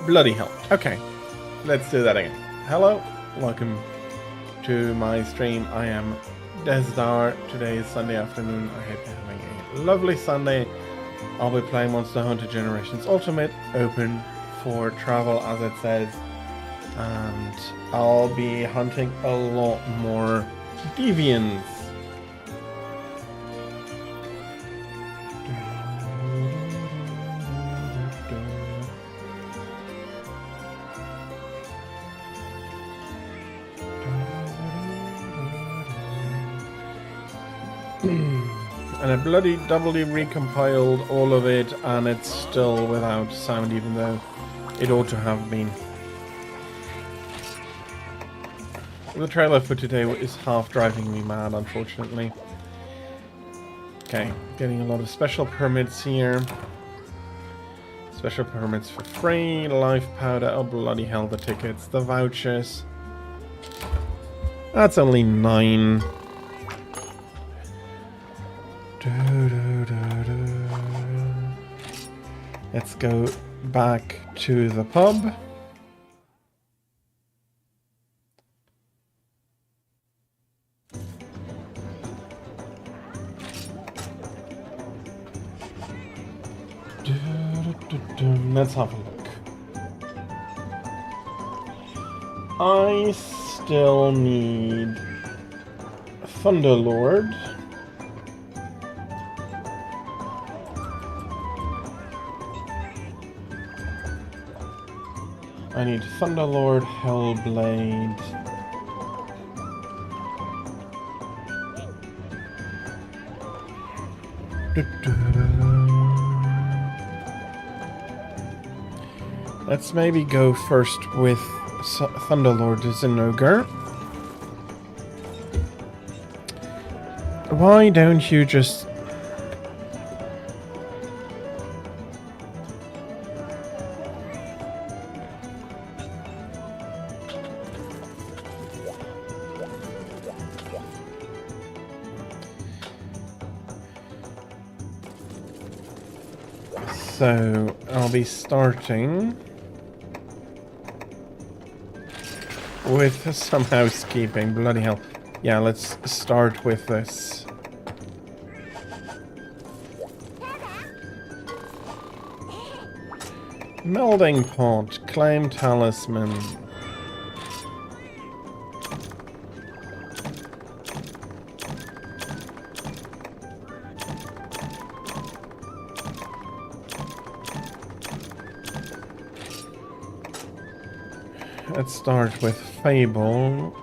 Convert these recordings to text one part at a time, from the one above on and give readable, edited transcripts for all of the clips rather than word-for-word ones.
Bloody hell. Okay, let's do that again. Hello, welcome to my stream. I am Desdar. Today is Sunday afternoon. I hope you're having a lovely Sunday. I'll be playing Monster Hunter Generations Ultimate, open for travel as it says. And I'll be hunting a lot more deviants. And I bloody doubly recompiled all of it, and it's still without sound, even though it ought to have been. The trailer for today is half driving me mad, unfortunately. Okay, getting a lot of special permits here. Special permits for free, life powder, oh bloody hell, the tickets, the vouchers. That's only 9. Let's go back to the pub. Let's have a look. I still need Thunderlord. I need Thunderlord, Hellblade. Let's maybe go first with Thunderlord Zinogre. Why don't you just... So, I'll be starting with some housekeeping. Bloody hell. Yeah, let's start with this. Melding pot, claim talisman. Let's start with Fable.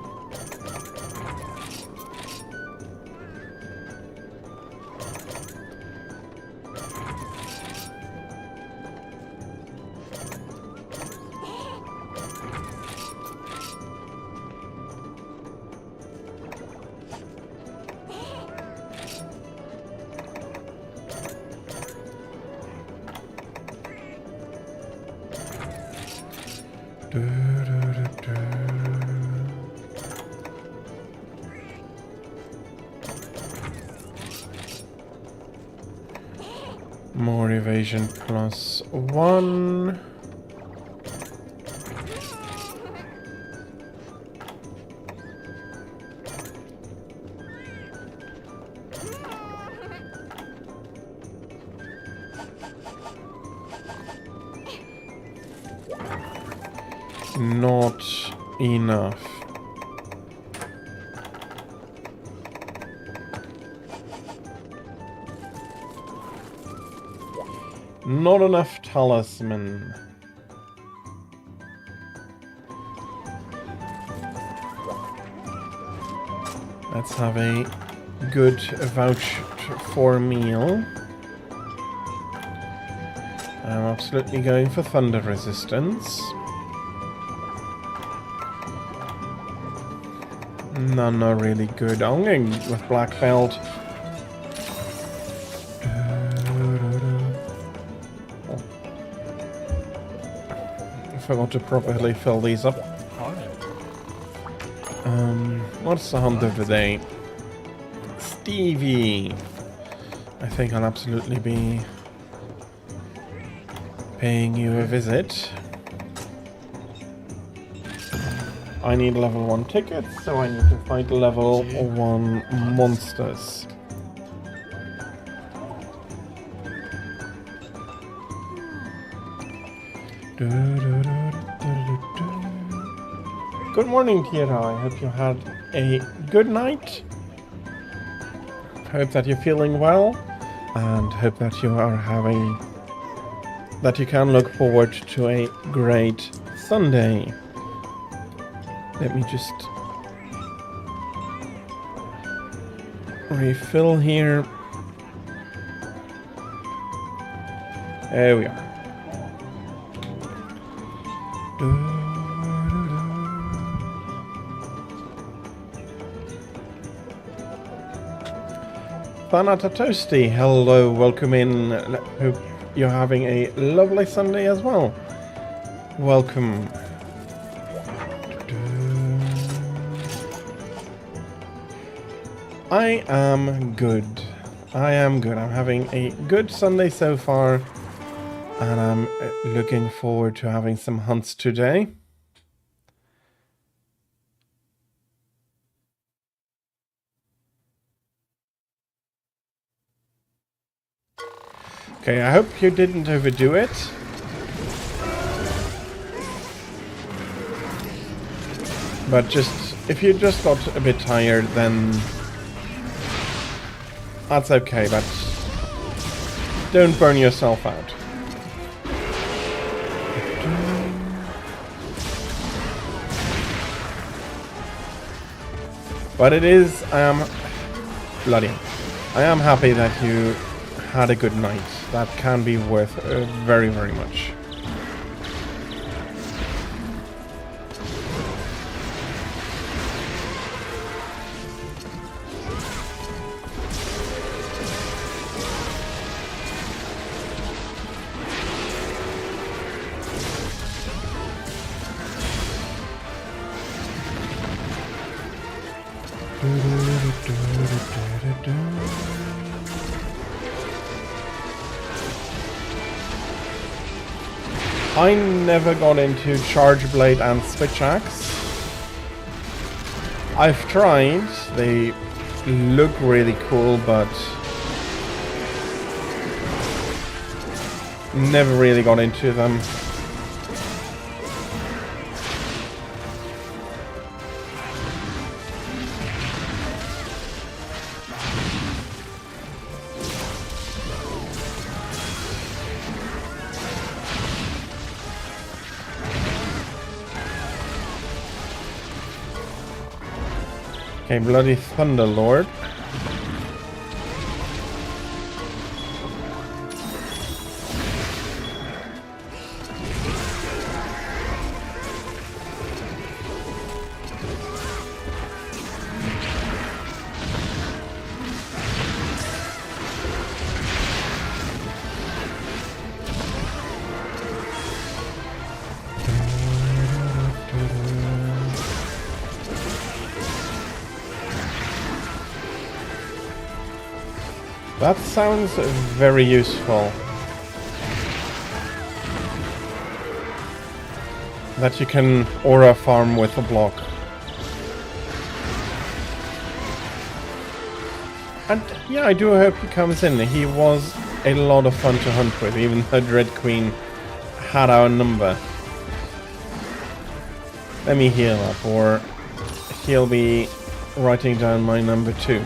More evasion +1. Not enough. Not enough talisman. Let's have a good vouched for meal. I'm absolutely going for thunder resistance. None are really good. I'm going with black belt. Forgot to properly fill these up. What's the hunt of the day? Stevie. I think I'll absolutely be paying you a visit. I need level 1 tickets, so I need to fight level 1 monsters. Good morning, Tira. I hope you had a good night. Hope that you're feeling well, and hope that you are that you can look forward to a great Sunday. Let me just refill here. There we are. Thanata Toasty, hello, welcome in. Hope you're having a lovely Sunday as well. Welcome. I am good. I'm having a good Sunday so far, and I'm looking forward to having some hunts today. Okay, I hope you didn't overdo it. But if you just got a bit tired, then that's okay, but don't burn yourself out. But it is, I am happy that you had a good night. That can be worth very, very much. I never got into Charge Blade and Switch Axe. I've tried, they look really cool, but never really got into them. Okay, Bloody Thunderlord. That sounds very useful. That you can aura farm with a block. And yeah, I do hope he comes in. He was a lot of fun to hunt with, even though Dread Queen had our number. Let me heal up, or he'll be writing down my number too.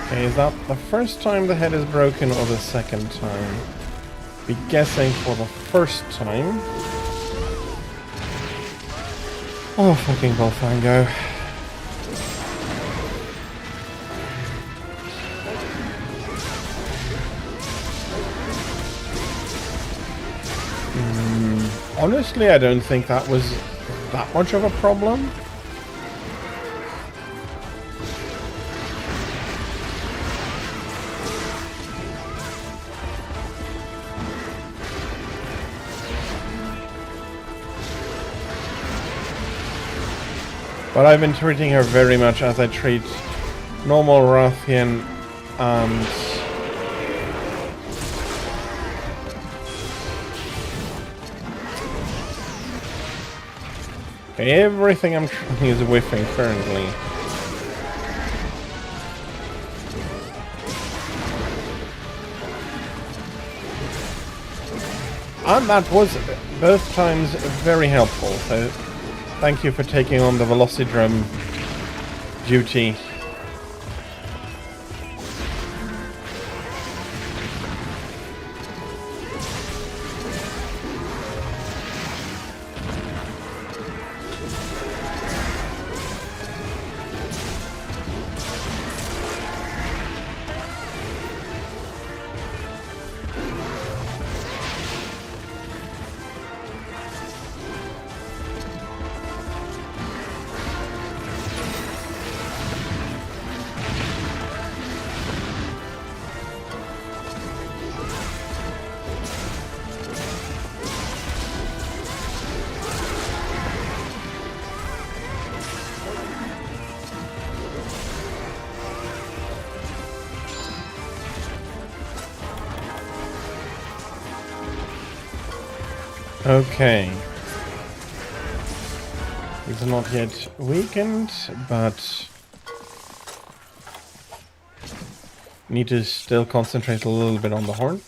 Okay, is that the first time the head is broken or the second time? Be guessing for the first time. Oh, fucking Bullfango. Honestly, I don't think that was that much of a problem. But I've been treating her very much as I treat normal Rathian and everything I'm trying is whiffing currently. And that was both times very helpful, so thank you for taking on the Velocidrome duty. Okay. He's not yet weakened, but need to still concentrate a little bit on the horn.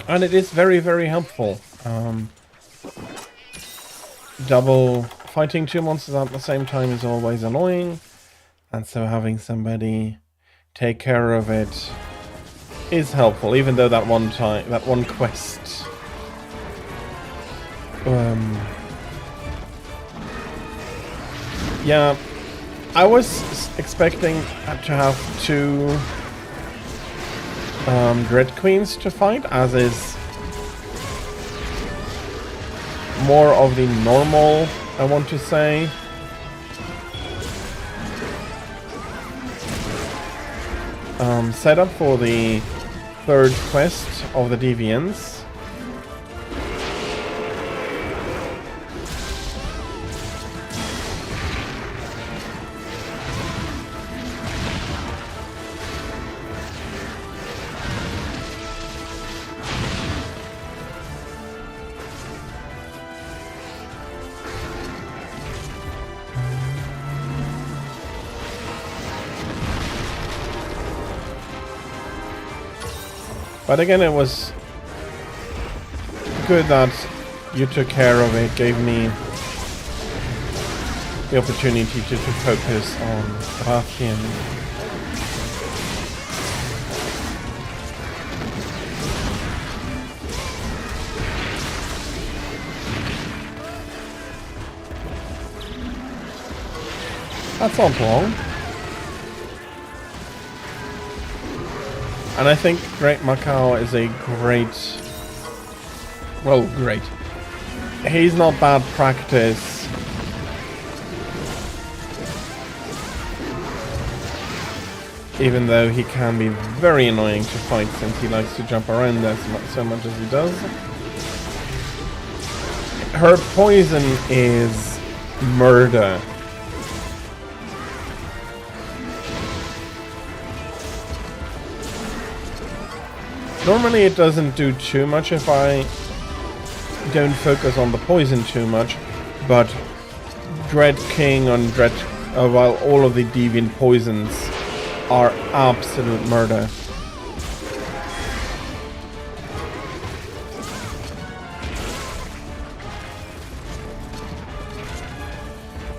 And it is very, very helpful. Double fighting two monsters at the same time is always annoying, and so having somebody take care of it is helpful, even though that one quest yeah, I was expecting to have two Dread Queens to fight, as is more of the normal, I want to say. Setup for the third quest of the deviants. But again, it was good that you took care of it, gave me the opportunity to focus on Rathian. That's not wrong. And I think Great Macau is a great... Well, great. He's not bad practice. Even though he can be very annoying to fight since he likes to jump around there so much as he does. Her poison is murder. Normally it doesn't do too much if I don't focus on the poison too much, but Dread King and while all of the deviant poisons are absolute murder.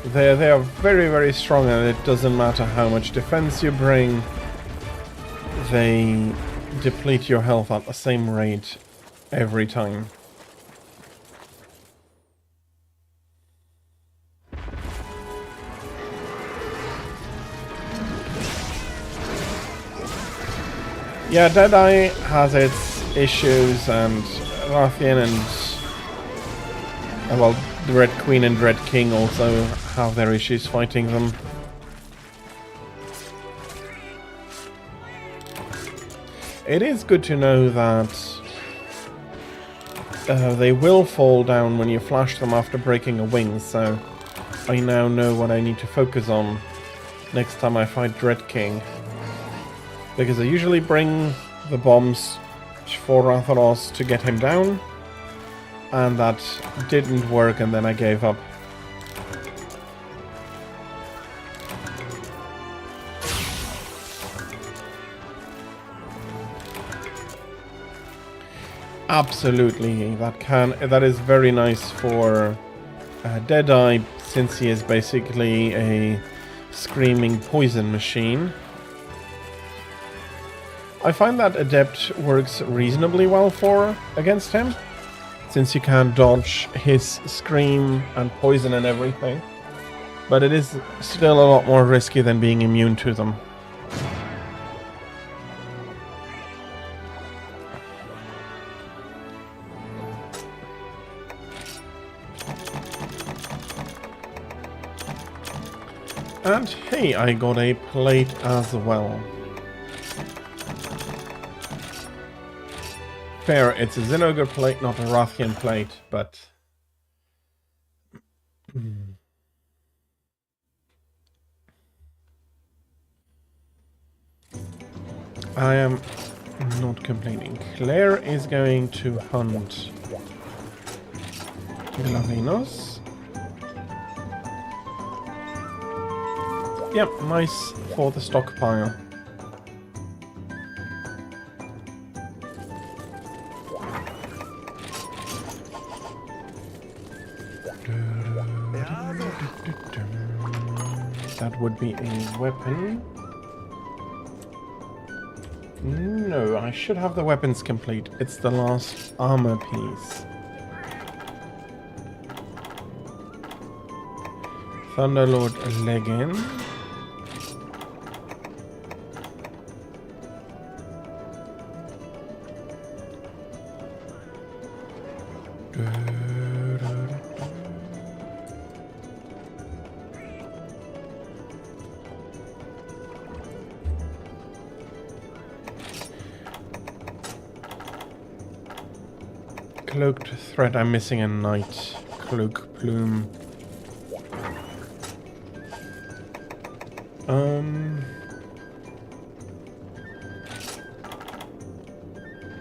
They are very, very strong, and it doesn't matter how much defense you bring, they deplete your health at the same rate every time. Yeah, Deadeye has its issues, and Rathian and well, the Red Queen and Red King also have their issues fighting them. It is good to know that they will fall down when you flash them after breaking a wing, so I now know what I need to focus on next time I fight Dread King. Because I usually bring the bombs for Rathalos to get him down, and that didn't work, and then I gave up. Absolutely, that is very nice for Deadeye, since he is basically a screaming poison machine. I find that Adept works reasonably well against him, since you can dodge his scream and poison and everything. But it is still a lot more risky than being immune to them. And hey, I got a plate as well. Fair, it's a Zinogre plate, not a Rathian plate, but... I am not complaining. Claire is going to hunt Glavinos. Yep, nice for the stockpile. That would be a weapon. No, I should have the weapons complete. It's the last armor piece. Thunderlord Leggin. Cloaked thread. I'm missing a knight. Cloak plume.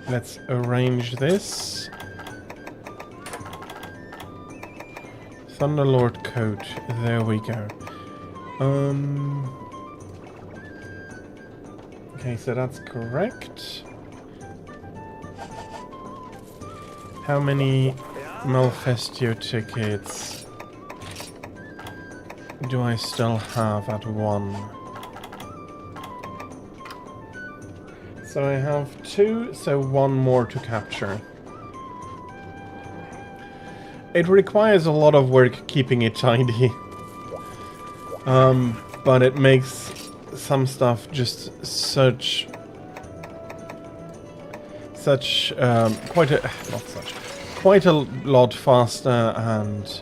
Let's arrange this. Thunderlord coat. There we go. Okay, so that's correct. How many Malfestio tickets do I still have at 1? So I have 2, so 1 more to capture. It requires a lot of work keeping it tidy. But it makes some stuff just quite a lot faster and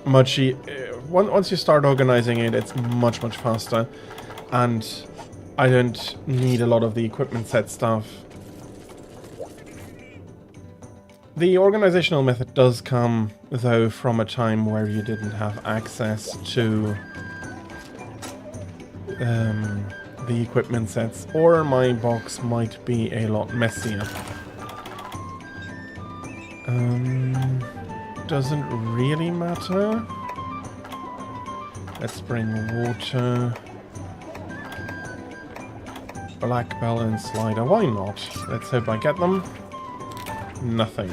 once you start organizing it, it's much faster, and I don't need a lot of the equipment set stuff. The organizational method does come, though, from a time where you didn't have access to the equipment sets, or my box might be a lot messier. Doesn't really matter. Let's bring water, black bell and slider. Why not? Let's hope I get them. Nothing.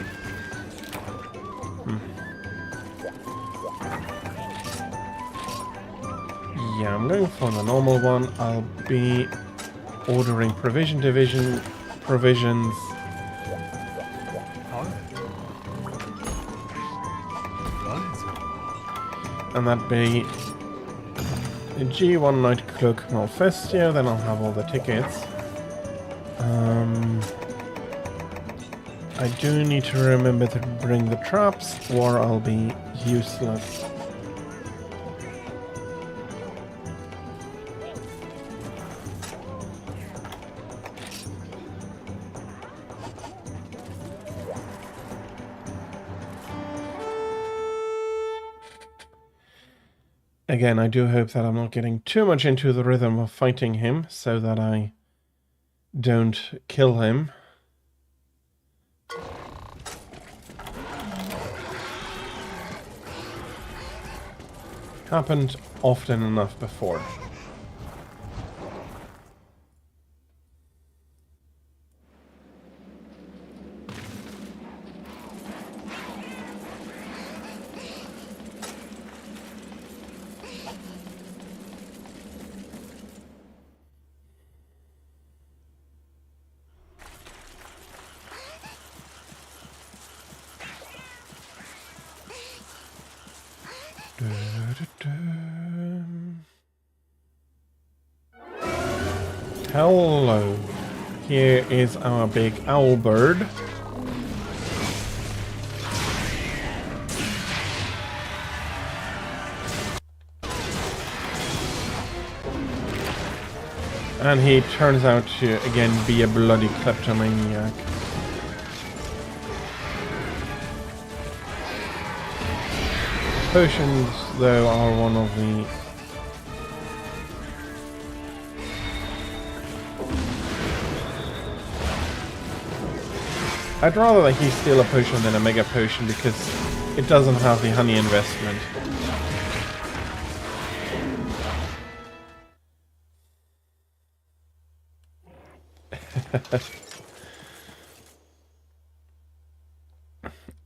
Yeah, I'm going for the normal one. I'll be ordering provisions. And that'd be a G1 Night Cloak Malfestio, then I'll have all the tickets. I do need to remember to bring the traps, or I'll be useless. Again, I do hope that I'm not getting too much into the rhythm of fighting him so that I don't kill him. Happened often enough before. Hello. Here is our big owl bird. And he turns out to, again, be a bloody kleptomaniac. Potions, though, are one of the... I'd rather that he steal a potion than a mega potion because it doesn't have the honey investment.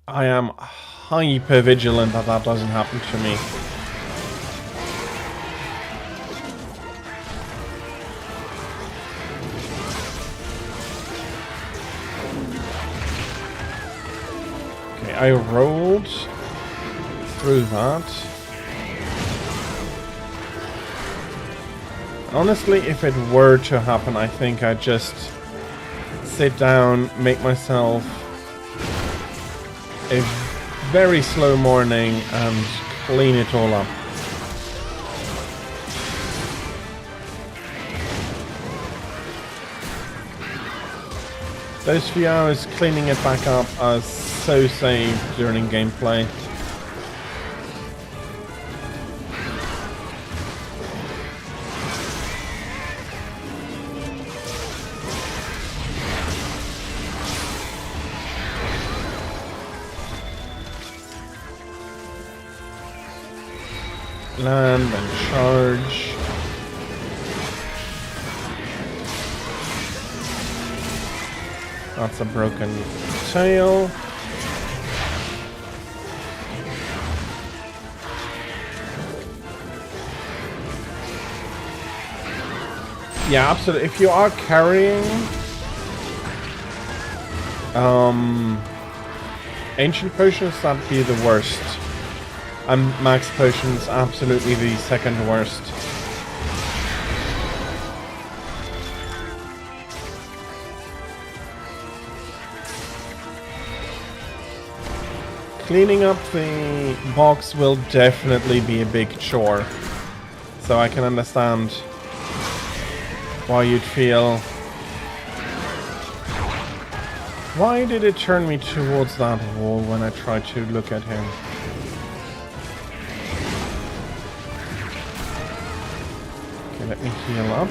I am hyper vigilant that that doesn't happen to me. Okay, I rolled through that. Honestly, if it were to happen, I think I'd just sit down, make myself a very slow morning and clean it all up. Those few hours cleaning it back up are so saved during gameplay. Land and charge. That's a broken tail. Yeah, absolutely. If you are carrying ancient potions, that'd be the worst. And max potions, absolutely the second worst. Cleaning up the box will definitely be a big chore. So I can understand why you'd feel... Why did it turn me towards that wall when I tried to look at him? Okay, let me heal up.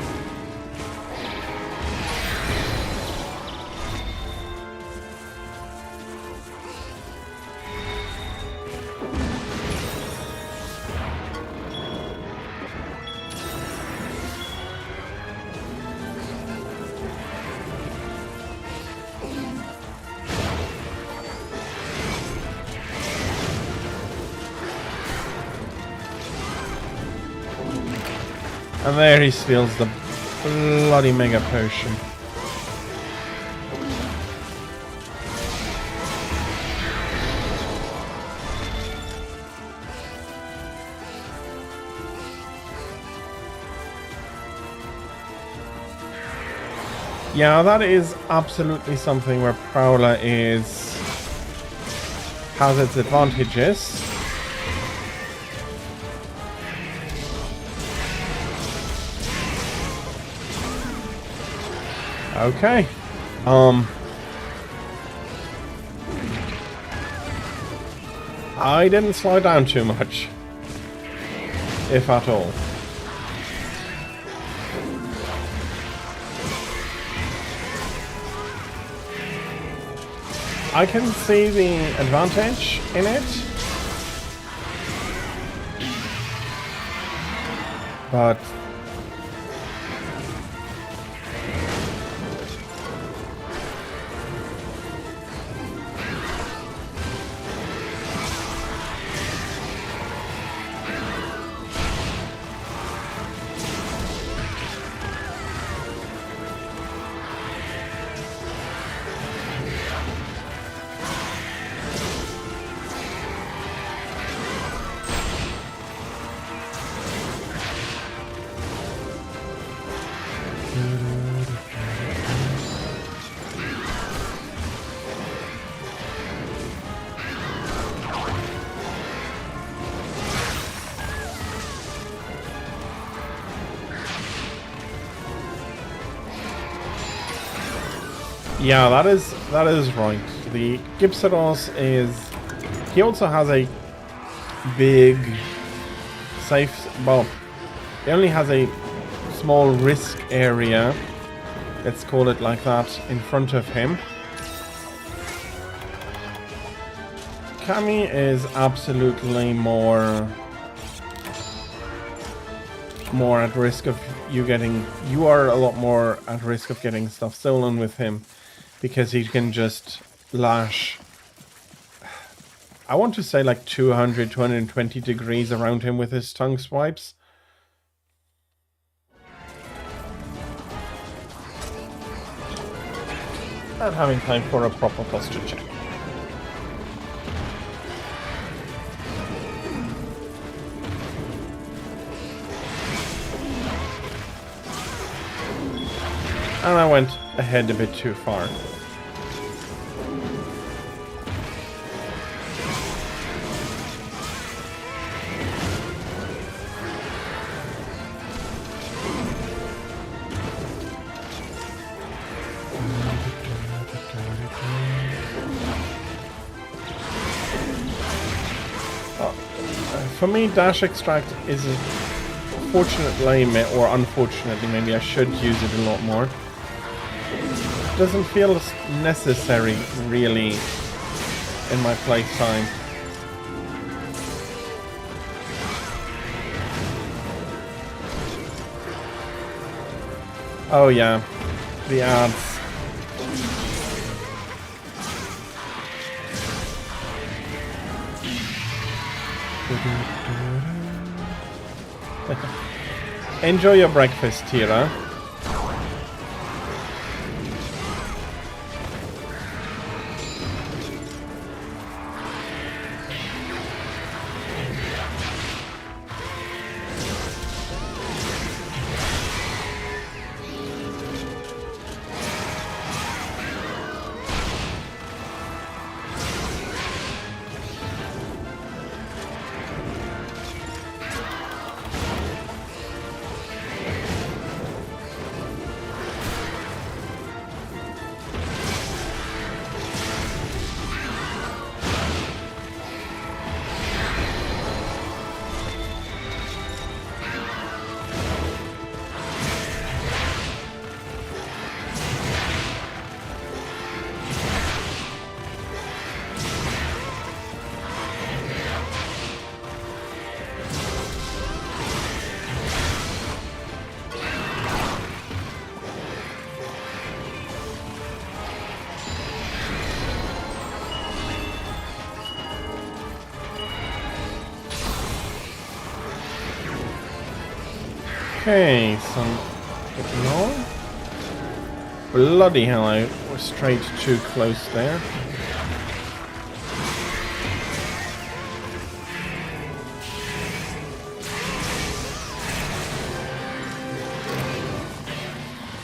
And there he steals the bloody mega potion. Yeah, that is absolutely something where Prowler has its advantages. Okay. I didn't slow down too much. if at all. I can see the advantage in it, but yeah, that is right. The Gypsados is... He also has a big safe... Well, he only has a small risk area, let's call it like that, in front of him. Cammy is absolutely more at risk of you getting... You are a lot more at risk of getting stuff stolen with him, because he can just lash, I want to say like 200, 220 degrees around him with his tongue swipes. Not having time for a proper posture check. And I went ahead a bit too far. For me, dash extract is fortunately, or unfortunately, maybe I should use it a lot more. It doesn't feel necessary, really, in my playtime. Oh yeah, the ads. Enjoy your breakfast, Tira. Okay, so no. Bloody hell, I was straight too close there.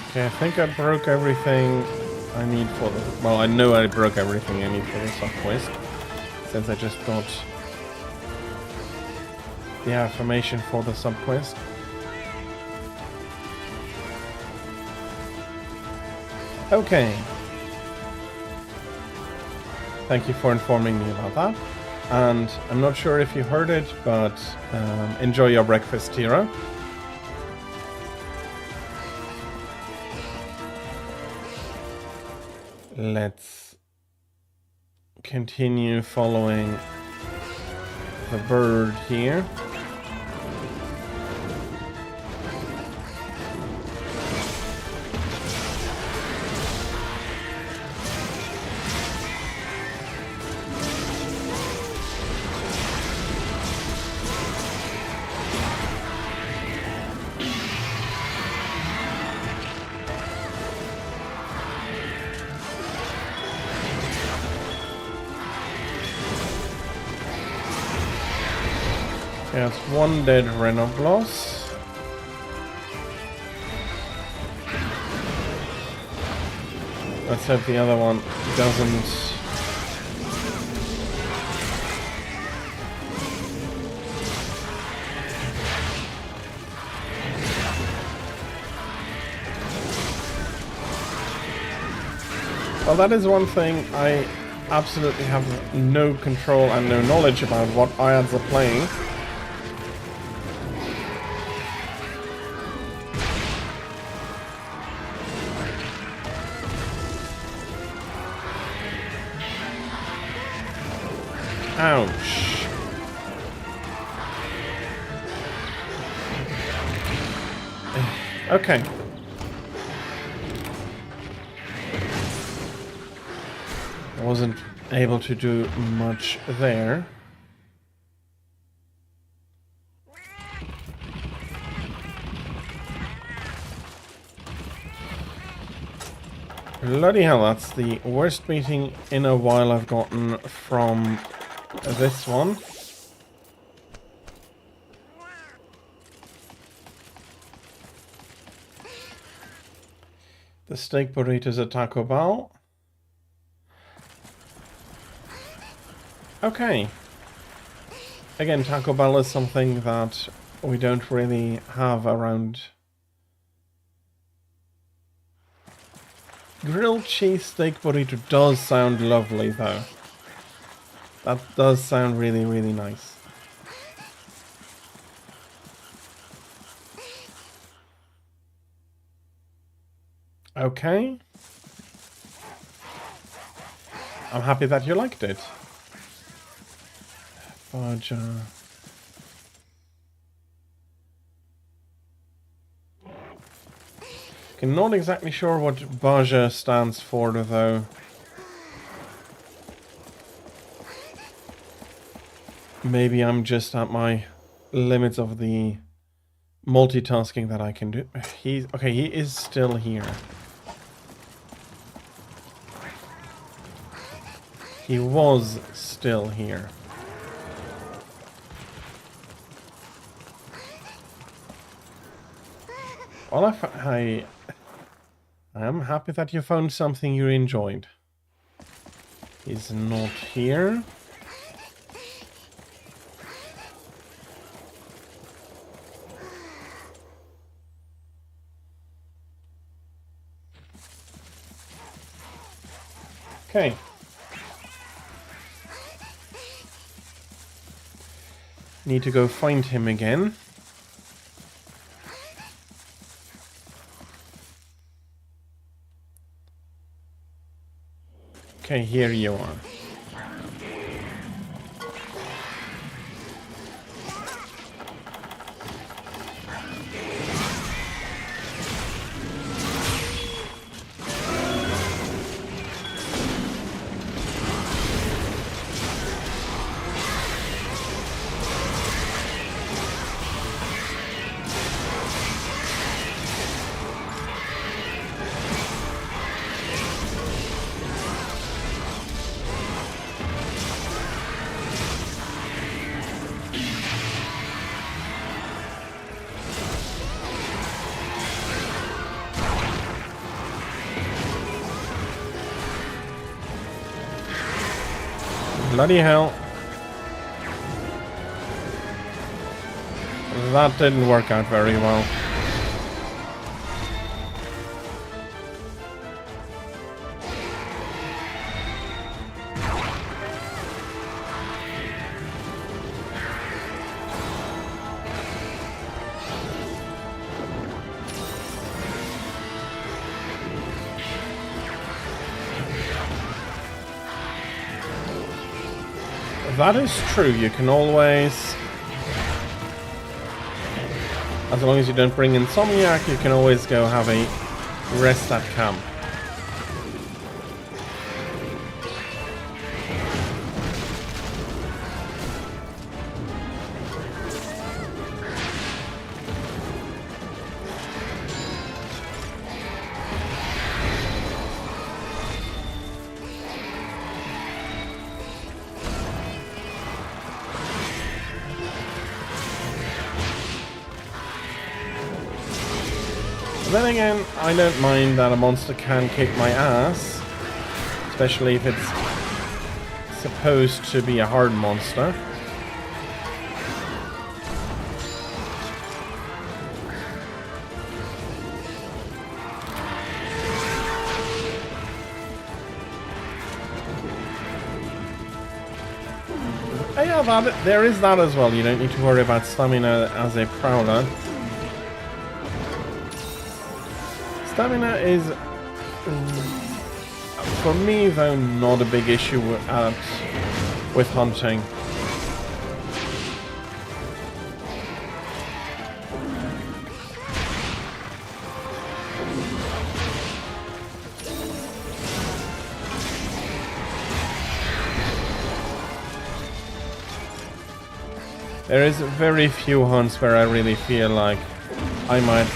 Okay, I think I broke everything I need for the... Well, I know I broke everything I need for the sub-quest, since I just got the affirmation for the sub-quest. Okay. Thank you for informing me about that. And I'm not sure if you heard it, but enjoy your breakfast, Tira. Let's continue following the bird here. There's one dead Renoblos. Let's hope the other one doesn't. Well, that is one thing I absolutely have no control and no knowledge about what Iads are playing. Ouch. Okay. I wasn't able to do much there. Bloody hell, that's the worst meeting in a while I've gotten from this one. The steak burritos at Taco Bell. Okay. Again, Taco Bell is something that we don't really have around. Grilled cheese steak burrito does sound lovely, though. That does sound really, really nice. Okay. I'm happy that you liked it. Fudge. Okay, not exactly sure what Baja stands for, though. Maybe I'm just at my limits of the multitasking that I can do. He is still here. He was still here. Well, I am happy that you found something you enjoyed. He's not here. Okay. Need to go find him again. Okay, here you are. Bloody hell. That didn't work out very well. That is true. You can always, as long as you don't bring Insomniac, you can always go have a rest at camp. Then again, I don't mind that a monster can kick my ass, especially if it's supposed to be a hard monster. Oh yeah, there is that as well. You don't need to worry about stamina as a prowler. Stamina is, for me though, not a big issue with hunting. There is very few hunts where I really feel like I might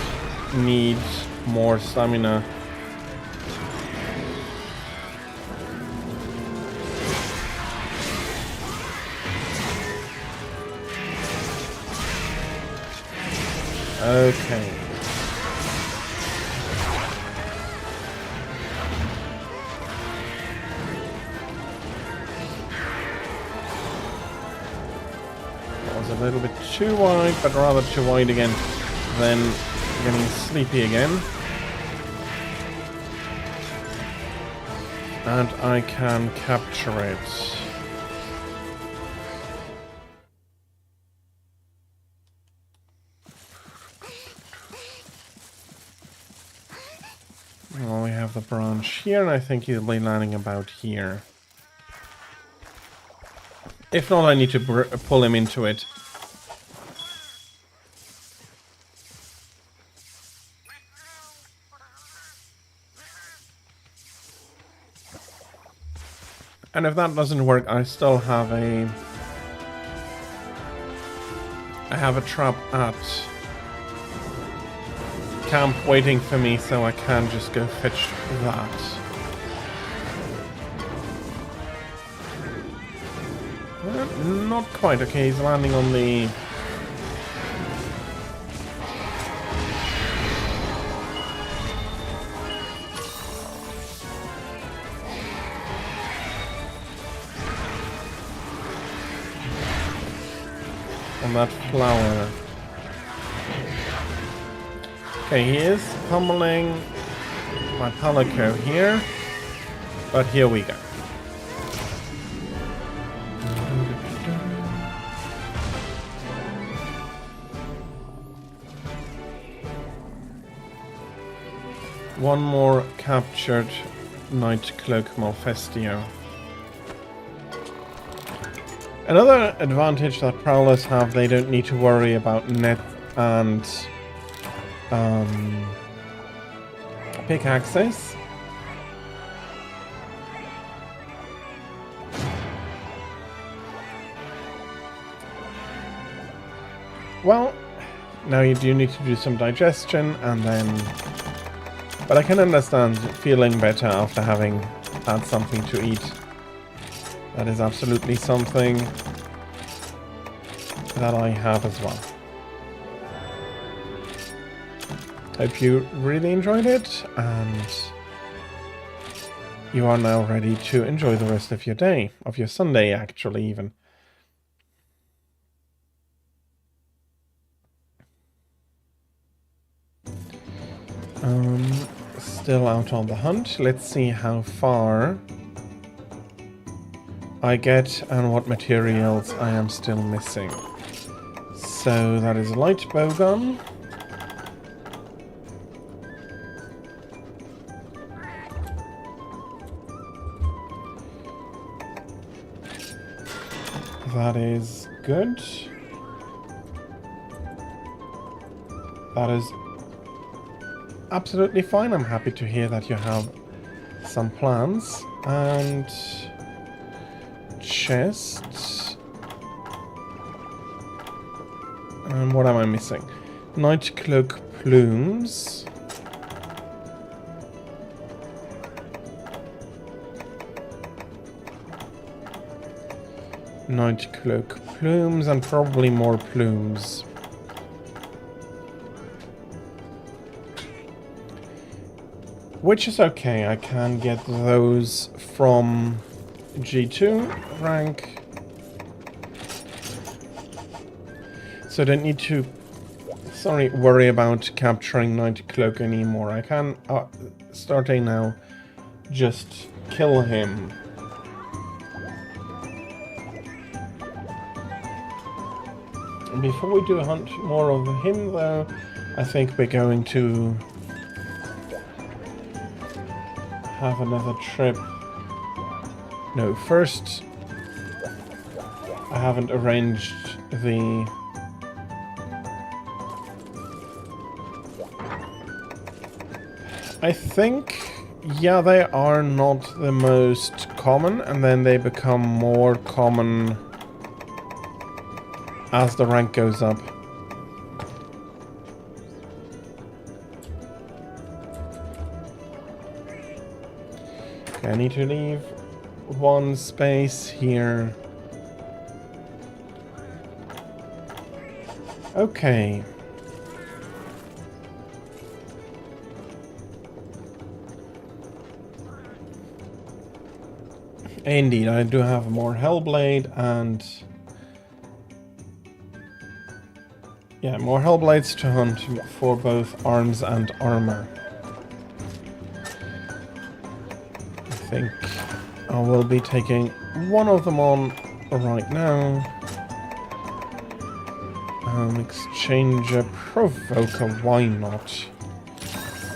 need more stamina. Okay. That was a little bit too wide, but rather too wide again than getting sleepy again. And I can capture it. Well, we have the branch here, and I think he'll be landing about here. If not, I need to pull him into it. And if that doesn't work, I still have a... I have a trap at camp waiting for me, so I can just go fetch that. Not quite. Okay, he's landing on the... on that flower. Okay, he is pummeling my Palico here, but here we go. One more captured Night Cloak Malfestio. Another advantage that Prowlers have, they don't need to worry about net and pickaxes. Well, now you do need to do some digestion and then... But I can understand feeling better after having had something to eat. That is absolutely something that I have as well. Hope you really enjoyed it, and you are now ready to enjoy the rest of your day, of your Sunday actually even. Still out on the hunt. Let's see how far I get and what materials I am still missing. So that is a light bowgun. That is good. That is absolutely fine. I'm happy to hear that you have some plans. And chest. And what am I missing? Night cloak plumes. Night cloak plumes and probably more plumes. Which is okay, I can get those from G2 rank. So I don't need to, worry about capturing Night Cloak anymore. I can, starting now, just kill him. Before we do hunt more of him though, I think we're going to have another trip. No, first I haven't arranged the I think, yeah, they are not the most common, and then they become more common as the rank goes up. Okay, I need to leave one space here. Okay. Indeed, I do have more Hellblade and... yeah, more Hellblades to hunt for both arms and armor. I think I will be taking one of them on right now. Exchange a Provoker, why not?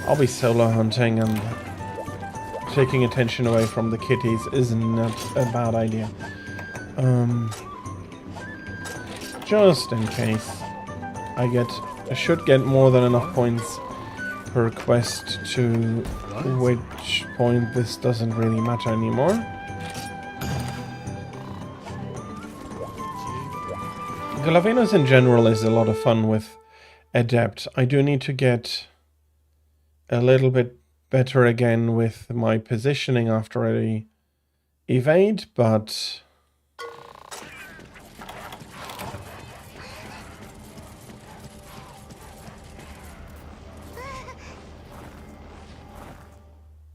I'll be solo hunting and taking attention away from the kitties is not a bad idea. Just in case. I should get more than enough points per quest, to which point this doesn't really matter anymore. Galavinos in general is a lot of fun with Adept. I do need to get a little bit better again with my positioning after I evade, but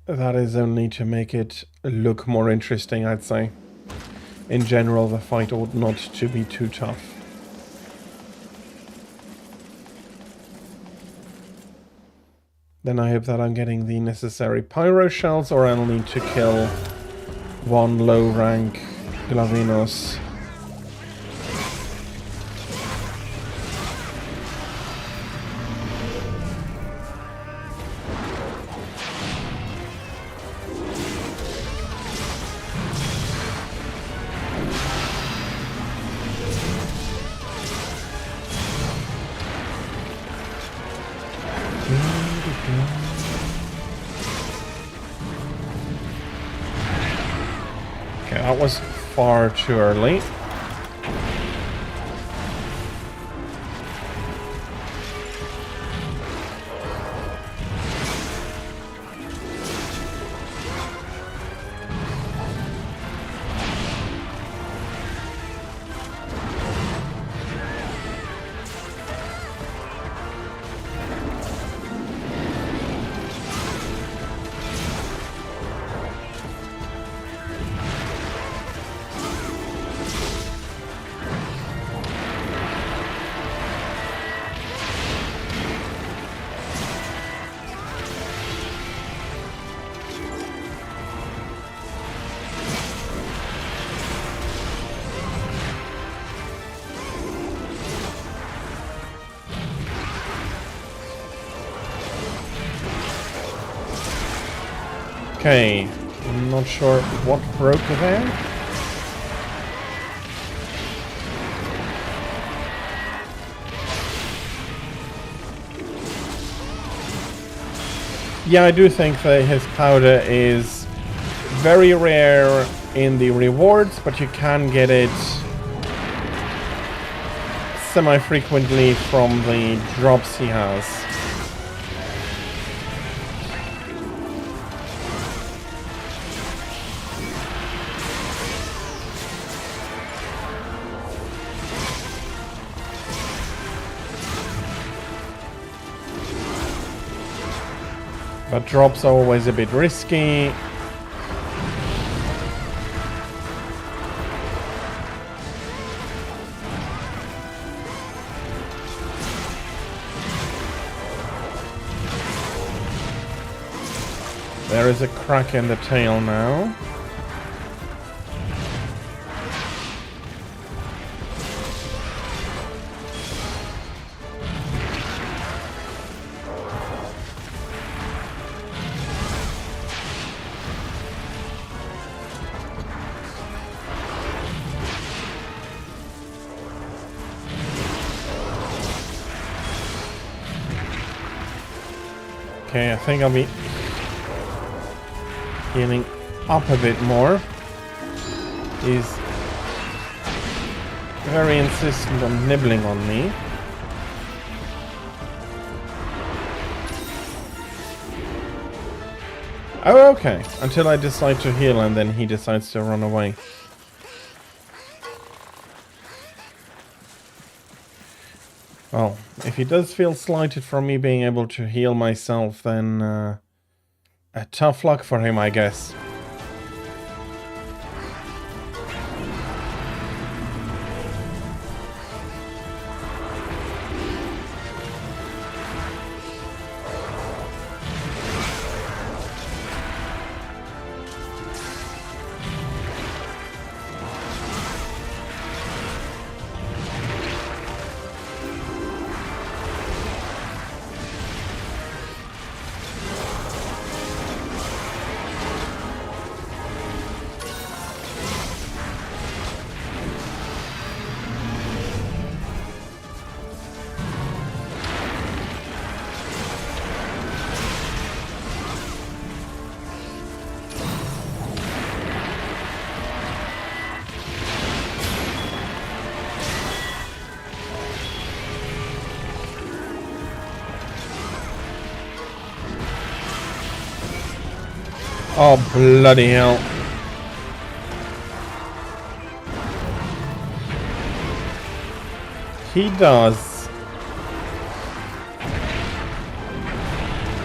that is only to make it look more interesting, I'd say. In general, the fight ought not to be too tough. Then I hope that I'm getting the necessary pyro shells, or I'll need to kill one low rank Glavinos. Okay, that was far too early. Okay, I'm not sure what broke there. Yeah, I do think that his powder is very rare in the rewards, but you can get it semi-frequently from the drops he has. But drops are always a bit risky. There is a crack in the tail now. Okay, I think I'll be healing up a bit more. He's very insistent on nibbling on me. Oh, okay. Until I decide to heal and then he decides to run away. Well, if he does feel slighted from me being able to heal myself, then tough luck for him, I guess. Oh, bloody hell. He does.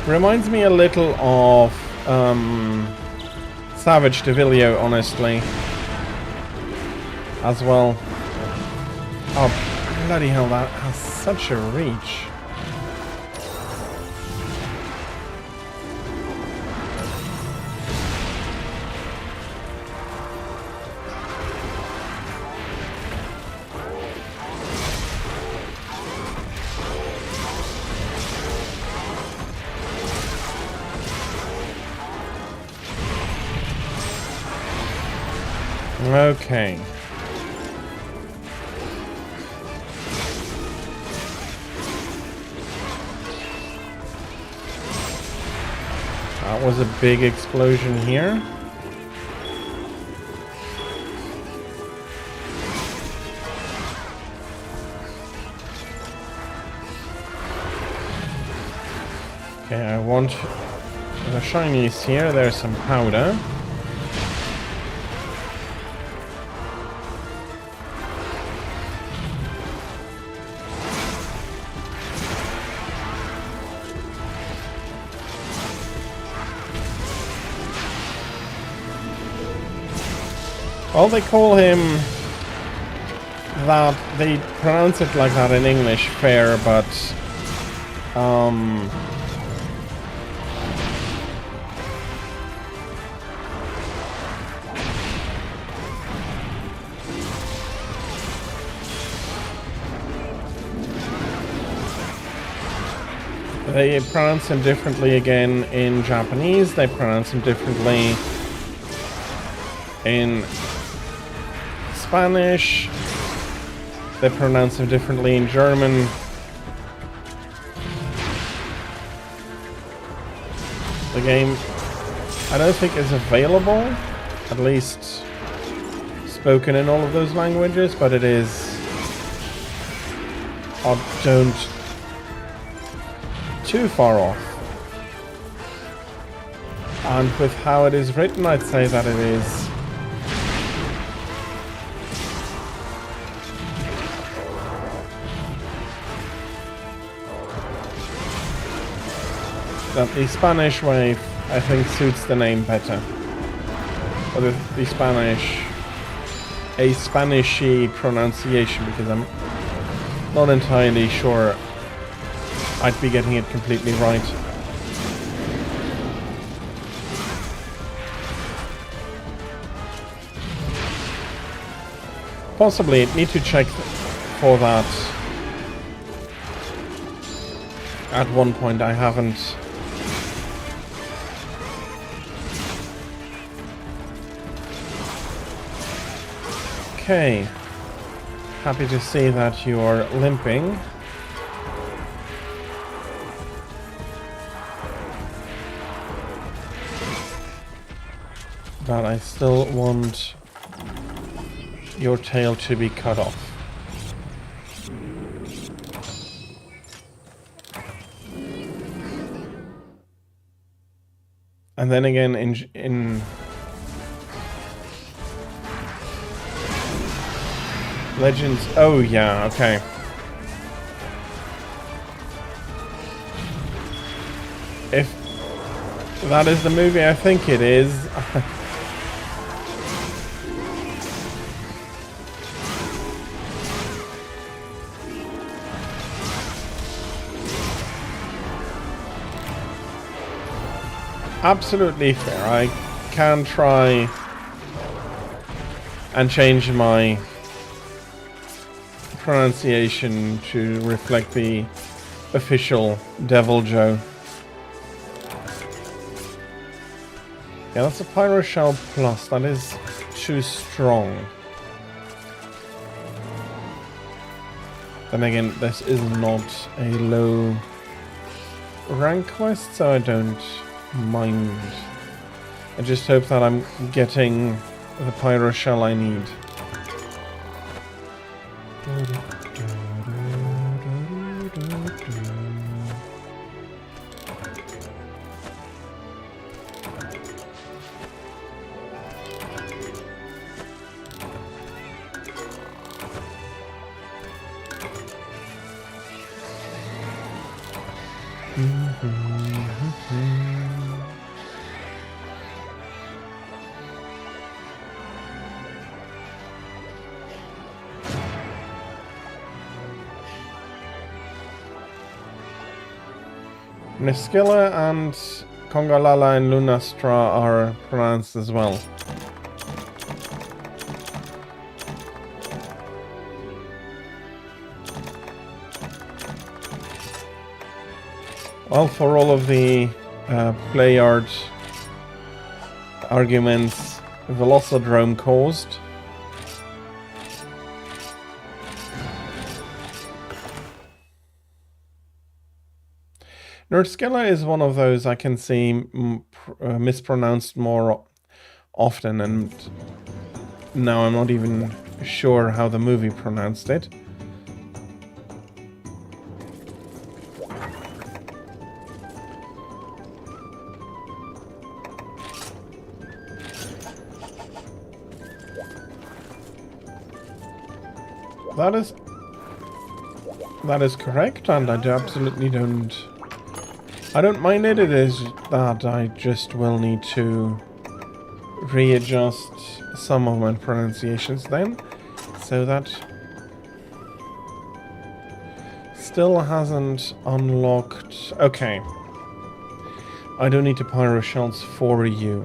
Reminds me a little of Savage Devilio, honestly. As well. Oh, bloody hell, that has such a reach. Okay. That was a big explosion here. Okay, I want the shinies here. There's some powder. Well, they call him that. They pronounce it like that in English, fair, but they pronounce him differently again in Japanese. They pronounce him differently in Spanish. They pronounce him differently in German. The game, I don't think is available, at least spoken in all of those languages, but it is, don't too far off. And with how it is written, I'd say that it is that the Spanish way, I think, suits the name better. Or the Spanish, a Spanishy pronunciation, because I'm not entirely sure I'd be getting it completely right. Possibly, I'd need to check for that. At one point, I haven't. Okay. Happy to see that you're limping. But I still want your tail to be cut off. And then again, in Legends, oh yeah, okay. If that is the movie I think it is, absolutely fair. I can try and change my pronunciation to reflect the official Devil Joe. Yeah, that's a Pyro Shell Plus. That is too strong. Then again, this is not a low rank quest, so I don't mind. I just hope that I'm getting the Pyro Shell I need. Niskilla and Kongalala and Lunastra are pronounced as well. Well, for all of the play art arguments Velocodrome caused, Nerdskilla is one of those I can see mispronounced more often, and now I'm not even sure how the movie pronounced it. That is correct, and I absolutely don't. I don't mind it. It is that I just will need to readjust some of my pronunciations then, so that still hasn't unlocked. Okay, I don't need to pyro shells for you.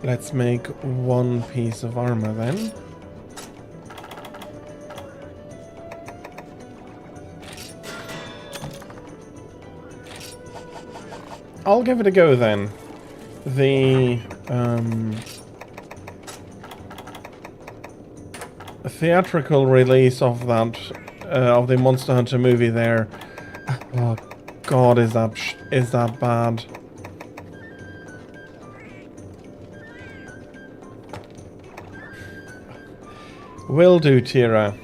Let's make one piece of armor then. I'll give it a go then. The theatrical release of that of the Monster Hunter movie there Oh God, is that bad? Will do, Tira.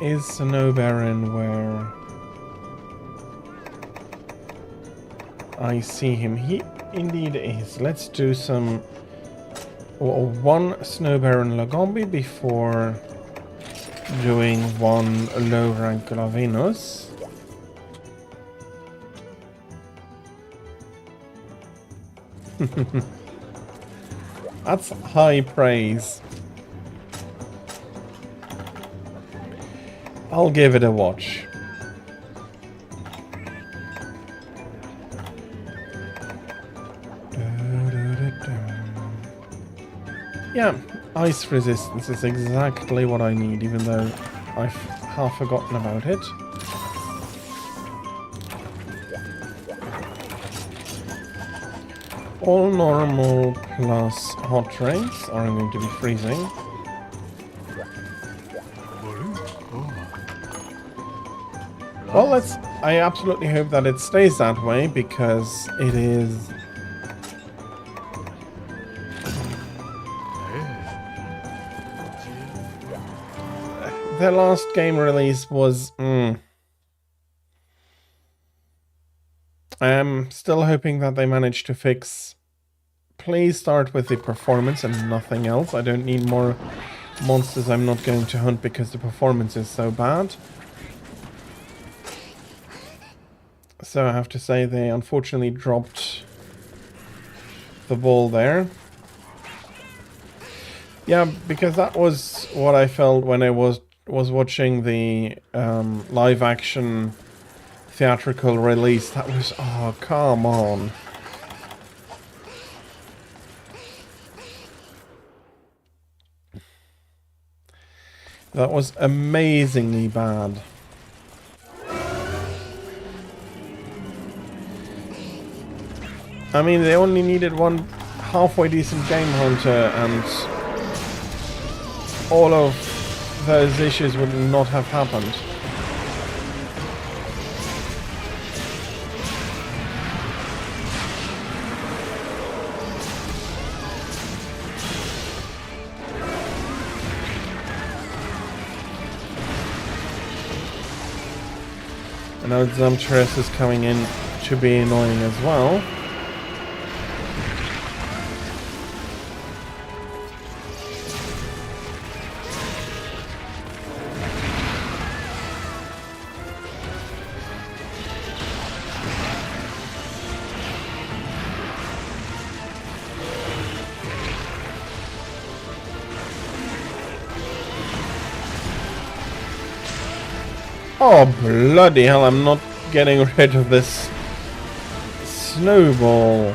Is Snow Baron where I see him? He indeed is. Let's do some one Snow Baron Lagombi before doing one low rank Lavinus. That's high praise. I'll give it a watch. Yeah, ice resistance is exactly what I need, even though I've half forgotten about it. All normal plus hot drinks are going to be freezing. Well, I absolutely hope that it stays that way, because it is... Their last game release was... I am still hoping that they manage to fix... Please start with the performance and nothing else. I don't need more monsters I'm not going to hunt because the performance is so bad. So I have to say they unfortunately dropped the ball there. Yeah, because that was what I felt when I was watching the live action theatrical release. That was, oh, come on. That was amazingly bad. I mean, they only needed one halfway decent game hunter and all of those issues would not have happened. And now Zamteres is coming in to be annoying as well. Oh, bloody hell, I'm not getting rid of this snowball.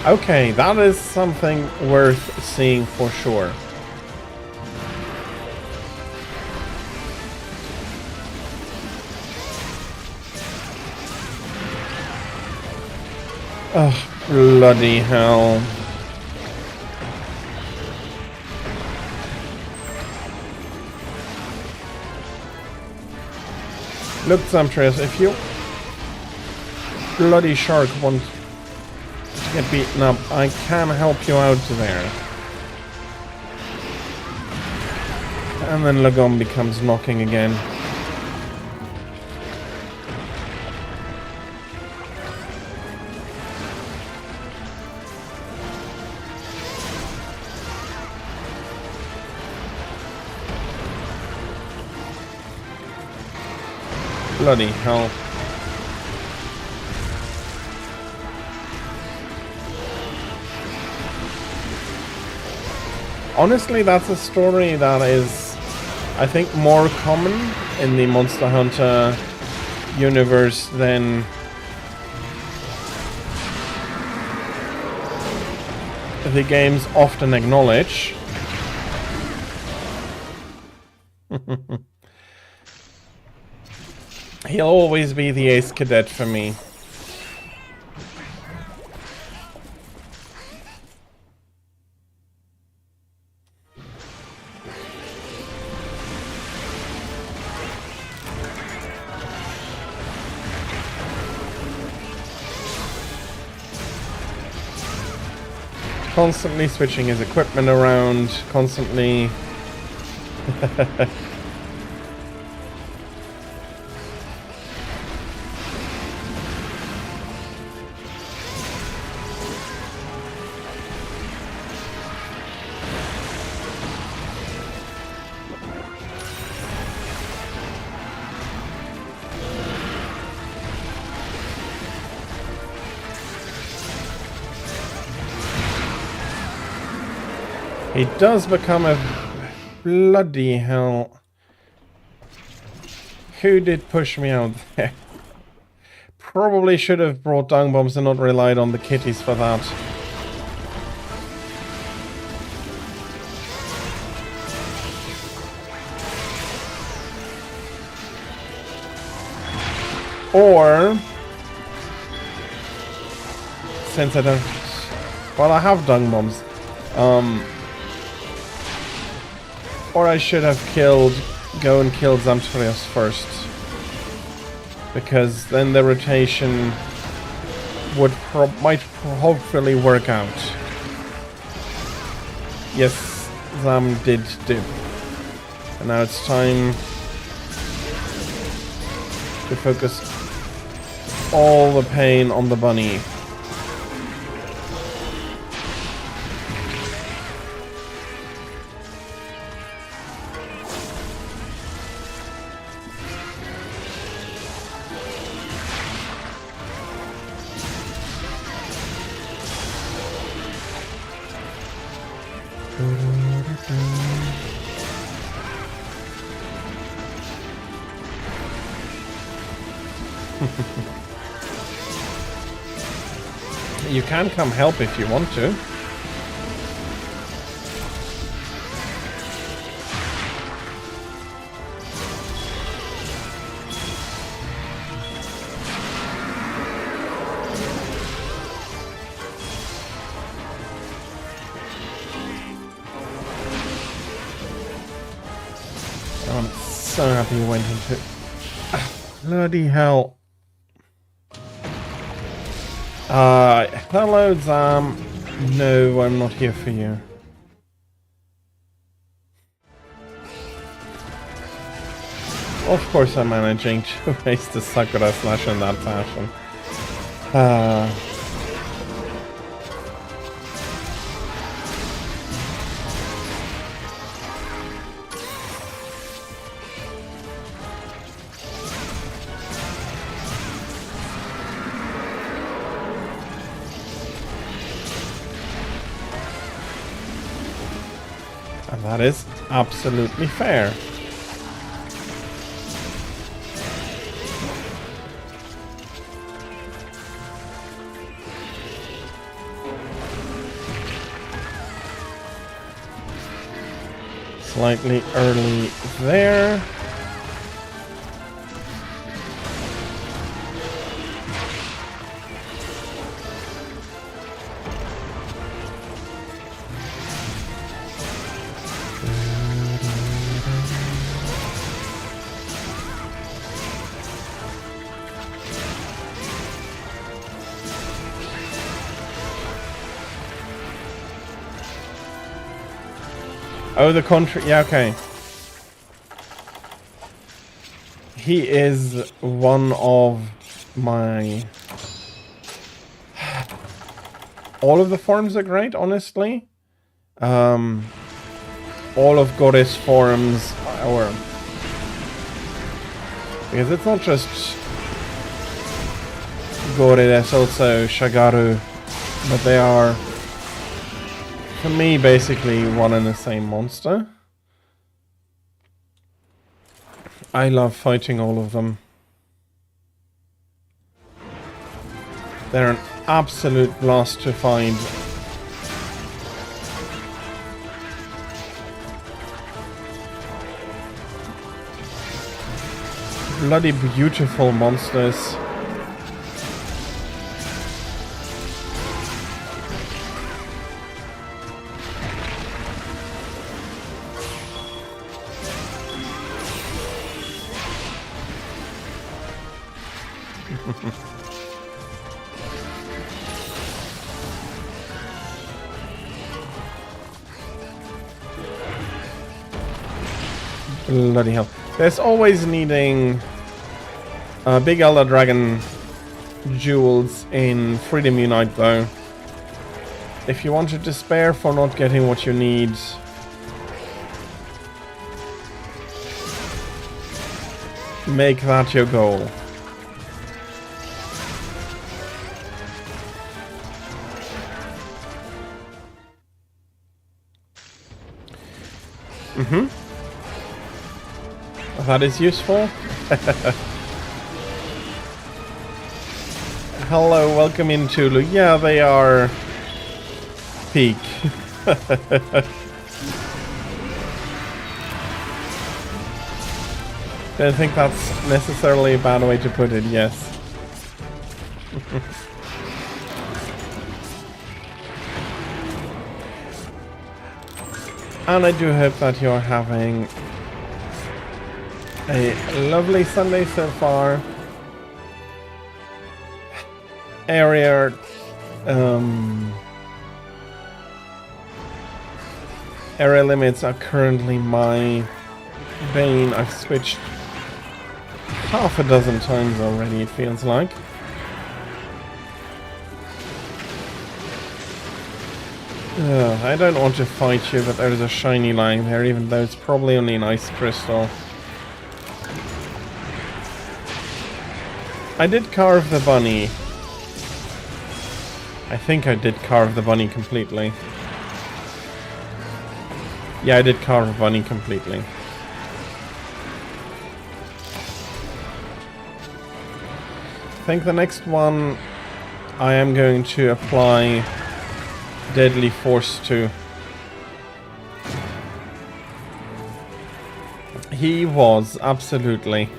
Okay, that is something worth seeing for sure. Oh, bloody hell. Look, Zamteres, if you bloody shark want to get beaten up, I can help you out there. And then Lagombi comes knocking again. Bloody hell. Honestly, that's a story that is, I think, more common in the Monster Hunter universe than the games often acknowledge. He'll always be the ace cadet for me. Constantly switching his equipment around, constantly... He does become a... Bloody hell. Who did push me out there? Probably should have brought dung bombs and not relied on the kitties for that. Or... Since I don't... Well, I have dung bombs. Or I should have go and killed Zamtrios first. Because then the rotation might hopefully work out. Yes, Zam did do. And now it's time to focus all the pain on the bunny. You can come help if you want to. I'm so happy you went into... bloody hell. Hello, Zam. No, I'm not here for you. Of course I'm managing to waste the Sakura Slash in that fashion. And that is absolutely fair. Slightly early there. Oh, the country. Yeah, okay. He is one of my... All of the forms are great, honestly. All of Goddess forms are... Because it's not just Gore, there's also Shagaru, but they are For me, basically one and the same monster. I love fighting all of them. They're an absolute blast to find. Bloody beautiful monsters. Bloody hell. There's always needing big Elder Dragon jewels in Freedom Unite though. If you want to despair for not getting what you need, make that your goal. That is useful. Hello, welcome in Tulu. Yeah, they are peak. Don't think that's necessarily a bad way to put it, yes. And I do hope that you're having a lovely Sunday so far. Area limits are currently my bane. I've switched half a dozen times already, it feels like. I don't want to fight you, but there's a shiny lying there, even though it's probably only an ice crystal. I did carve the bunny. I think I did carve the bunny completely. Yeah, I did carve the bunny completely. I think the next one I am going to apply Deadly Force to. He was, absolutely.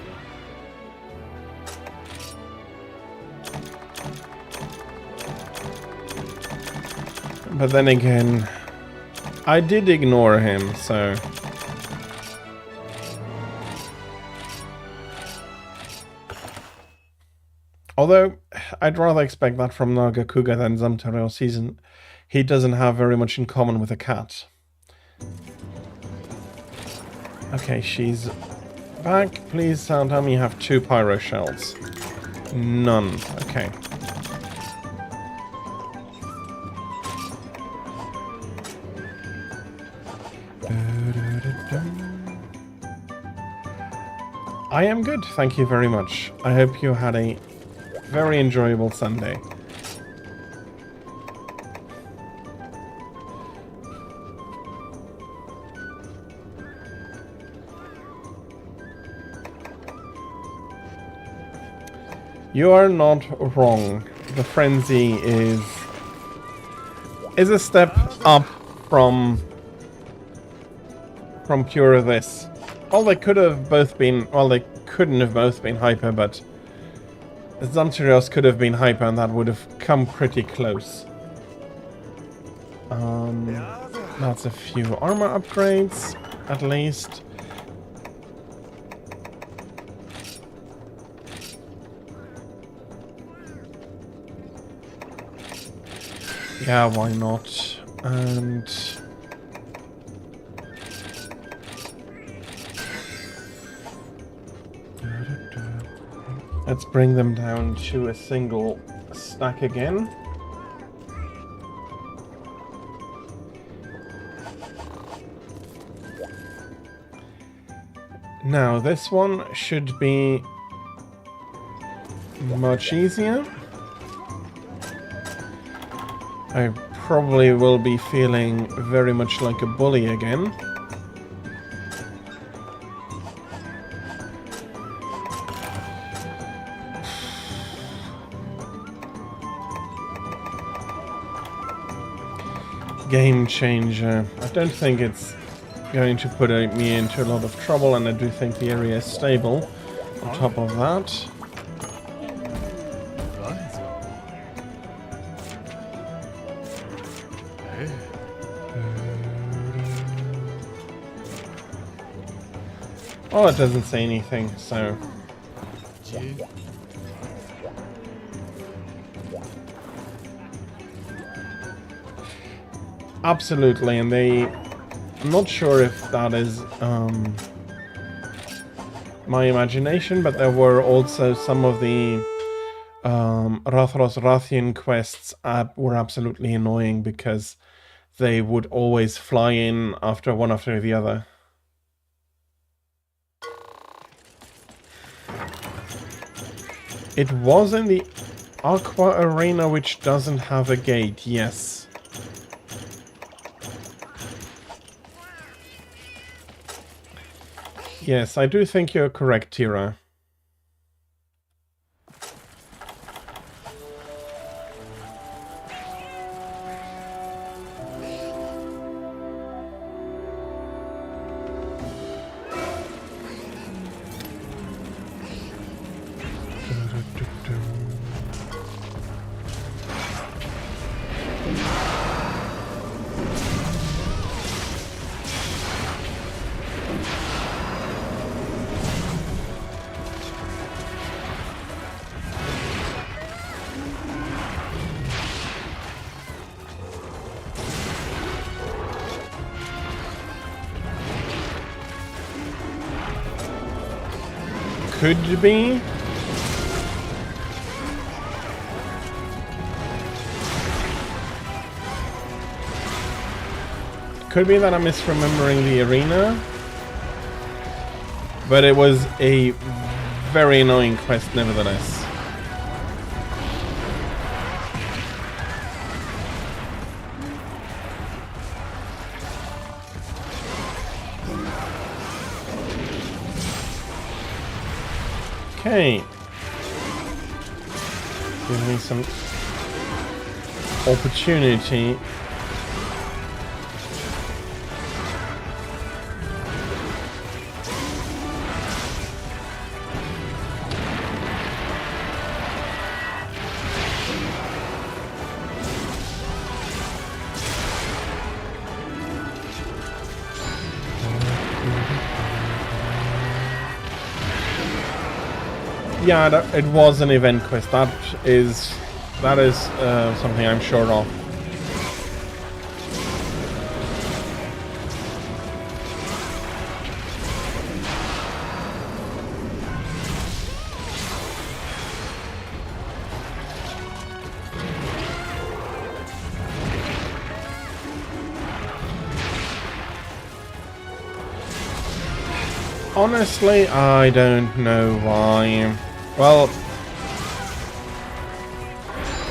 But then again, I did ignore him, so... Although, I'd rather expect that from Nagakuga than Zamtaro. He doesn't have very much in common with a cat. Okay, she's back. Please tell me you have 2 pyro shells. None. Okay. I am good, thank you very much. I hope you had a very enjoyable Sunday. You are not wrong. The frenzy is a step up from pure this. Well, they could have both been... Well, they couldn't have both been hyper, but... Zamtarios could have been hyper, and that would have come pretty close. That's a few armor upgrades, at least. Yeah, why not? And... let's bring them down to a single stack again. Now, this one should be much easier. I probably will be feeling very much like a bully again. Game changer. I don't think it's going to put me into a lot of trouble, and I do think the area is stable on top of that. Oh, it doesn't say anything, so... Absolutely, and I'm not sure if that is my imagination, but there were also some of the Rathros Rathian quests were absolutely annoying because they would always fly in after one after the other. It was in the Aqua Arena, which doesn't have a gate, yes. Yes, I do think you're correct, Tira. Could be. Could be that I'm misremembering the arena. But it was a very annoying quest nevertheless. Okay. Give me some opportunity. Yeah, it was an event quest. That is something I'm sure of. Honestly, I don't know why. Well,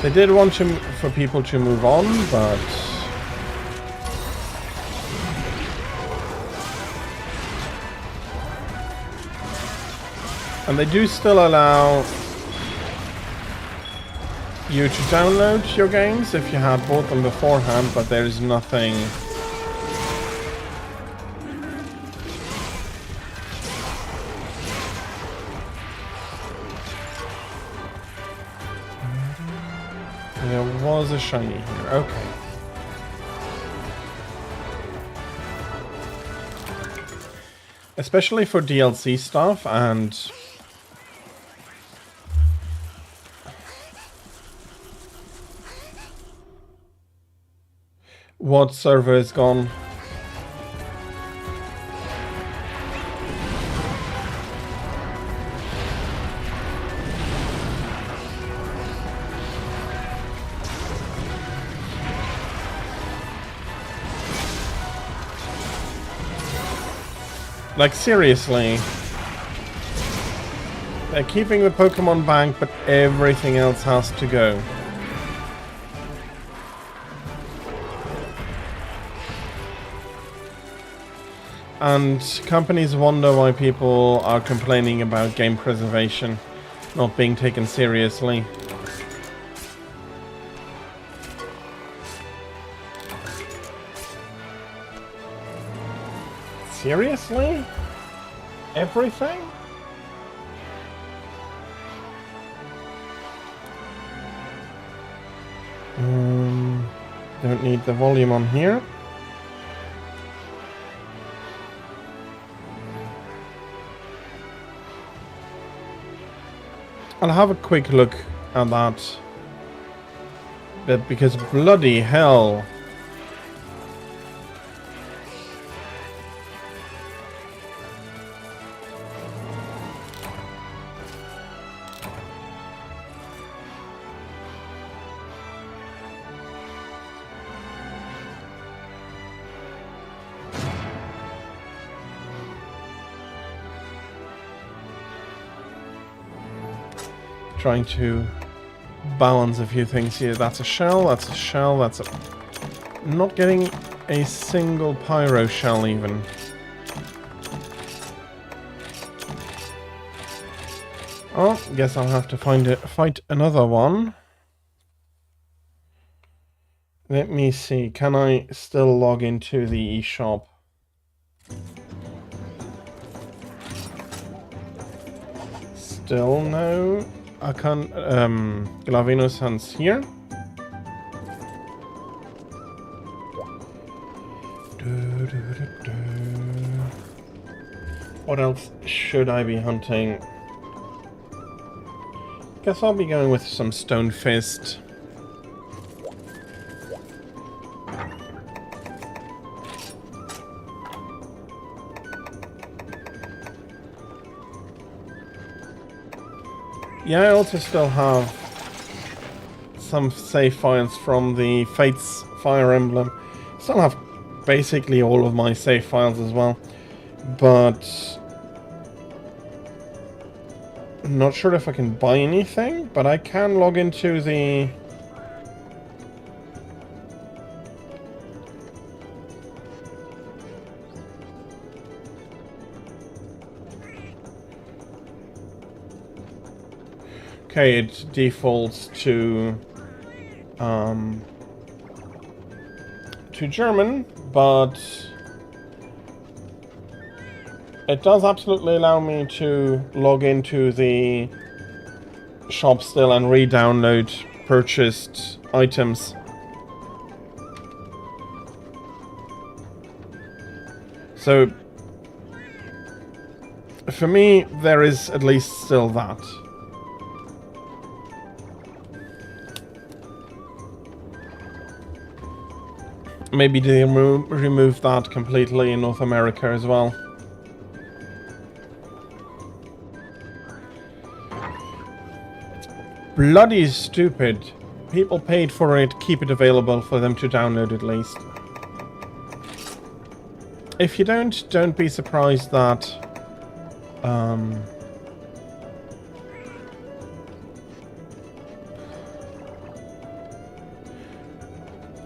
they did want for people to move on, but and they do still allow you to download your games if you had bought them beforehand, but there is nothing. There was a shiny here. Okay. Especially for DLC stuff and what server is gone? Like, seriously. They're keeping the Pokemon Bank, but everything else has to go. And companies wonder why people are complaining about game preservation not being taken seriously. Seriously? Everything? Don't need the volume on here. I'll have a quick look at that. But because bloody hell. Trying to balance a few things here. That's a shell, that's a shell, that's a... Not getting a single pyro shell even. Oh, guess I'll have to fight another one. Let me see, can I still log into the eShop? Still no. I can't, Glavino's hands here. What else should I be hunting? Guess I'll be going with some Stone Fist. Yeah, I also still have some save files from the Fates Fire Emblem. Still have basically all of my save files as well. But I'm not sure if I can buy anything, but I can log into the... Okay, it defaults to German, but it does absolutely allow me to log into the shop still and re-download purchased items. So, for me, there is at least still that. Maybe they remove that completely in North America as well. Bloody stupid. People paid for it, keep it available for them to download at least. If you don't be surprised that...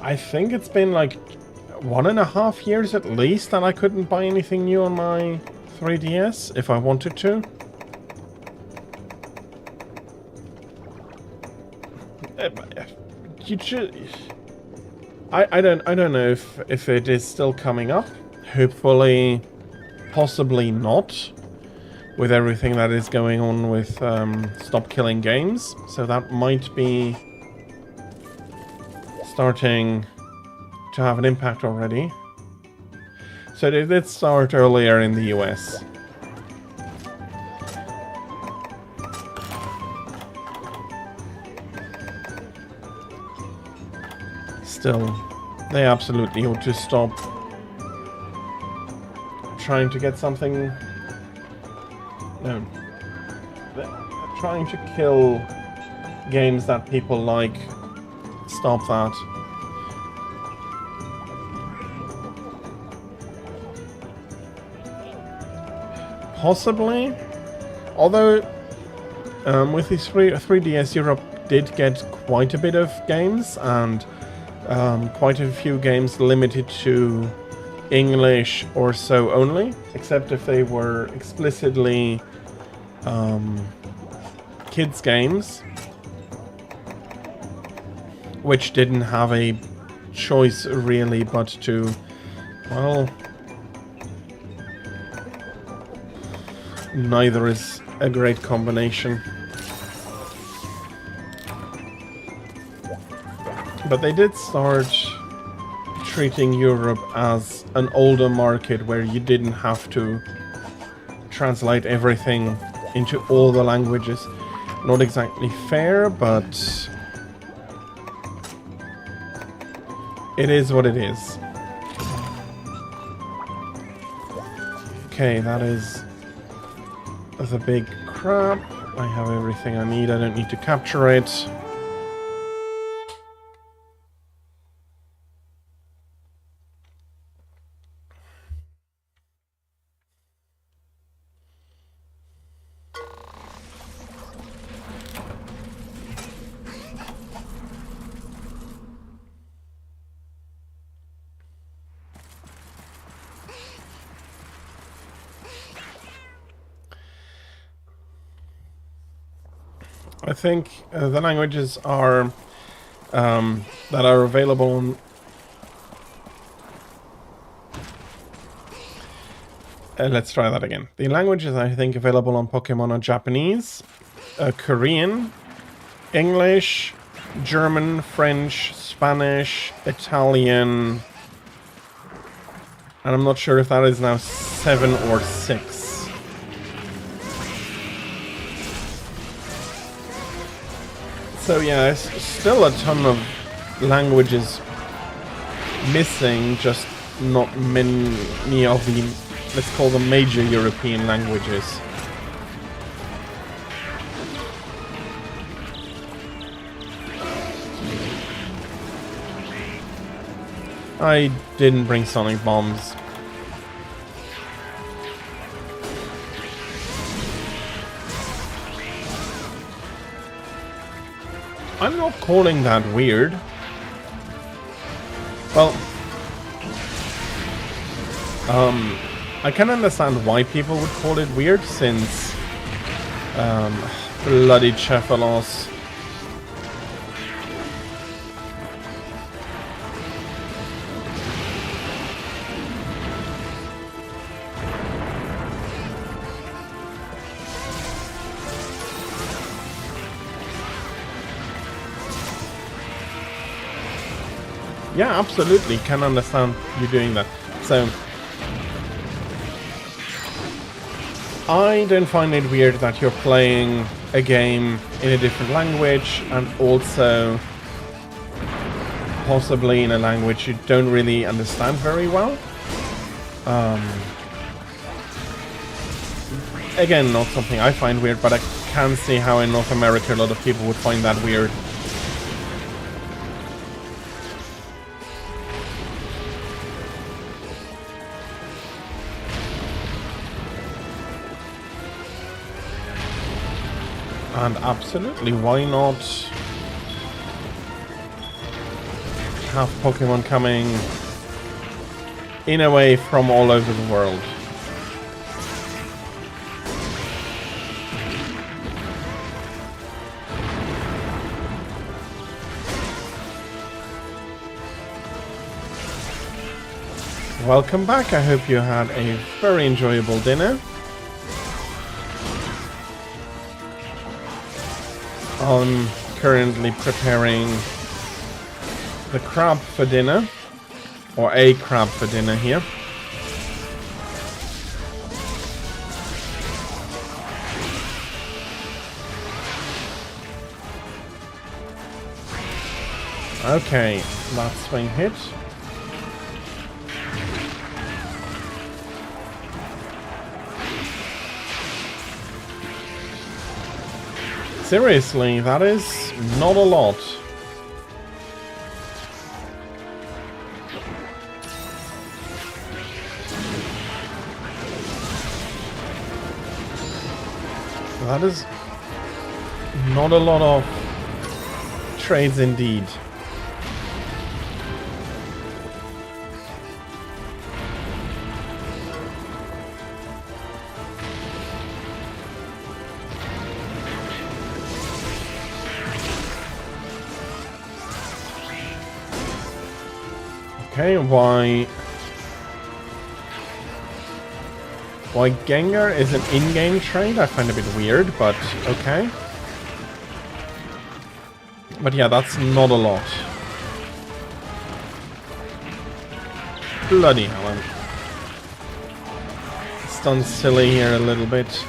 I think it's been like 1.5 years at least that I couldn't buy anything new on my 3DS if I wanted to. You should... I don't know if it is still coming up. Hopefully, possibly not, with everything that is going on with Stop Killing Games. So that might be starting to have an impact already. So they did start earlier in the US. Still, they absolutely ought to stop trying to get something... No. They're trying to kill games that people like. Stop that. Possibly. Although, with the 3DS, Europe did get quite a bit of games, and quite a few games limited to English or so only, except if they were explicitly kids games, which didn't have a choice really but to, well, neither is a great combination. But they did start treating Europe as an older market where you didn't have to translate everything into all the languages. Not exactly fair, but it is what it is. Okay, that is the big crab. I have everything I need. I don't need to capture it. I think the languages are that are available on let's try that again. The languages I think available on Pokemon are Japanese, Korean, English, German, French, Spanish, Italian, and I'm not sure if that is now 7 or 6. So yeah, it's still a ton of languages missing, just not many of the, let's call them major European languages. I didn't bring sonic bombs. I'm not calling that weird. Well, I can understand why people would call it weird, since bloody Cephalos. Yeah, absolutely, can understand you doing that. So, I don't find it weird that you're playing a game in a different language, and also possibly in a language you don't really understand very well. Again, not something I find weird, but I can see how in North America a lot of people would find that weird. And absolutely, why not have Pokemon coming in a way from all over the world? Welcome back, I hope you had a very enjoyable dinner. I'm currently preparing the crab for dinner, or a crab for dinner here. Okay, that swing hit. Seriously, that is not a lot. That is not a lot of trades indeed. Okay, why Gengar is an in-game trade, I find a bit weird, but okay. But yeah, that's not a lot. Bloody hell, I'm stunned silly here a little bit.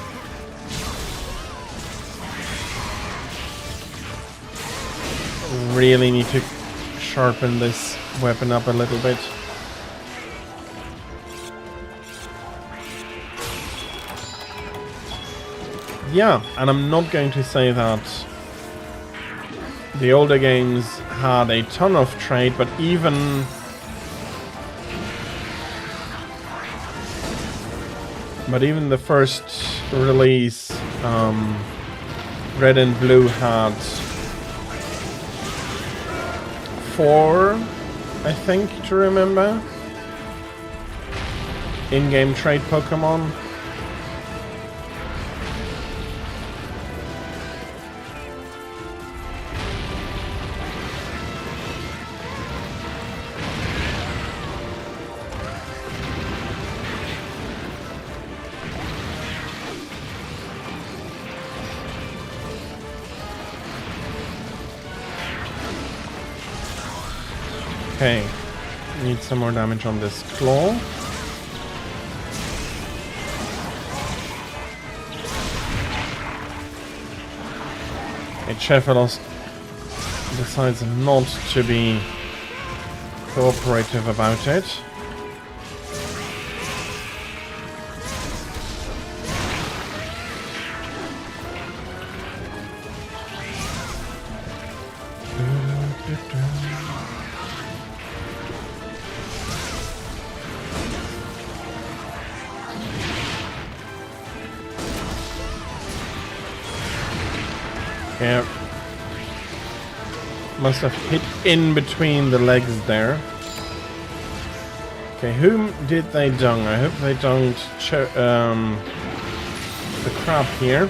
Really need to sharpen this weapon up a little bit. Yeah, and I'm not going to say that the older games had a ton of trade, but even the first release, Red and Blue had 4, I think, to remember, in-game trade Pokemon. Okay, need some more damage on this claw. Chefalos decides not to be cooperative about it. Yeah. Must have hit in between the legs there. Okay, whom did they dung? I hope they dunged the crab here.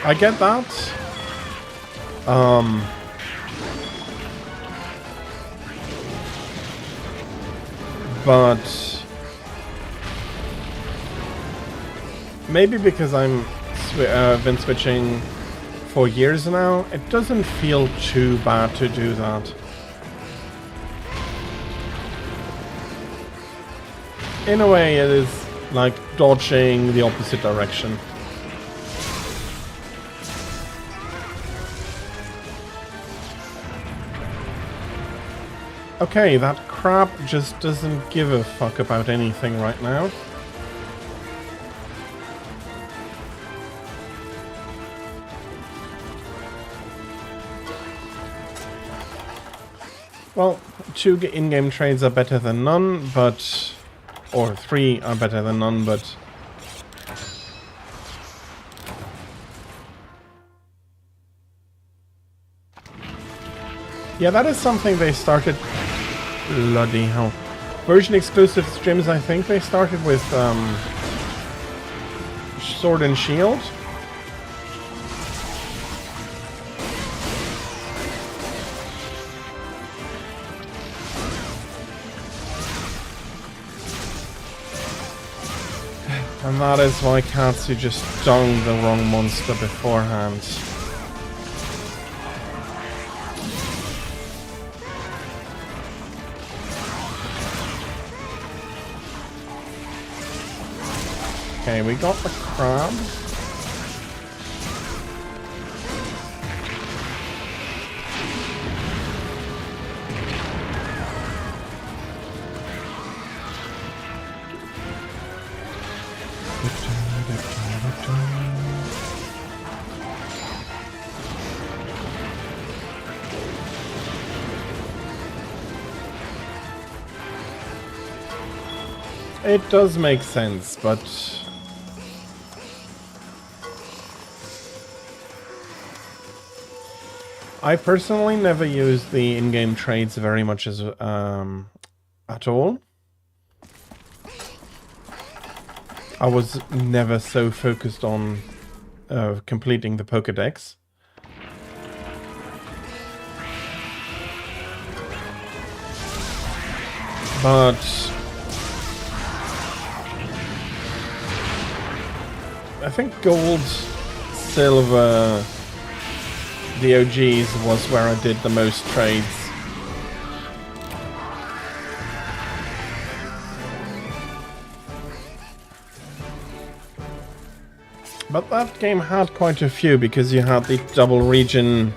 I get that. But maybe because I'm been switching for years now, it doesn't feel too bad to do that. In a way, it is like dodging the opposite direction. Okay, that crab just doesn't give a fuck about anything right now. Well, 2 in-game trades are better than none, but... or 3 are better than none, but... yeah, that is something they started... bloody hell. Version exclusive streams, I think they started with Sword and Shield. And that is why Katsu just dunged the wrong monster beforehand. Okay, we got the crab. It does make sense, but... I personally never use the in-game trades very much as at all. I was never so focused on completing the Pokédex. But I think gold, silver, the OGs was where I did the most trades. But that game had quite a few because you had the double region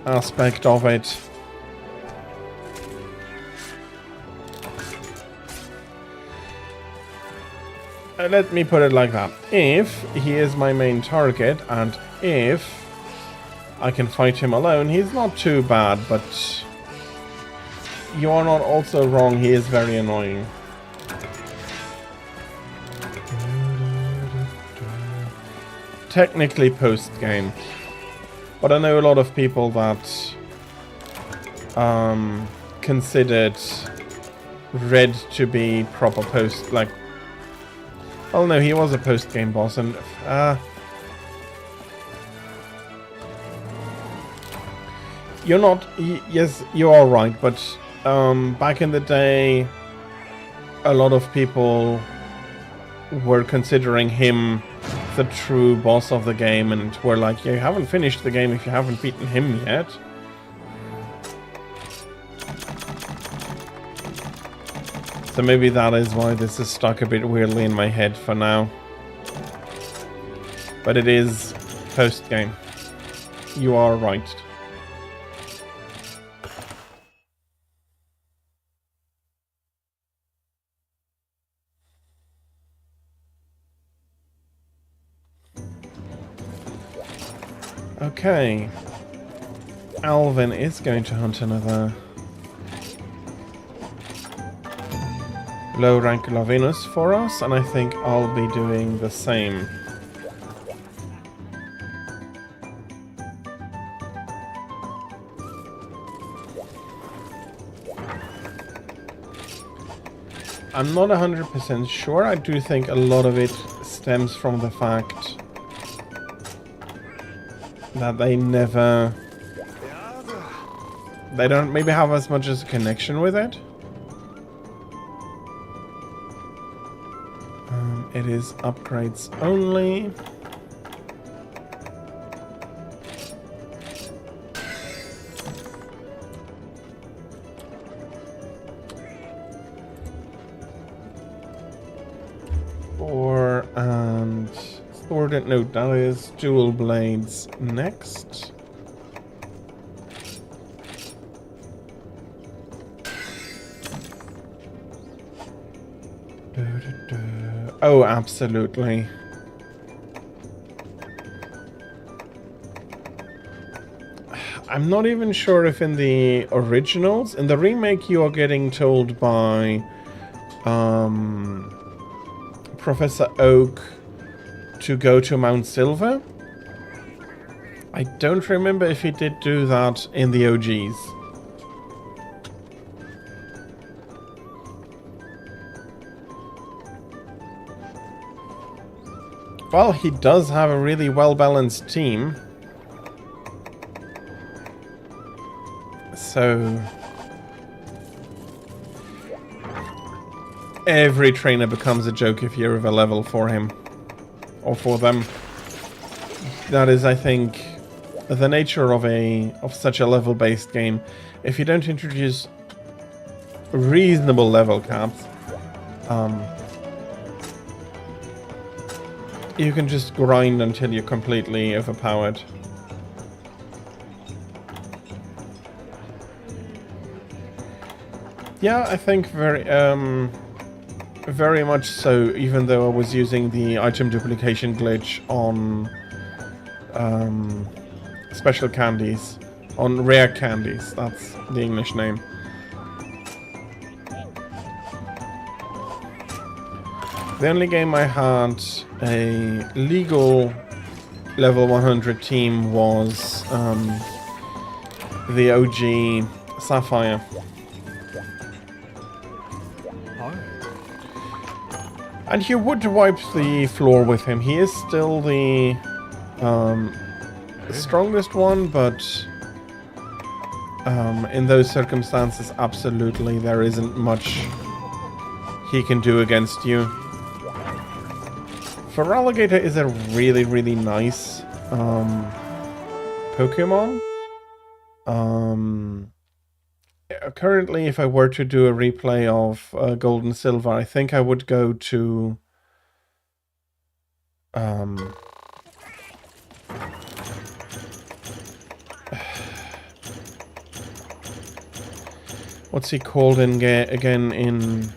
aspect of it. Let me put it like that. If he is my main target and if I can fight him alone, he's not too bad, but you are not also wrong, he is very annoying. Technically post-game, but I know a lot of people that considered Red to be proper post, like, oh no, he was a post-game boss, and you're not, yes, you are right, but back in the day, a lot of people were considering him the true boss of the game, and were like, you haven't finished the game if you haven't beaten him yet. So maybe that is why this is stuck a bit weirdly in my head for now. But it is post-game. You are right. Okay. Alvin is going to hunt another low rank Lavinus for us, and I think I'll be doing the same. I'm not 100% sure. I do think a lot of it stems from the fact that they don't maybe have as much as a connection with it. It is upgrades only. And Sword and note, that is dual blades next. Oh, absolutely. I'm not even sure if in the originals, in the remake you are getting told by Professor Oak to go to Mount Silver. I don't remember if he did do that in the OGs. Well, he does have a really well-balanced team. So every trainer becomes a joke if you're of a level for him. Or for them. That is, I think, the nature of such a level-based game. If you don't introduce reasonable level caps, you can just grind until you're completely overpowered. Yeah, I think very much so, even though I was using the item duplication glitch on special candies, on rare candies, that's the English name. The only game I had a legal level 100 team was the OG Sapphire. And you would wipe the floor with him. He is still the strongest one, but in those circumstances, absolutely, there isn't much he can do against you. Feraligatr is a really, really nice Pokemon. Currently, if I were to do a replay of Gold and Silver, I think I would go to what's he called again in...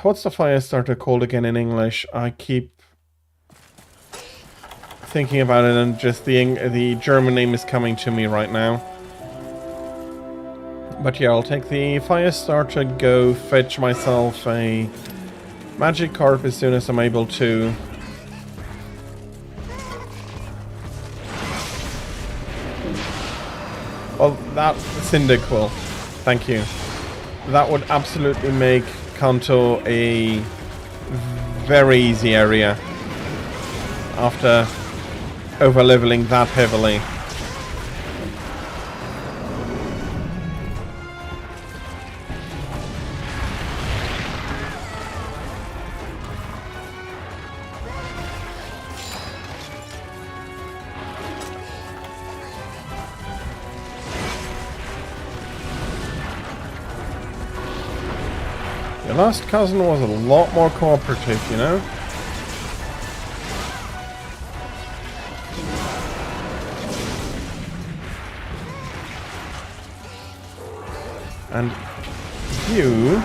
What's the fire starter called again in English? I keep thinking about it and just the German name is coming to me right now. But yeah, I'll take the fire starter, go fetch myself a Magikarp as soon as I'm able to. Well, that Cyndaquil. Thank you. That would absolutely make Kanto a very easy area after over-leveling that heavily. Your last cousin was a lot more cooperative, you know? And you...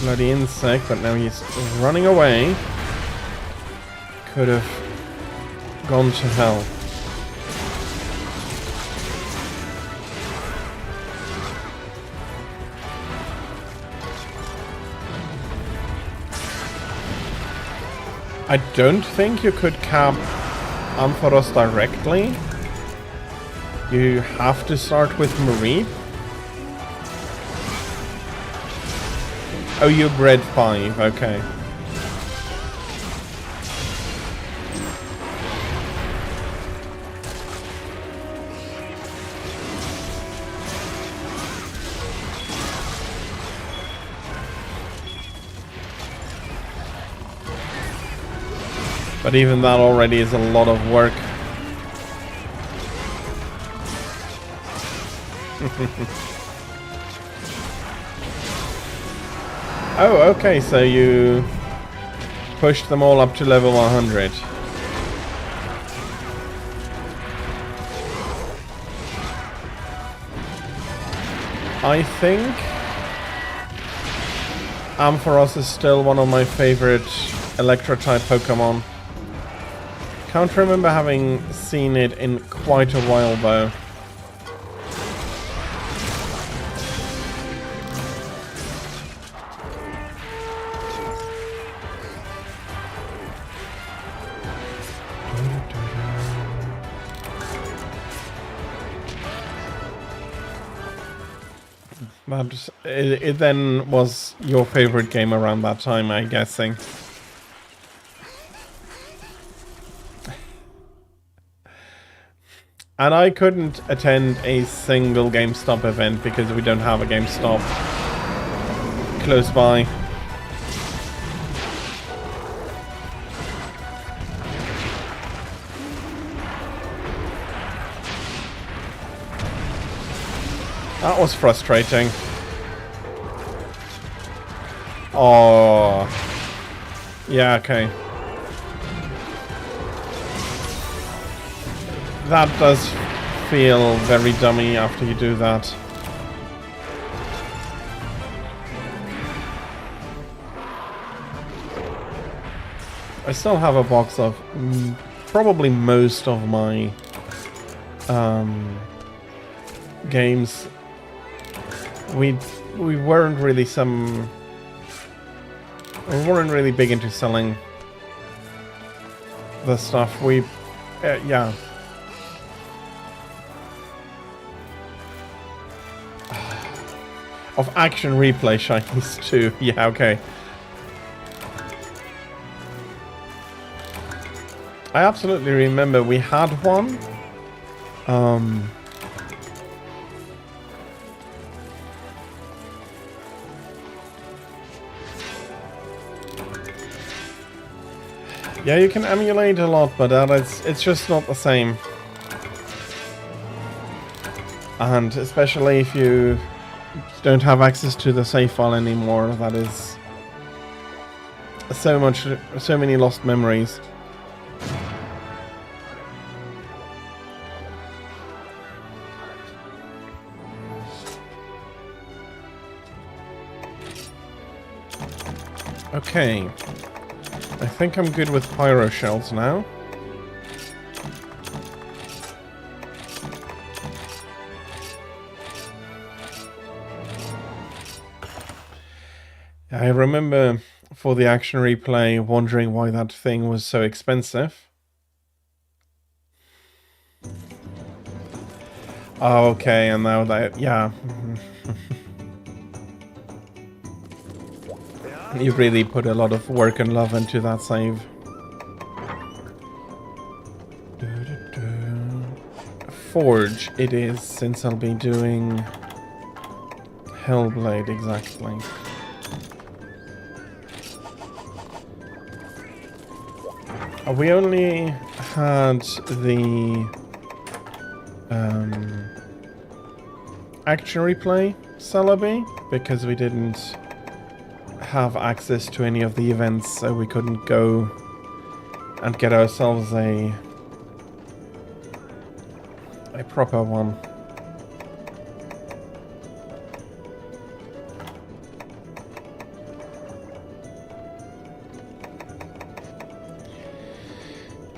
Bloody insect, but now he's running away. Could have gone to hell. I don't think you could cap Ampharos directly. You have to start with Mareep. Oh, you bred 5, okay. But even that already is a lot of work. Oh, okay, so you pushed them all up to level 100. I think Ampharos is still one of my favorite Electro-type Pokemon. Can't remember having seen it in quite a while though. But it then was your favorite game around that time, I'm guessing. And I couldn't attend a single GameStop event because we don't have a GameStop close by. That was frustrating. Oh. Yeah, okay. That does feel very dummy after you do that. I still have a box of probably most of my games. We weren't really big into selling the stuff. Yeah. of action replay shinies too. Yeah, okay. I absolutely remember we had one. Yeah, you can emulate a lot, but it's just not the same. And especially if you don't have access to the save file anymore, that is so many lost memories. Okay. I think I'm good with pyro shells now. I remember for the action replay wondering why that thing was so expensive. Oh, okay, and now that, yeah. You really put a lot of work and love into that save. Forge it is, since I'll be doing Hellblade, exactly. We only had the action replay Celebi because we didn't have access to any of the events, so we couldn't go and get ourselves a proper one.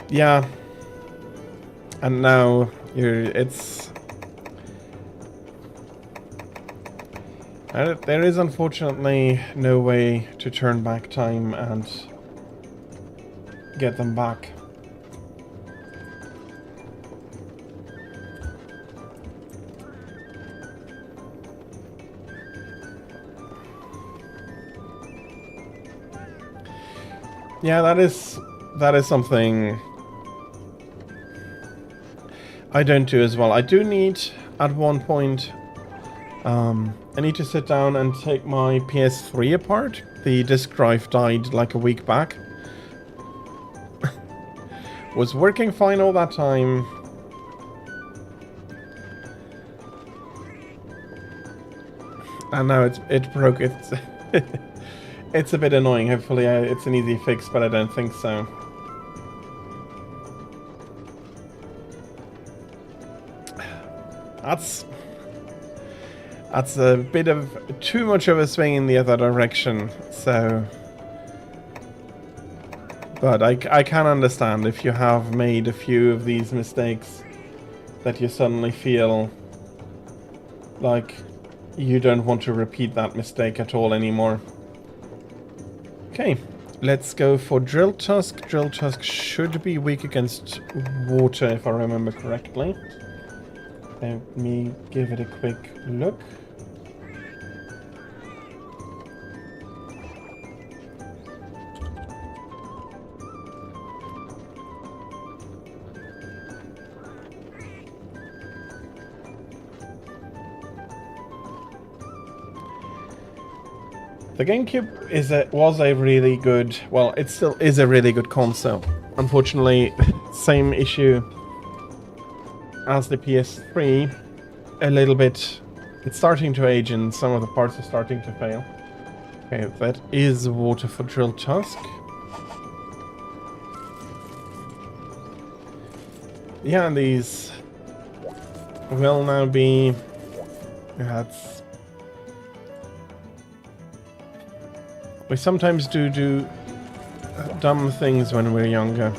Yeah, and now there is unfortunately no way to turn back time and get them back. Yeah, that is something I don't do as well. I do need, at one point, I need to sit down and take my PS3 apart. The disk drive died like a week back. Was working fine all that time. And now it broke. It's it's a bit annoying. Hopefully it's an easy fix, but I don't think so. That's a bit of too much of a swing in the other direction, so... But I can understand if you have made a few of these mistakes that you suddenly feel like you don't want to repeat that mistake at all anymore. Okay, let's go for Drill Tusk. Drill Tusk should be weak against water if I remember correctly. Let me give it a quick look. The GameCube was a really good, well, it still is a really good console. Unfortunately, same issue as the PS3, a little bit, it's starting to age and some of the parts are starting to fail. Okay, that is water for Drill Tusk. Yeah, and these will now be, that's... We sometimes do dumb things when we're younger.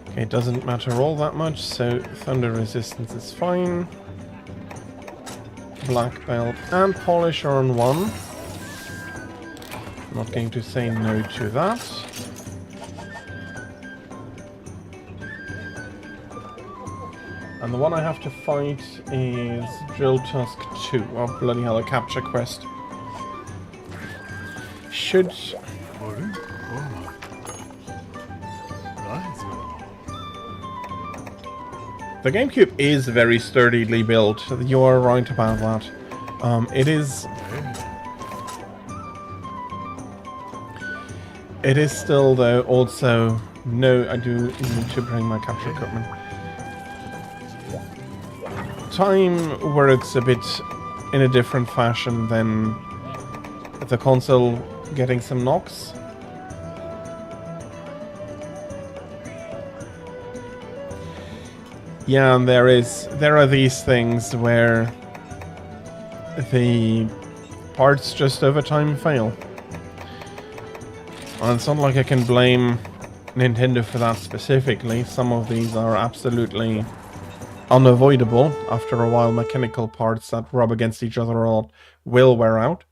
Okay, it doesn't matter all that much, so thunder resistance is fine. Black belt and polish are on one. Not going to say no to that. And the one I have to fight is Drill Tusk 2. Oh, bloody hell, a capture quest. Should... The GameCube is very sturdily built. You are right about that. It is... It is still, though, also... No, I do need to bring my capture equipment. Time works a bit in a different fashion than the console getting some knocks. Yeah, and there are these things where the parts just over time fail. And it's not like I can blame Nintendo for that specifically. Some of these are absolutely unavoidable. After a while, mechanical parts that rub against each other a lot will wear out.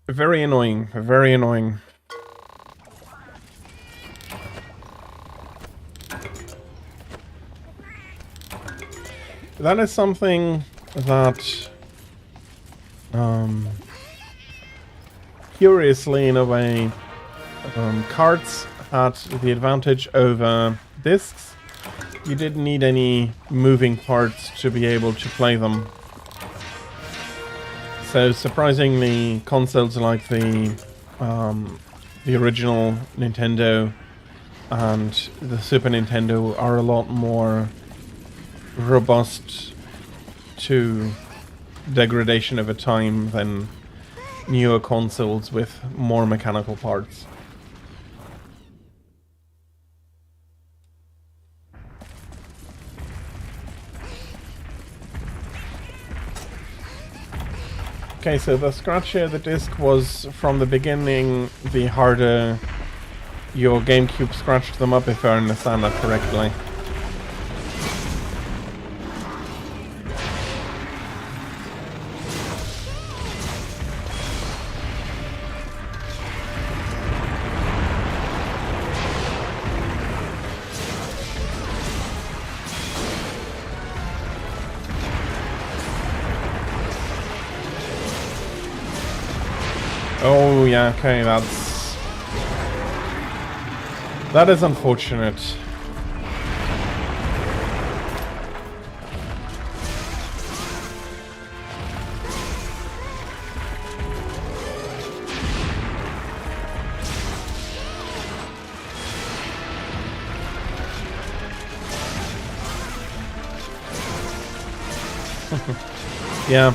Very annoying, very annoying. That is something that, curiously in a way, carts had the advantage over discs. You didn't need any moving parts to be able to play them. So surprisingly, consoles like the original Nintendo and the Super Nintendo are a lot more robust to degradation over time than newer consoles with more mechanical parts. Okay, so the scratchier the disc was from the beginning, the harder your GameCube scratched them up, if I understand that correctly. Oh yeah, okay, that is unfortunate. Yeah.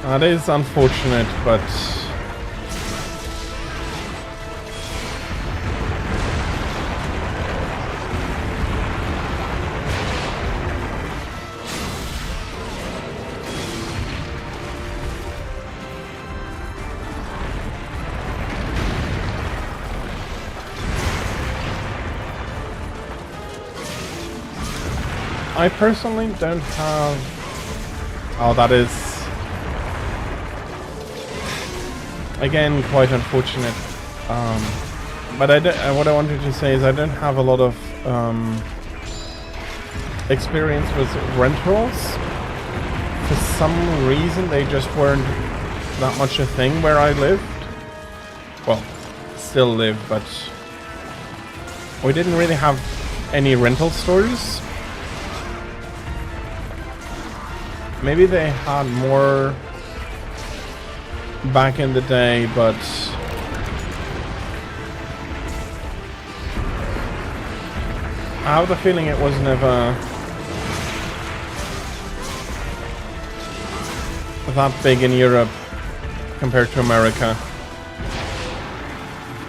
That is unfortunate, but I personally don't have... Oh, that is... Again, quite unfortunate. But what I wanted to say is I don't have a lot of experience with rentals. For some reason, they just weren't that much a thing where I lived. Well, still live, but we didn't really have any rental stores. Maybe they had more back in the day, but I have the feeling it was never that big in Europe compared to America.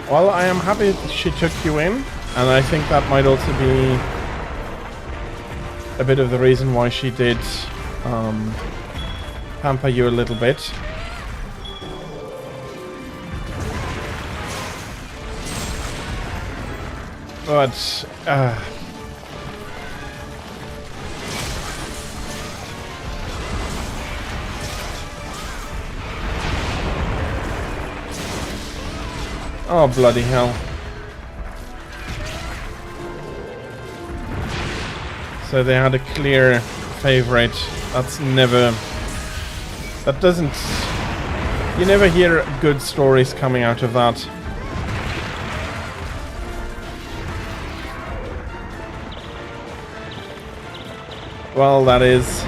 Well, I am happy she took you in, and I think that might also be a bit of the reason why she did pamper you a little bit. But Oh, bloody hell. So they had a clear favorite. That's never... That doesn't... You never hear good stories coming out of that. Well, that is...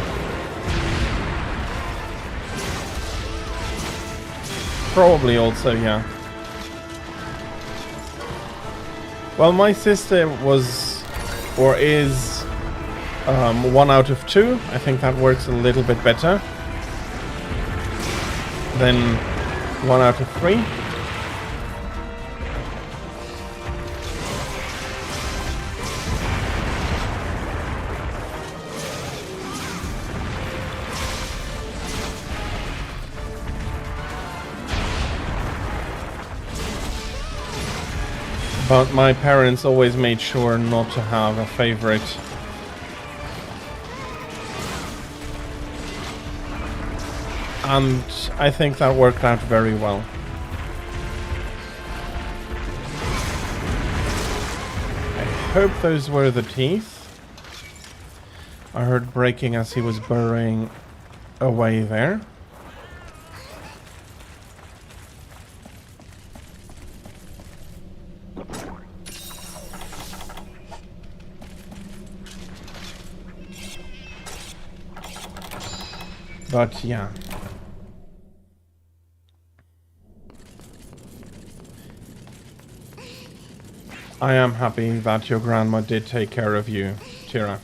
Probably also, yeah. Well, my sister was, or is, 1 out of 2. I think that works a little bit better than 1 out of 3. But my parents always made sure not to have a favorite. And I think that worked out very well. I hope those were the teeth. I heard breaking as he was burrowing away there. But yeah. I am happy that your grandma did take care of you, Tira.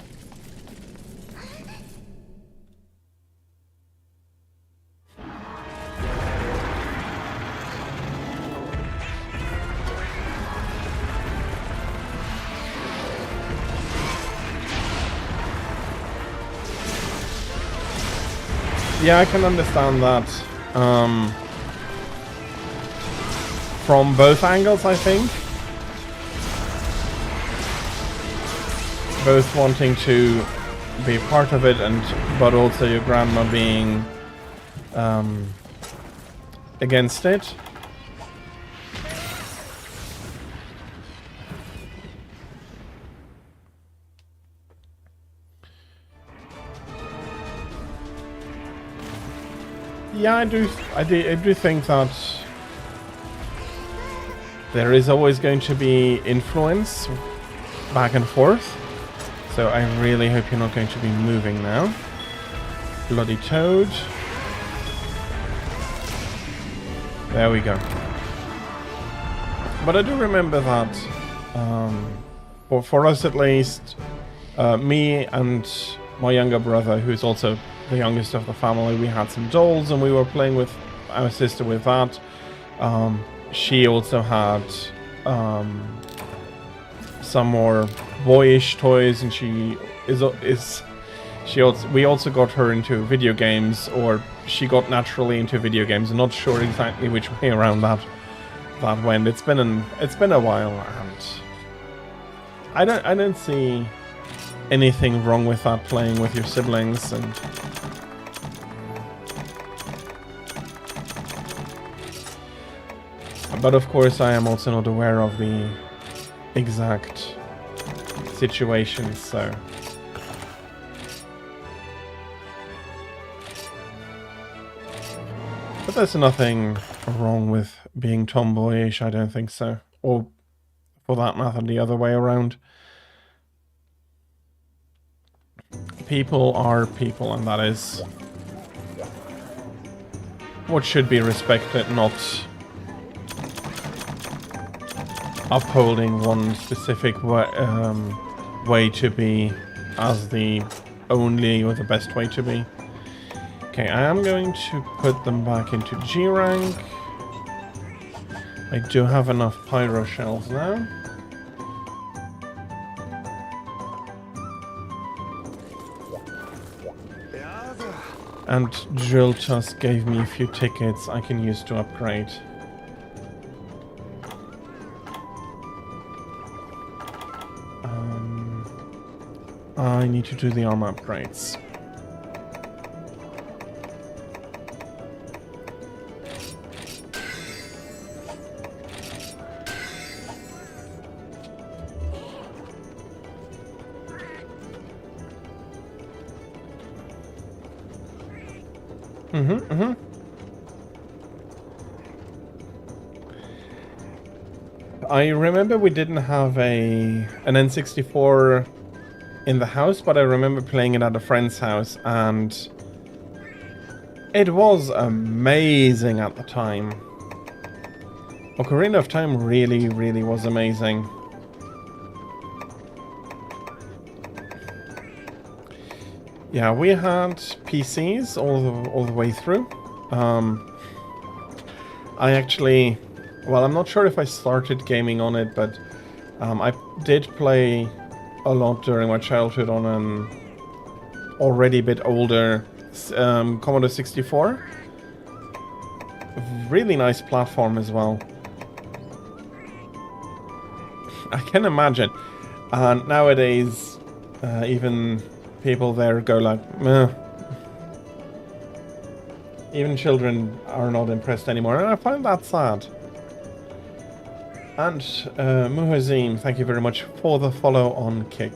Yeah, I can understand that. From both angles, I think. Both wanting to be part of it, but also your grandma being against it. Yeah, I do think that there is always going to be influence back and forth. So I really hope you're not going to be moving now. Bloody toad. There we go. But I do remember that, for us at least, me and my younger brother, who's also the youngest of the family, we had some dolls and we were playing with our sister with that. She also had some more boyish toys, and we also got her into video games, or she got naturally into video games. I'm not sure exactly which way around that went. It's been a while, and I don't see anything wrong with that, playing with your siblings. And but of course I am also not aware of the exact situation, so but there's nothing wrong with being tomboyish, I don't think so, or for that matter the other way around. People are people, and that is what should be respected, not upholding one specific way to be as the only or the best way to be. Okay, I am going to put them back into G rank. I do have enough pyro shells now. And Jill just gave me a few tickets I can use to upgrade. I need to do the armor upgrades. Mm-hmm, mm-hmm. I remember we didn't have an N64 in the house, but I remember playing it at a friend's house, and it was amazing at the time. Ocarina of Time really, really was amazing. Yeah, we had PCs all the way through. I actually... Well, I'm not sure if I started gaming on it, but I did play a lot during my childhood on an already a bit older Commodore 64. Really nice platform as well. I can imagine. And nowadays, even people there go like, meh. Even children are not impressed anymore, and I find that sad. And Muhazin, thank you very much for the follow on Kick.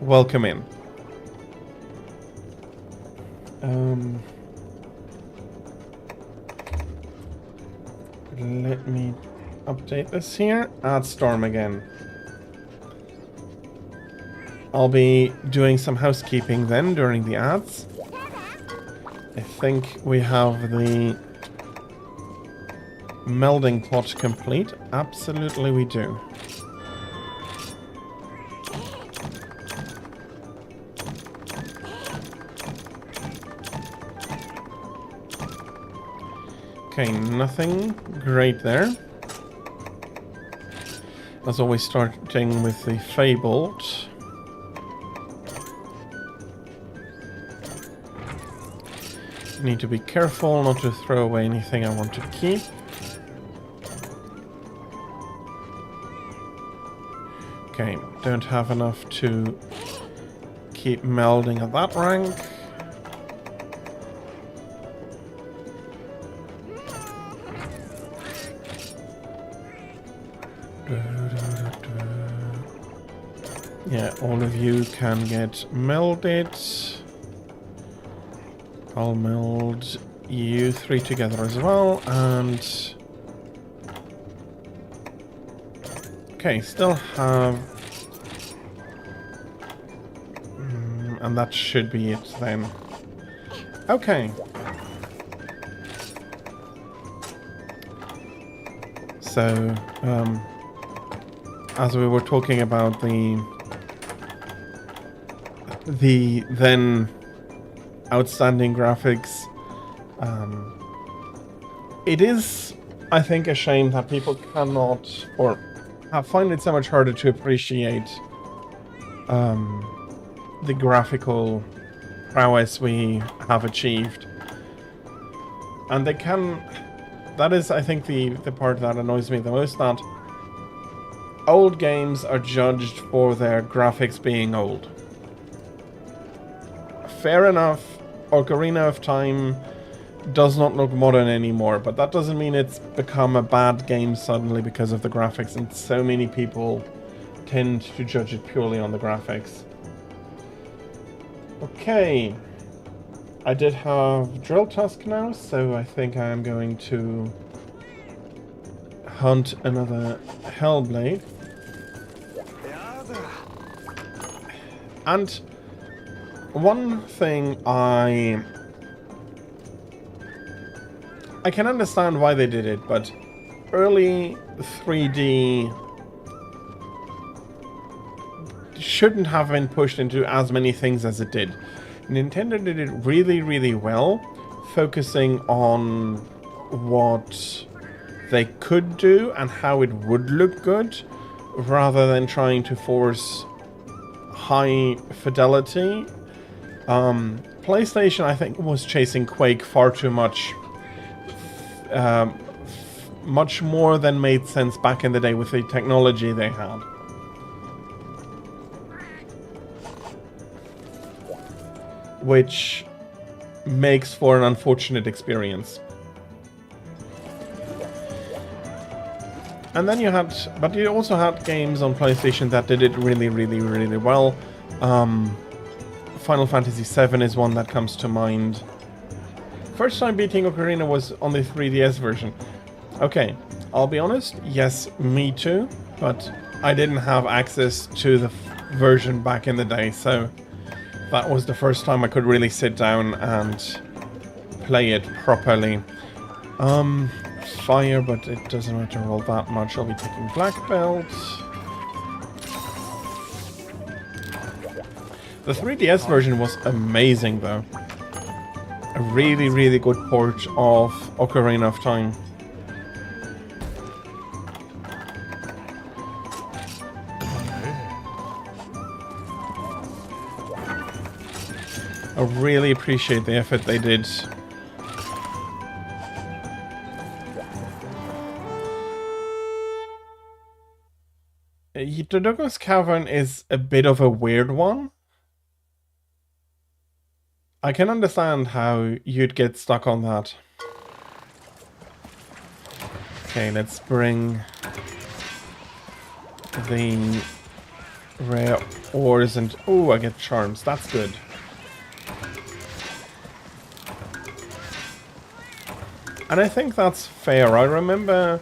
Welcome in. Let me update this here. Add Storm again. I'll be doing some housekeeping then during the ads. I think we have the melding pot complete. Absolutely we do. Okay, nothing great there. As always, starting with the Fabled. Need to be careful not to throw away anything I want to keep. Okay, don't have enough to keep melding at that rank. Yeah, all of you can get melded. I'll meld you three together as well, and... Okay, still have... and that should be it then. Okay. So, as we were talking about the then outstanding graphics, it is, I think, a shame that people cannot, or find it so much harder to appreciate the graphical prowess we have achieved. And they can... That is, I think, the part that annoys me the most, that old games are judged for their graphics being old. Fair enough, Ocarina of Time does not look modern anymore, but that doesn't mean it's become a bad game suddenly because of the graphics, and so many people tend to judge it purely on the graphics. Okay, I did have Drill Tusk now, so I think I am going to hunt another Hellblade. And one thing I can understand why they did it, but early 3D shouldn't have been pushed into as many things as it did. Nintendo did it really, really well, focusing on what they could do and how it would look good, rather than trying to force high fidelity. PlayStation, I think, was chasing Quake far too much. Much more than made sense back in the day with the technology they had. Which makes for an unfortunate experience. And then you had, but you also had games on PlayStation that did it really, really, really well. Final Fantasy VII is one that comes to mind. first time beating Ocarina was on the 3DS version. Okay, I'll be honest, yes, me too, but I didn't have access to the version back in the day, so that was the first time I could really sit down and play it properly. Fire, but it doesn't matter all that much. I'll be taking black belt. The 3DS version was amazing though. A really, really good port of Ocarina of Time. I really appreciate the effort they did. The Douglas Cavern is a bit of a weird one. I can understand how you'd get stuck on that. Okay, let's bring the rare ores and... Oh, I get charms. That's good. And I think that's fair. I remember...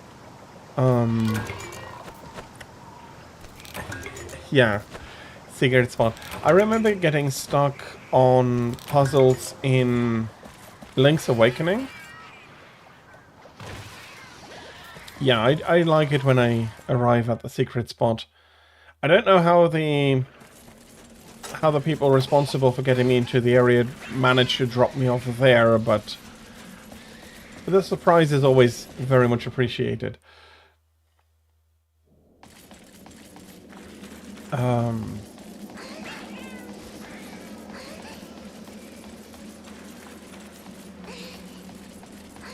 yeah. Secret spot. I remember getting stuck on puzzles in Link's Awakening. Yeah, I like it when I arrive at the secret spot. I don't know how the people responsible for getting me into the area managed to drop me off there, but the surprise is always very much appreciated.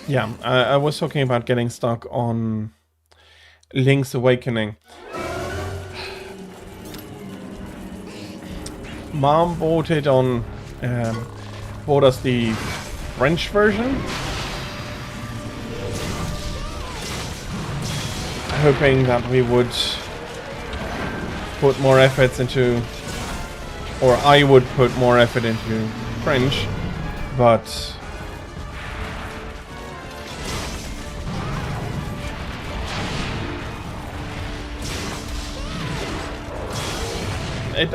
Yeah, I was talking about getting stuck on Link's Awakening. Mom bought it on... bought us the French version. Hoping that we would put more efforts into... Or I would put more effort into French, but...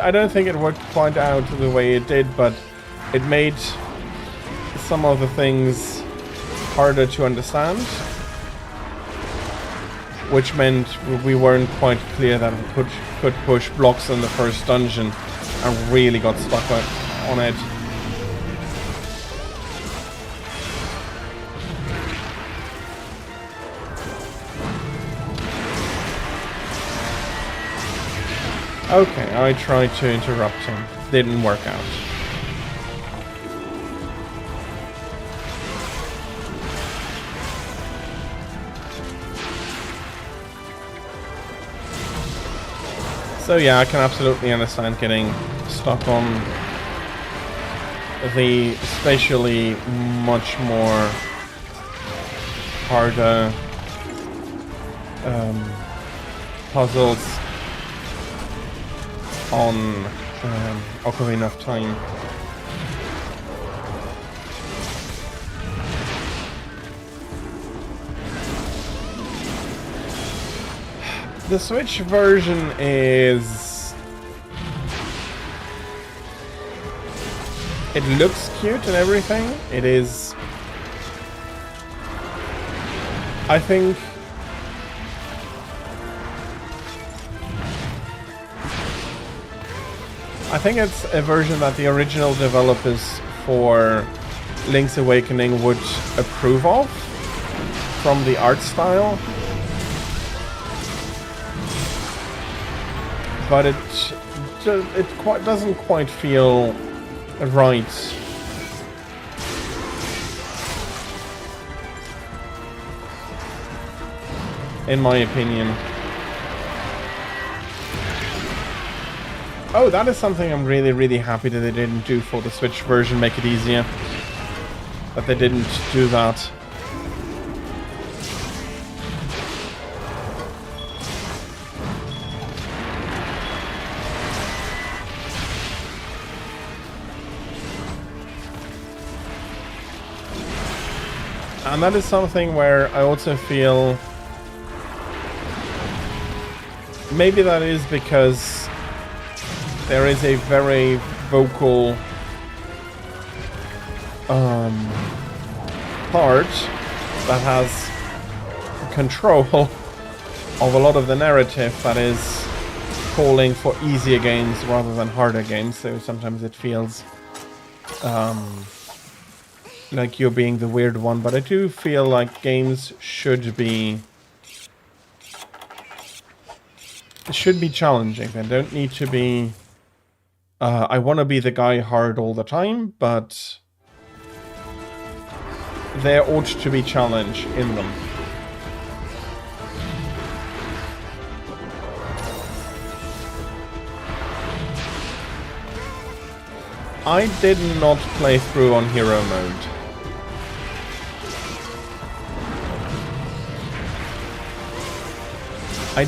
I don't think it worked quite out the way it did, but it made some of the things harder to understand, which meant we weren't quite clear that we could push blocks in the first dungeon and really got stuck on it. Okay, I tried to interrupt him. Didn't work out. So yeah, I can absolutely understand getting stuck on the spatially much more harder puzzles on Ocarina of Time. The Switch version is... It looks cute and everything. It is... I think... it's a version that the original developers for Link's Awakening would approve of from the art style. But it doesn't quite feel right. In my opinion. Oh, that is something I'm really, really happy that they didn't do for the Switch version, make it easier. That they didn't do that. And that is something where I also feel maybe that is because there is a very vocal part that has control of a lot of the narrative that is calling for easier games rather than harder games, so sometimes it feels like you're being the weird one, but I do feel like games should be challenging. They don't need to be I want to be the guy hard all the time, but there ought to be challenge in them. I did not play through on hero mode. I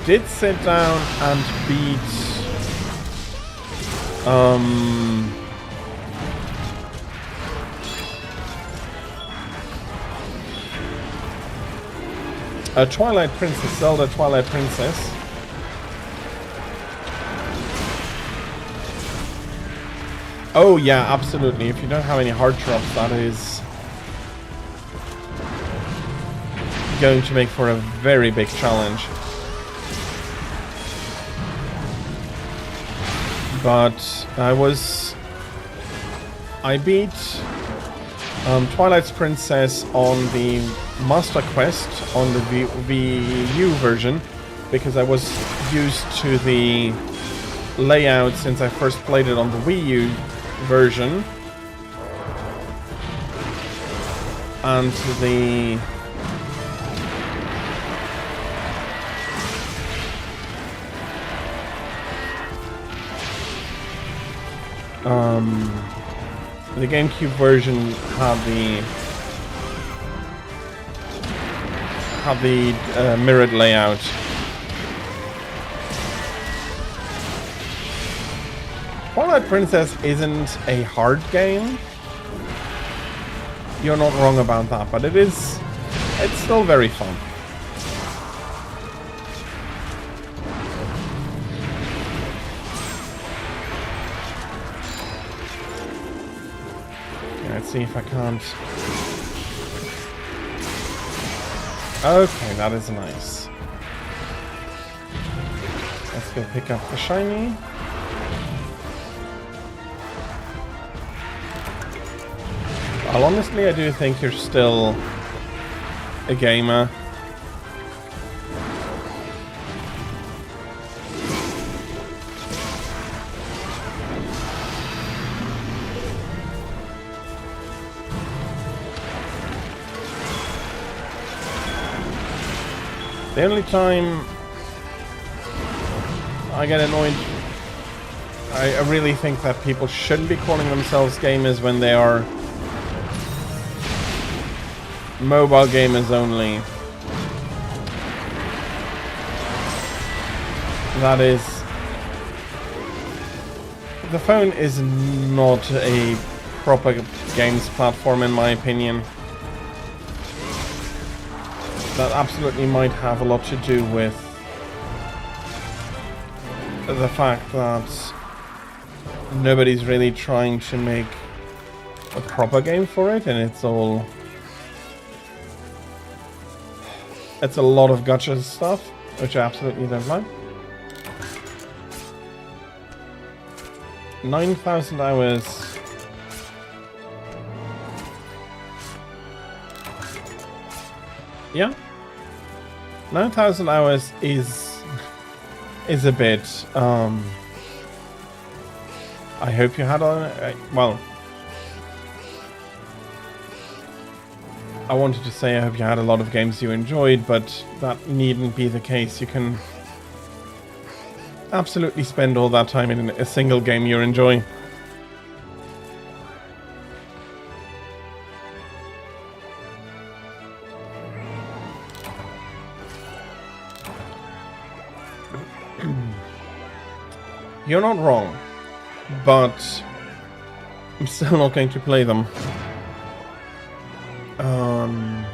did sit down and beat a Twilight Princess, Zelda Twilight Princess. Oh yeah, absolutely. If you don't have any heart drops, that is going to make for a very big challenge. But I beat Twilight's Princess on the Master Quest on the Wii U version because I was used to the layout since I first played it on the Wii U version, and the GameCube version had the mirrored layout. Twilight Princess isn't a hard game. You're not wrong about that, but it's still very fun. Okay, let's see if I can't. Okay, that is nice. Let's go pick up the shiny. Well, honestly, I do think you're still a gamer. The only time I get annoyed, I really think that people shouldn't be calling themselves gamers when they are mobile gamers only. That is, the phone is not a proper games platform in my opinion. That absolutely might have a lot to do with the fact that nobody's really trying to make a proper game for it, and it's a lot of gacha stuff, which I absolutely don't like. 9,000 hours. Yeah. 9,000 hours is a bit. I hope you had well, I wanted to say I hope you had a lot of games you enjoyed, but that needn't be the case. You can absolutely spend all that time in a single game you enjoy. You're not wrong, but I'm still not going to play them. Um,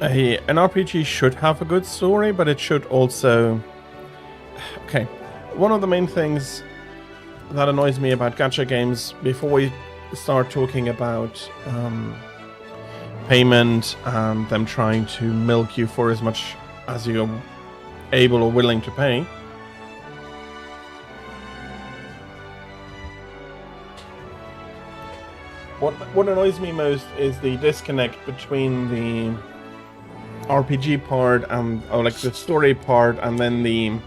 an RPG should have a good story, but it should also... Okay, one of the main things that annoys me about gacha games, before we start talking about payment and them trying to milk you for as much as you're able or willing to pay, what annoys me most is the disconnect between the RPG part and, or like the story part, and then the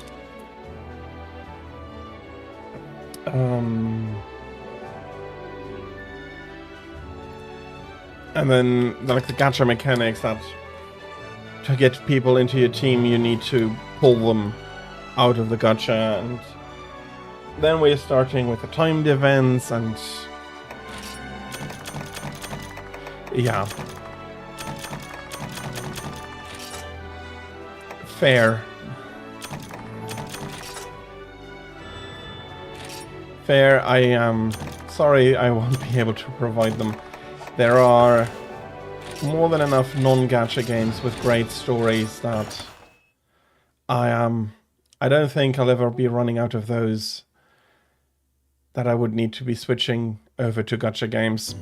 like the gacha mechanics, that to get people into your team you need to pull them out of the gacha, and then we're starting with the timed events, and yeah. Fair. I am sorry I won't be able to provide them. There are more than enough non-gacha games with great stories that I don't think I'll ever be running out of those that I would need to be switching over to gacha games.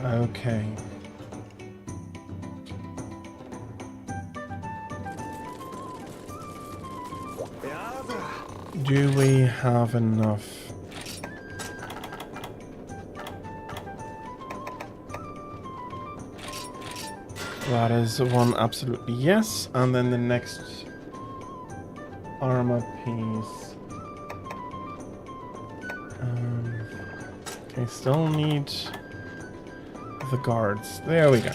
Okay. Do we have enough? That is one absolutely yes. And then the next armor piece. Okay, still need the guards. There we go.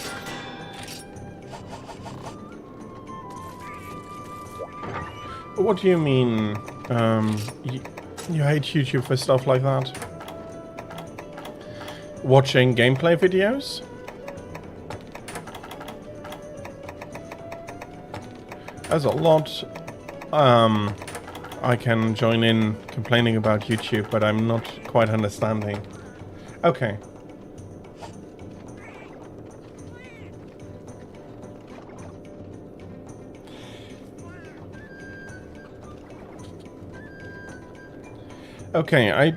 What do you mean? You hate YouTube for stuff like that? Watching gameplay videos? There's a lot I can join in complaining about YouTube, but I'm not quite understanding. Okay. Okay,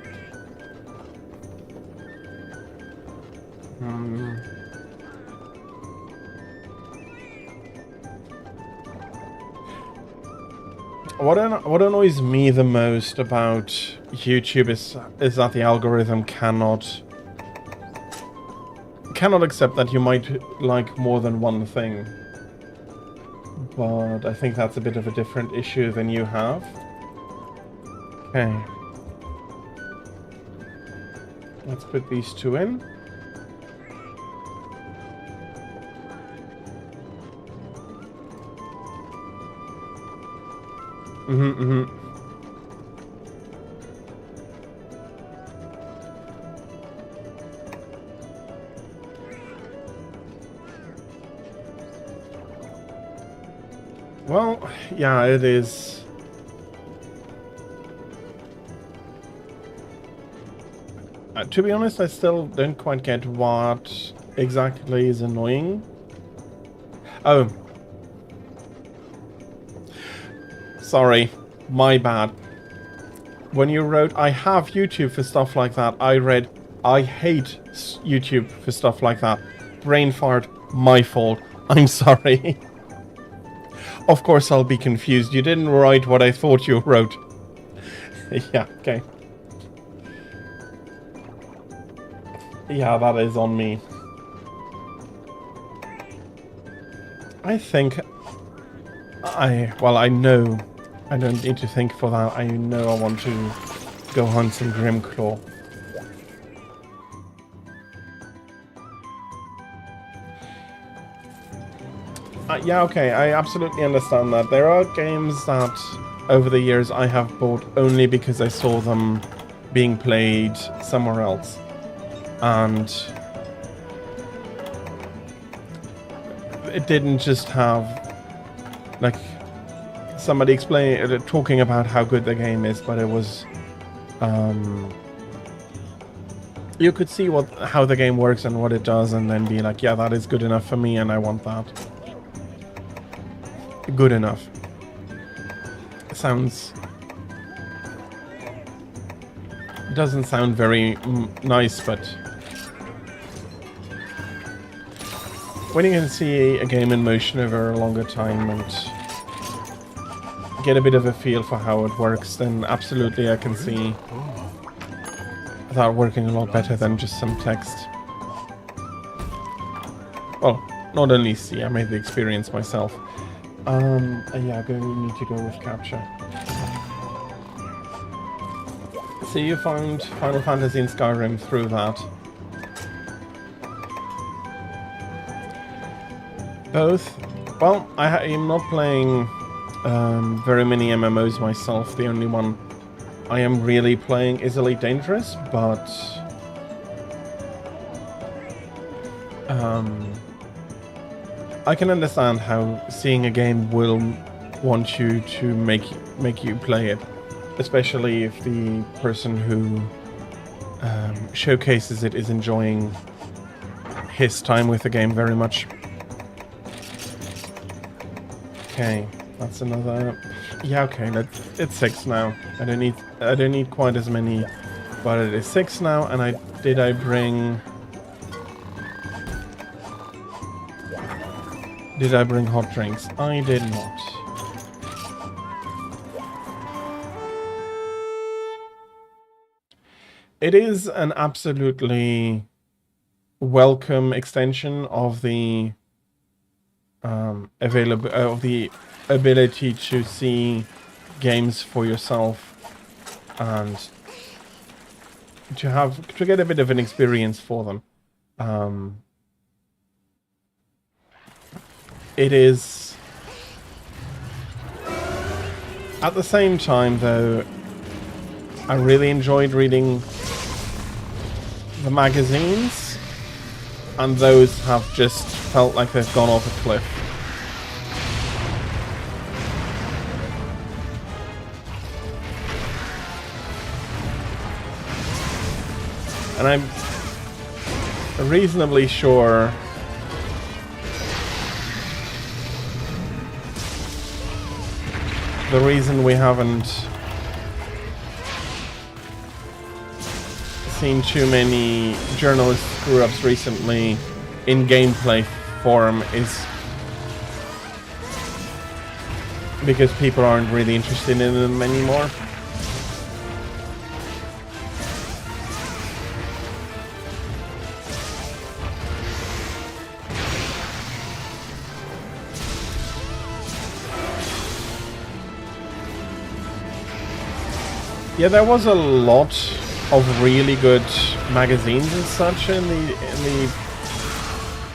What annoys me the most about YouTube is that the algorithm cannot accept that you might like more than one thing. But I think that's a bit of a different issue than you have. Okay. Let's put these two in. Well, yeah, it is. To be honest, I still don't quite get what exactly is annoying. Oh. Sorry, my bad. When you wrote, I have YouTube for stuff like that, I read, I hate YouTube for stuff like that. Brain fart, my fault. I'm sorry. Of course I'll be confused. You didn't write what I thought you wrote. Yeah, okay. Yeah, that is on me. I think I know I don't need to think for that. I know I want to go hunt some Grimclaw. Yeah, okay, I absolutely understand that. There are games that over the years I have bought only because I saw them being played somewhere else. And it didn't just have, like, somebody talking about how good the game is, but it was you could see how the game works and what it does, and then be like, yeah, that is good enough for me, and I want that. Good enough. Doesn't sound very nice, but when you can see a game in motion over a longer time and get a bit of a feel for how it works, then absolutely I can see that working a lot better than just some text. Well, not only see, I made the experience myself. Yeah, need to go with capture. So you found Final Fantasy and Skyrim through that. Both. Well, I am not playing very many MMOs myself. The only one I am really playing is Elite Dangerous, but I can understand how seeing a game will want you to make you play it, especially if the person who showcases it is enjoying his time with the game very much. Okay, that's another. Yeah, okay, it's 6 now. I don't need quite as many, but it is 6 now. And did I bring hot drinks? I did not. It is an absolutely welcome extension of the ability to see games for yourself and to get a bit of an experience for them. It is at the same time, though, I really enjoyed reading the magazines, and those have just felt like they've gone off a cliff. And I'm reasonably sure the reason we haven't seen too many journalist screw-ups recently in gameplay form is because people aren't really interested in them anymore. Yeah, there was a lot of really good magazines and such in the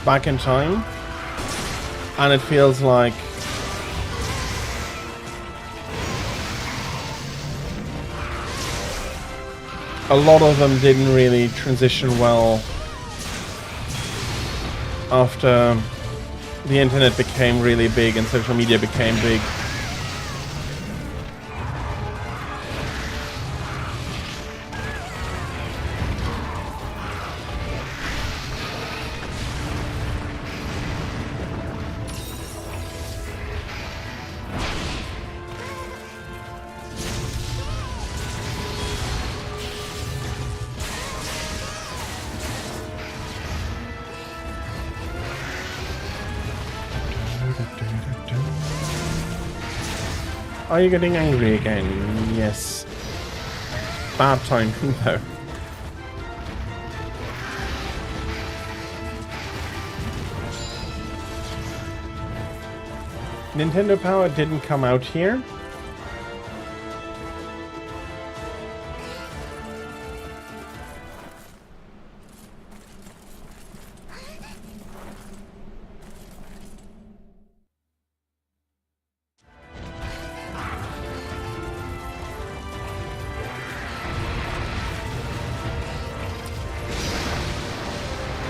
back in time, and it feels like a lot of them didn't really transition well after the internet became really big and social media became big. Are you getting angry again? Yes. Bad time, though. Nintendo Power didn't come out here.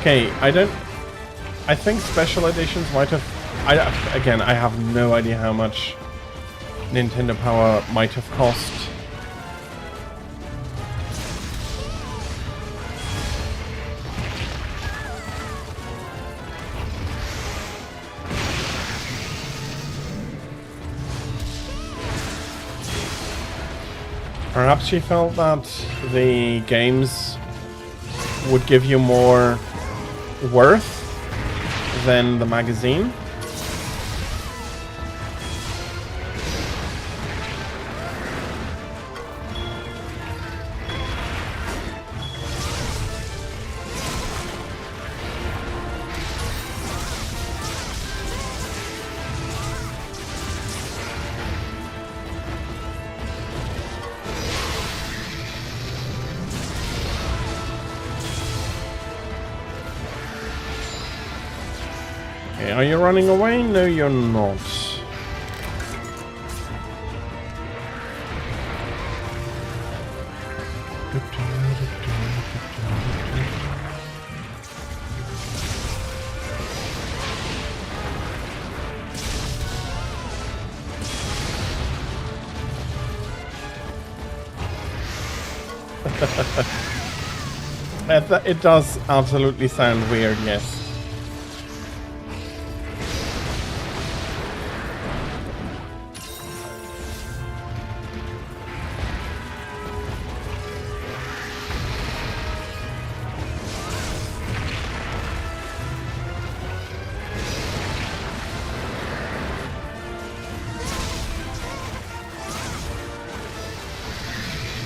Okay, I think special editions might have... Again, I have no idea how much Nintendo Power might have cost. Perhaps she felt that the games would give you more worth than the magazine. Okay, are you running away? No, you're not. It does absolutely sound weird, yes.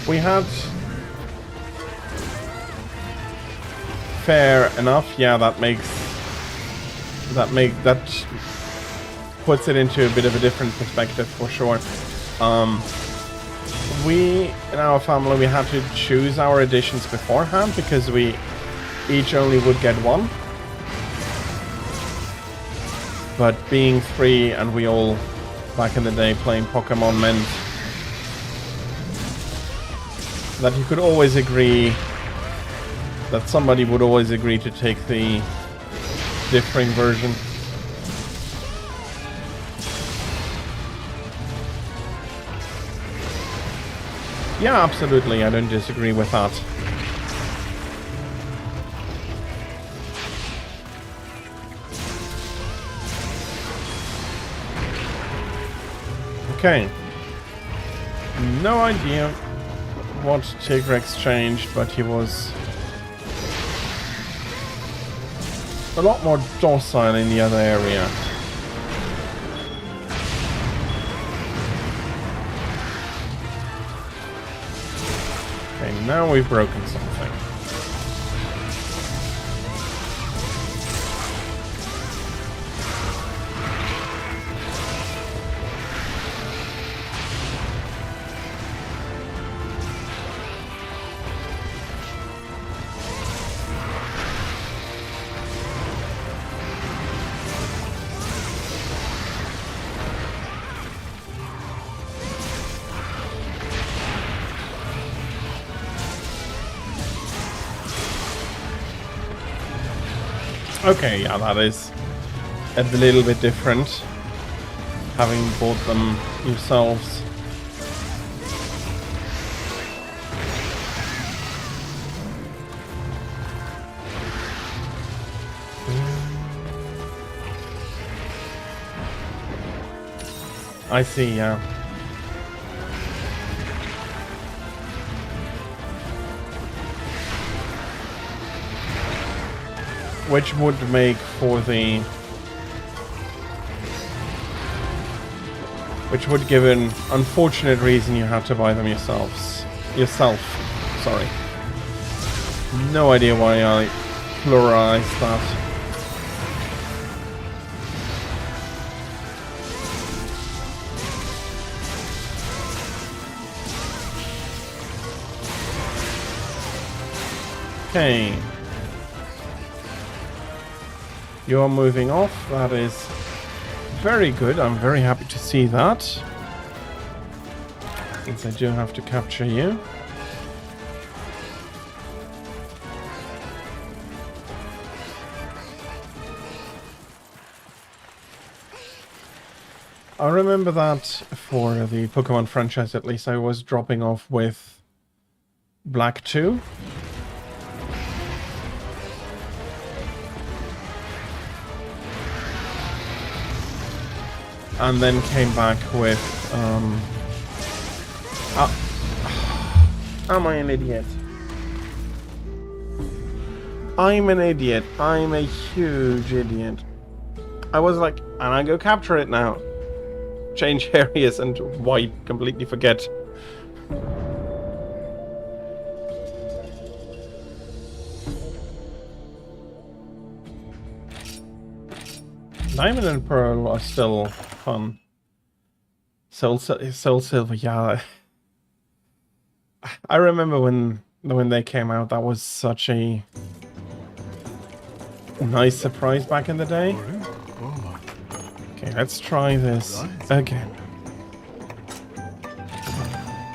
We had fair enough. Yeah, that puts it into a bit of a different perspective for sure. We in our family we had to choose our editions beforehand because we each only would get one. But being three and we all back in the day playing Pokemon meant that you could always agree that somebody would always agree to take the differing version. Yeah, absolutely, I don't disagree with that. Okay. No idea what Tigrex changed, but he was a lot more docile in the other area. Okay, now we've broken something. Okay, yeah, that is a little bit different, having bought them yourselves. I see, yeah. Which would make for the... Which would give an unfortunate reason you had to buy them yourself. Sorry. No idea why I pluralized that. Okay. You're moving off. That is very good. I'm very happy to see that. Since I do have to capture you. I remember that for the Pokemon franchise, at least, I was dropping off with Black 2. And then came back with, am I an idiot? I'm an idiot. I'm a huge idiot. I was like, and I go capture it now. Change areas and wipe, completely forget. Diamond and Pearl are still fun. Soul Silver, yeah. I remember when they came out, that was such a nice surprise back in the day. Okay, let's try this again.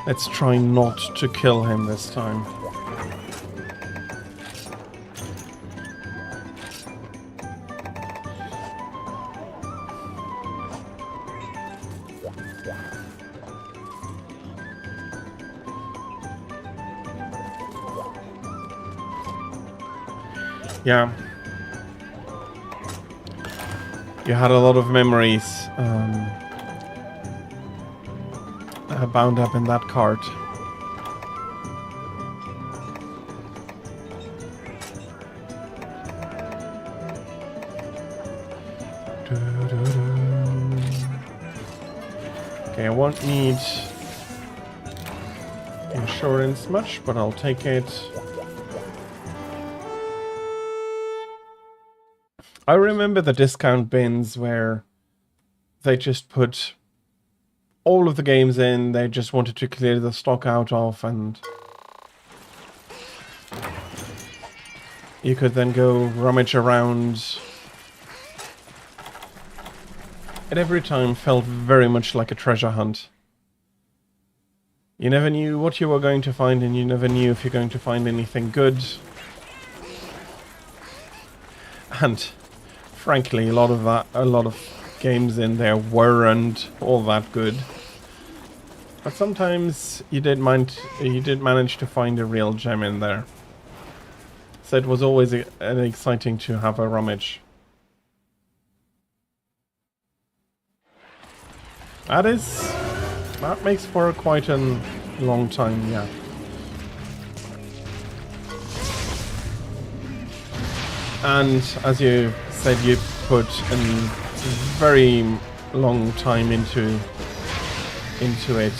Let's try not to kill him this time. Yeah. You had a lot of memories bound up in that cart. Okay, I won't need insurance much, but I'll take it. I remember the discount bins where they just put all of the games in they just wanted to clear the stock out of, and you could then go rummage around. It every time felt very much like a treasure hunt. You never knew what you were going to find, and you never knew if you're going to find anything good. And frankly, a lot of games in there weren't all that good. But sometimes you did manage to find a real gem in there. So it was always exciting to have a rummage. That makes for quite a long time, yeah. And as you said, you put a very long time into it.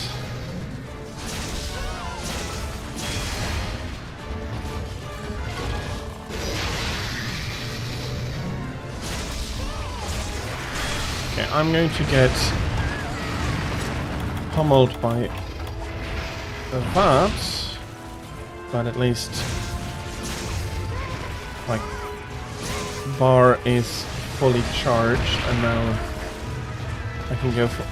Okay, I'm going to get pummeled by that, but at least like bar is fully charged, and now I can go for...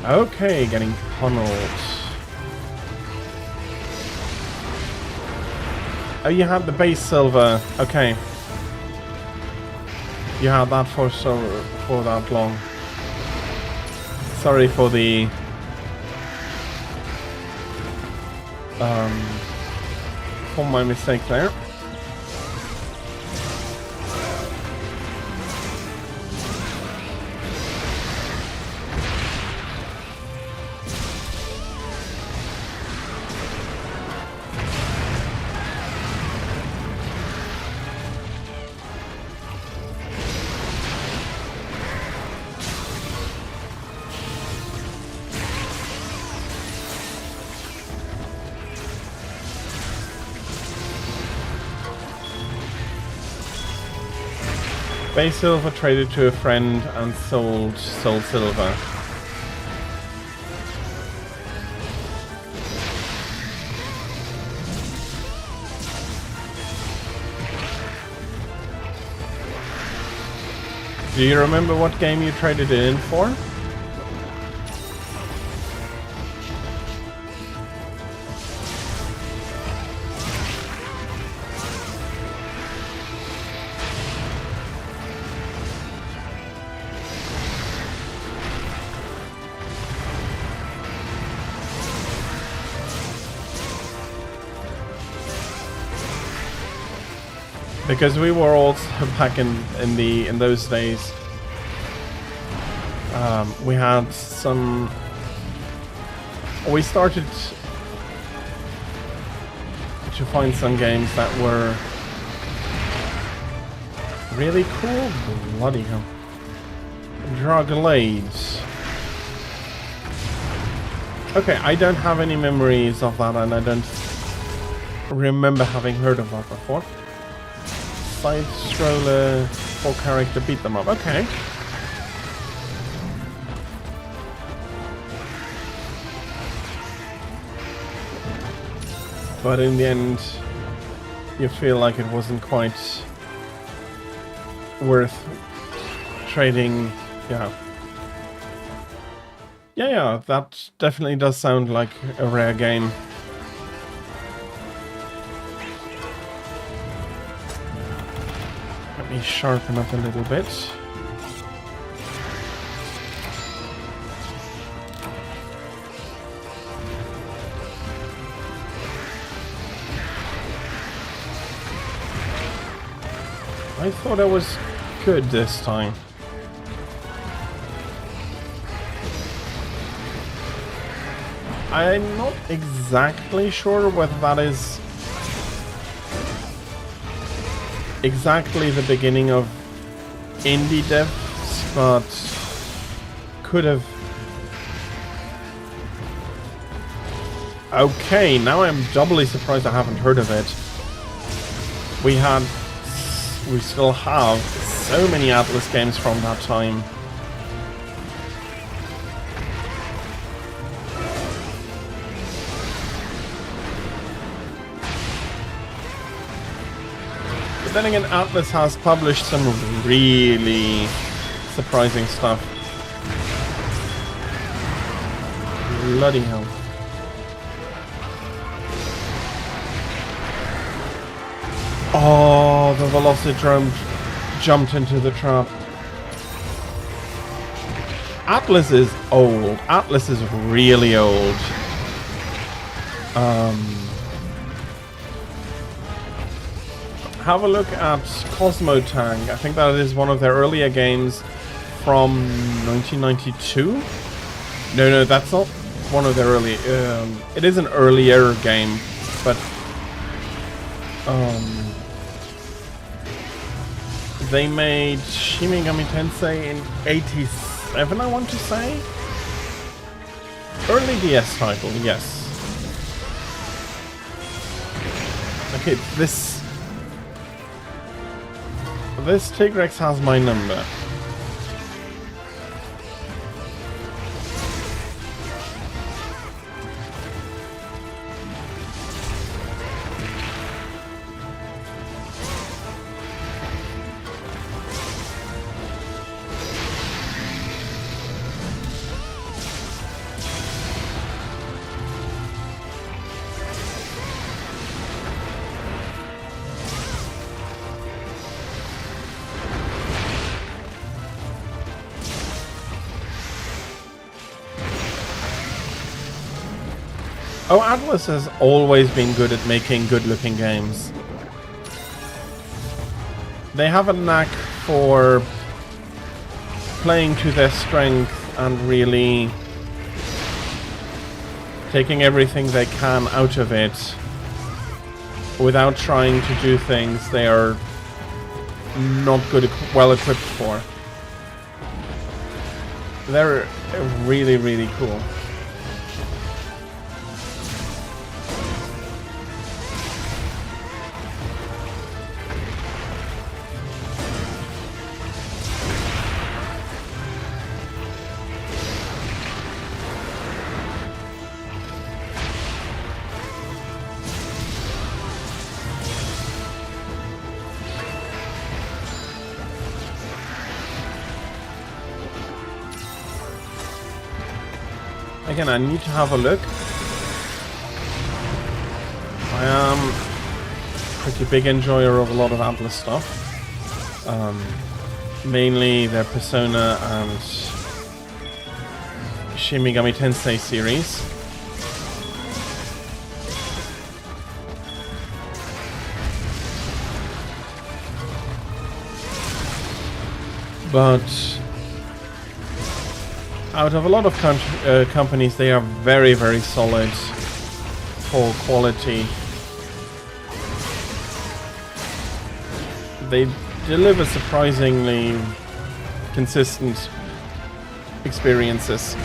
Okay, getting pummeled. Oh, you had the base silver. Okay. You had that for that long. Sorry for the for my mistake there. Base silver traded to a friend and sold silver. Do you remember what game you traded it in for? Because we were also back in those days. We had some. We started to find some games that were really cool. Bloody hell! Draglades. Okay, I don't have any memories of that, and I don't remember having heard of that before. Side scroller, 4-character beat them up. Okay. But in the end, you feel like it wasn't quite worth trading. Yeah. Yeah, that definitely does sound like a rare game. Let me sharpen up a little bit. I thought I was good this time. I'm not exactly sure whether that is exactly the beginning of indie devs, but could have. Okay, now I'm doubly surprised I haven't heard of it. We still have so many Atlas games from that time. But then again, Atlas has published some really surprising stuff. Bloody hell. Oh, the Velocidrome jumped into the trap. Atlas is old. Atlas is really old. Have a look at Cosmo Tang. I think that is one of their earlier games from 1992. No, that's not one of their early. It is an earlier game, but they made Shin Megami Tensei in '87, I want to say. Early DS title, yes. Okay, this Tigrex has my number. Oh, Atlas has always been good at making good-looking games. They have a knack for playing to their strength and really taking everything they can out of it without trying to do things they are not well equipped for. They're really, really cool. Again, I need to have a look. I am a pretty big enjoyer of a lot of Atlas stuff. Mainly their Persona and Shin Megami Tensei series. But out of a lot of companies, they are very, very solid for quality. They deliver surprisingly consistent experiences.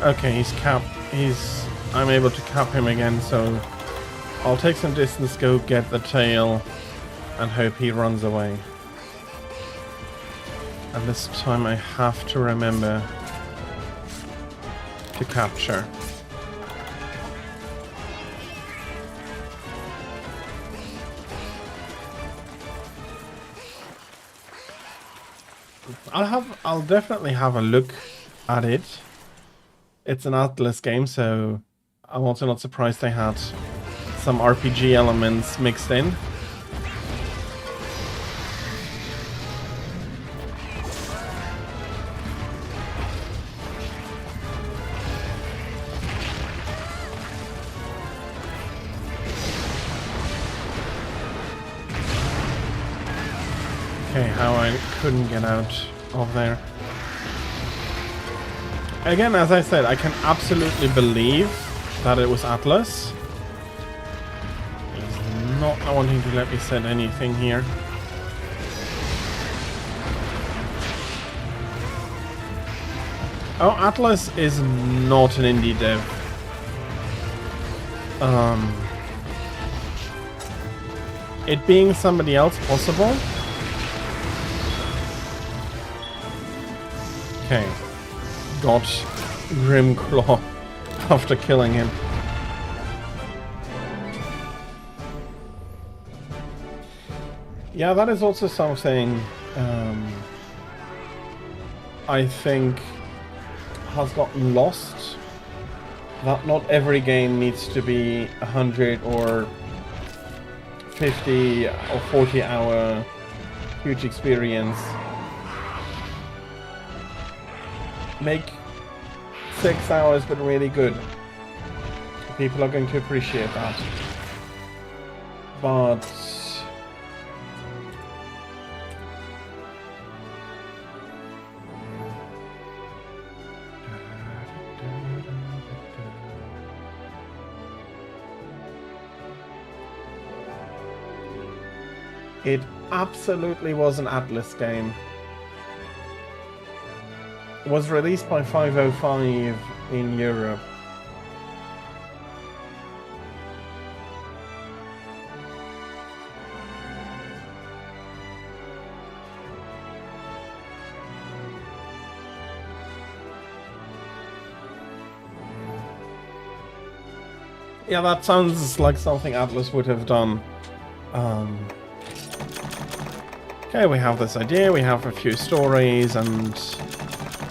Okay, he's capped. I'm able to cap him again, so I'll take some distance, go get the tail, and hope he runs away. And this time I have to remember to capture. I'll definitely have a look at it. It's an Atlas game, so I'm also not surprised they had some RPG elements mixed in. Okay, how I couldn't get out of there. Again, as I said, I can absolutely believe that it was Atlas. He's not wanting to let me set anything here. Oh, Atlas is not an indie dev. It being somebody else possible? Okay. Got Grimclaw after killing him. Yeah, that is also something I think has gotten lost. That not every game needs to be 100 or 50 or 40 hour huge experience. Make 6 hours but really good. People are going to appreciate that. But it absolutely was an Atlas game. It was released by 505 in Europe. Yeah, that sounds like something Atlas would have done. Okay, we have this idea, we have a few stories, and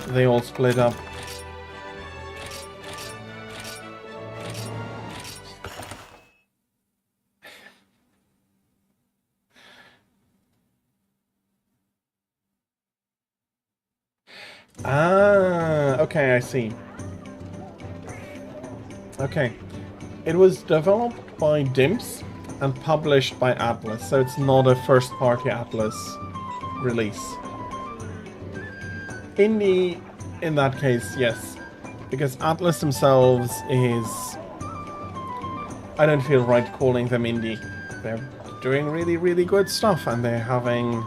they all split up. Ah, okay, I see. Okay. It was developed by Dimps and published by Atlas, so it's not a first-party Atlas release. Indie, in that case, yes. Because Atlas themselves is... I don't feel right calling them indie. They're doing really, really good stuff, and they're having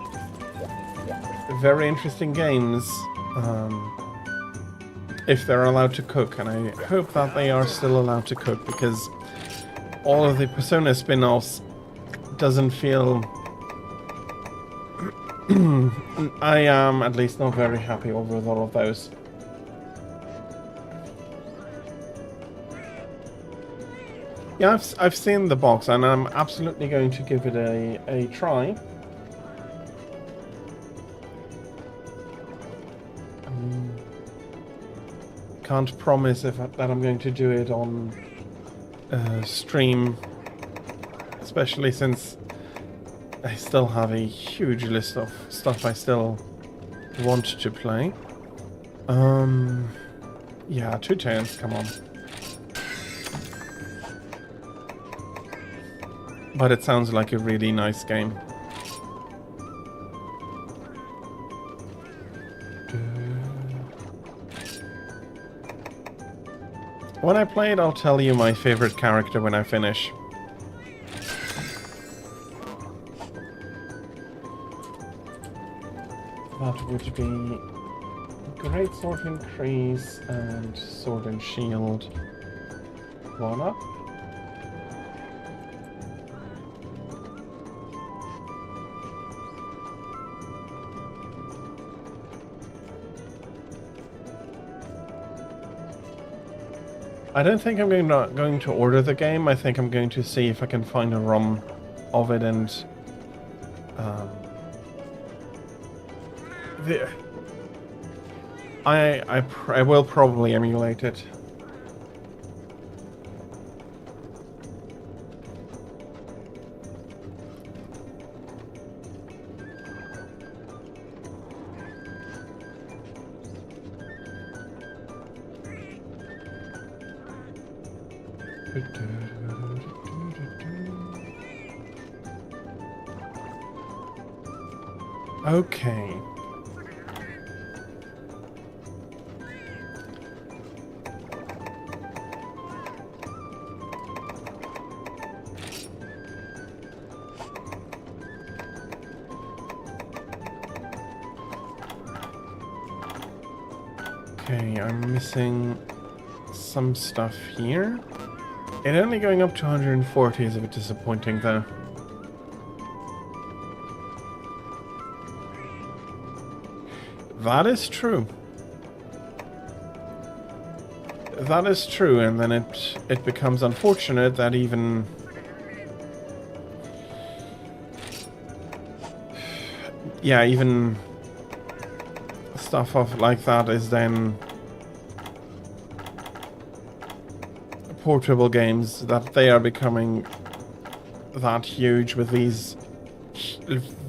very interesting games. If they're allowed to cook, and I hope that they are still allowed to cook, because all of the Persona spin-offs doesn't feel... I am at least not very happy with all of those. Yeah, I've seen the box, and I'm absolutely going to give it a try. can't promise that I'm going to do it on stream, especially since I still have a huge list of stuff I still want to play. Yeah, 2 turns, come on. But it sounds like a really nice game. When I play it, I'll tell you my favorite character when I finish. That would be Great Sword Increase and Sword and Shield 1 up. I don't think I'm going to order the game. I think I'm going to see if I can find a ROM of it and I will probably emulate it. Okay. Okay, I'm missing some stuff here. It only going up to 140 is a bit disappointing though. That is true. That is true, and then it becomes unfortunate that even even stuff like that is then portable games, that they are becoming that huge with these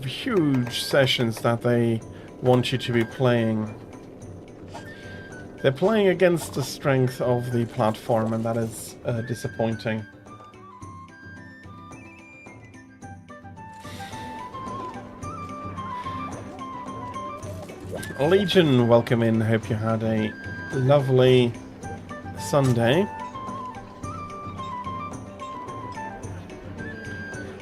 huge sessions that they want you to be playing. They're playing against the strength of the platform, and that is disappointing. Legion, welcome in. Hope you had a lovely Sunday.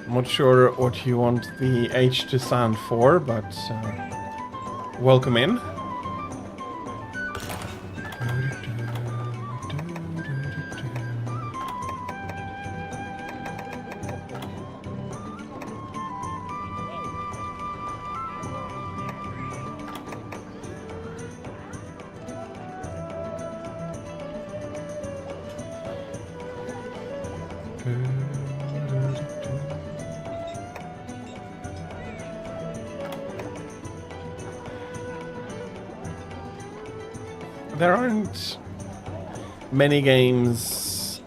I'm not sure what you want the H to stand for, but welcome in. There aren't many games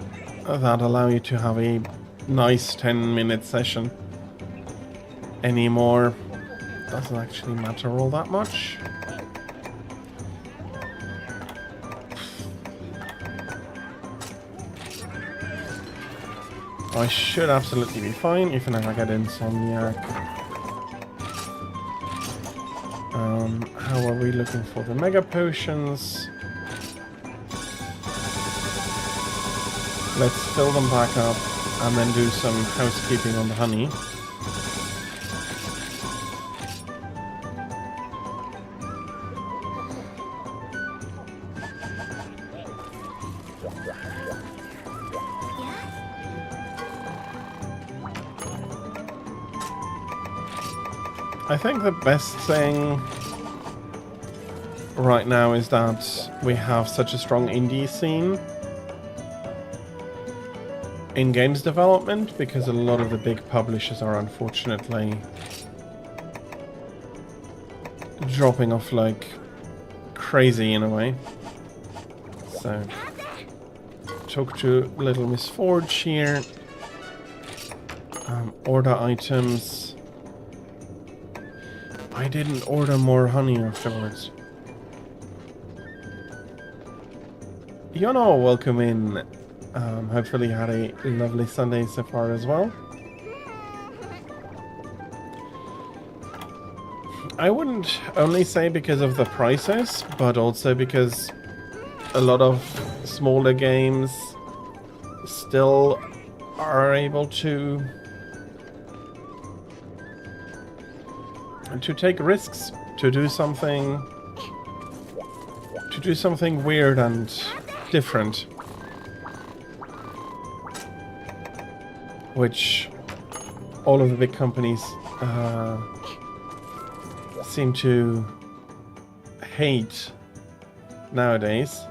that allow you to have a nice 10-minute session anymore. Doesn't actually matter all that much. I should absolutely be fine, even if I get insomniac. How are we looking for the mega potions? Let's fill them back up and then do some housekeeping on the honey. I think the best thing right now is that we have such a strong indie scene in games development, because a lot of the big publishers are unfortunately dropping off like crazy in a way. So, talk to little Miss Forge here. Order items. I didn't order more honey afterwards. Yono, welcome in. Hopefully you had a lovely Sunday so far as well. I wouldn't only say because of the prices, but also because a lot of smaller games still are able to take risks, to do something weird and different, which all of the big companies seem to hate nowadays.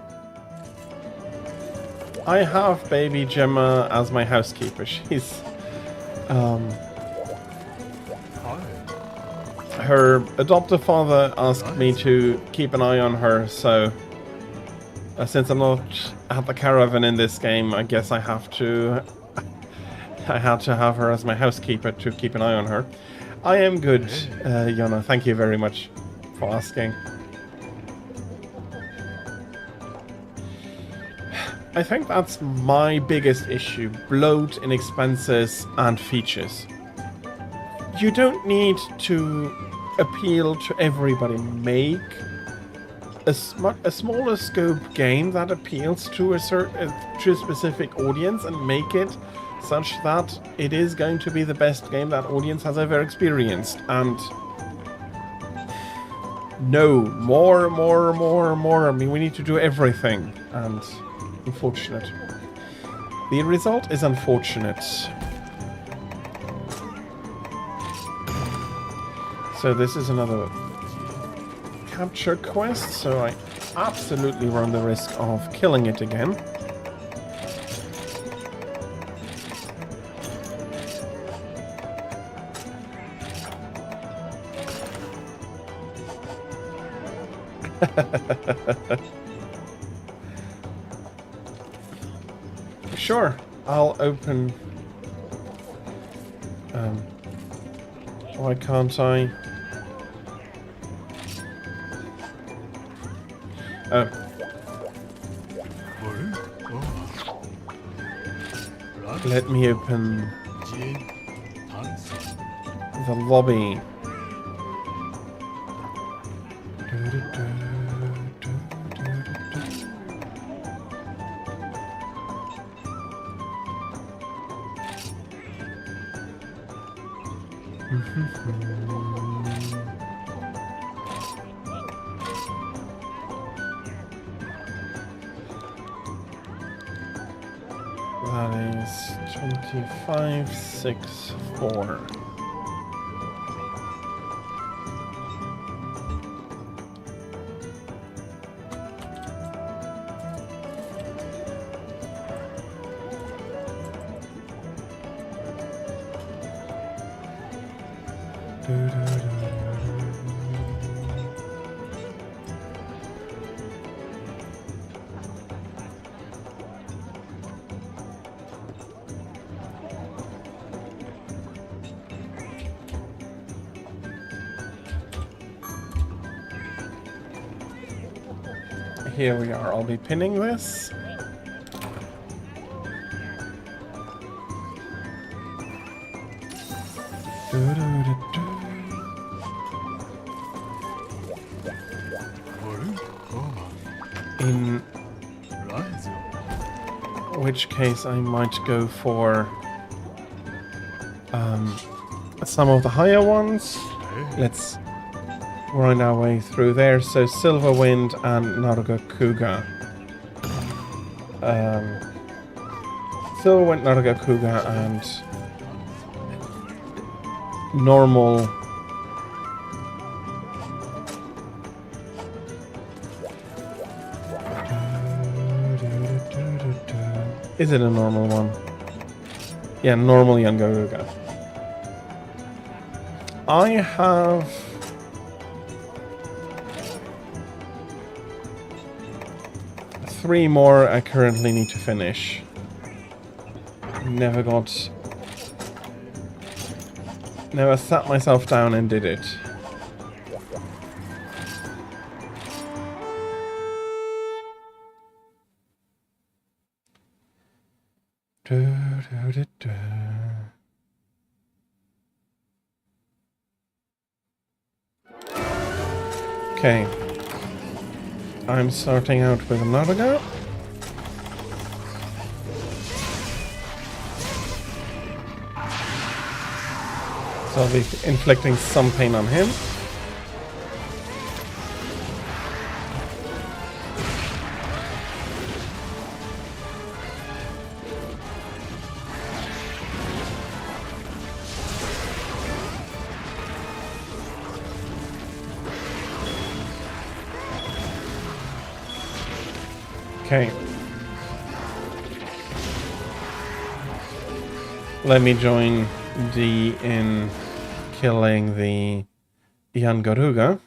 I have baby Gemma as my housekeeper. She's her adoptive father asked me to keep an eye on her, so since I'm not at the caravan in this game, I guess I had to have her as my housekeeper to keep an eye on her. I am good, Yona. Thank you very much for asking. I think that's my biggest issue. Bloat in expenses and features. You don't need to appeal to everybody. Make a smaller scope game that appeals to a specific audience and make it such that it is going to be the best game that audience has ever experienced. And no, more. I mean, we need to do everything. And unfortunate. The result is unfortunate. So this is another capture quest, so I absolutely run the risk of killing it again. Sure, I'll open... why can't I? Oh. Let me open the lobby. That is 2564. Here we are. I'll be pinning this. In which case I might go for some of the higher ones. Let's grind our way through there. So Silverwind and Nargacuga. Silverwind, Nargacuga, and normal. Is it a normal one? Yeah, normal Yangaruga. I have 3 more I currently need to finish. Never sat myself down and did it. Okay. I'm starting out with another go. So I'll be inflicting some pain on him. Okay. Let me join D in killing the Yangaruga.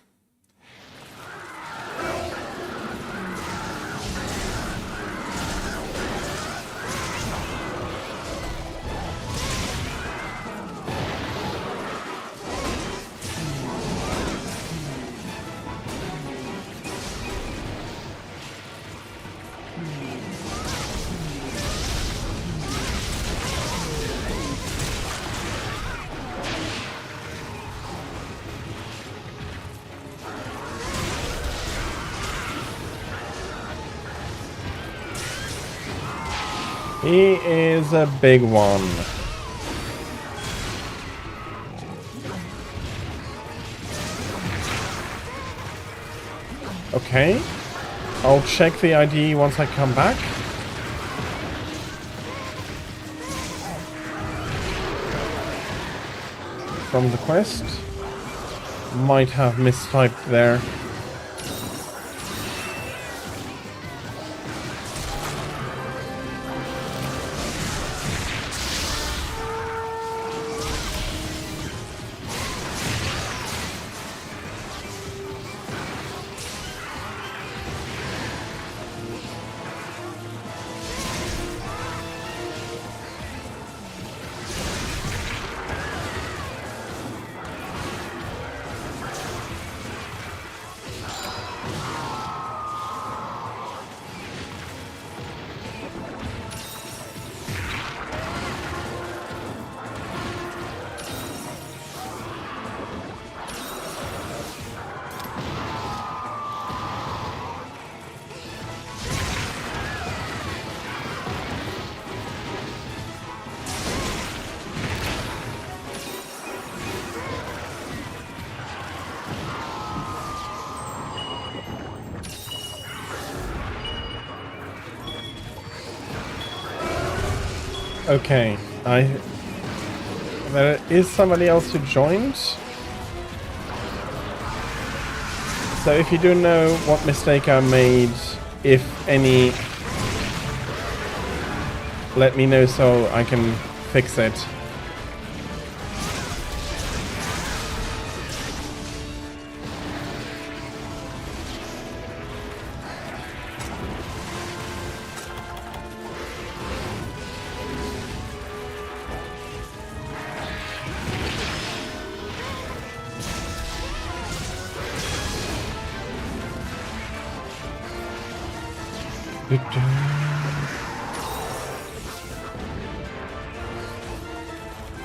He is a big one. Okay. I'll check the ID once I come back. From the quest. Might have mistyped there. Okay, there is somebody else who joined. So if you do know what mistake I made, if any, let me know so I can fix it.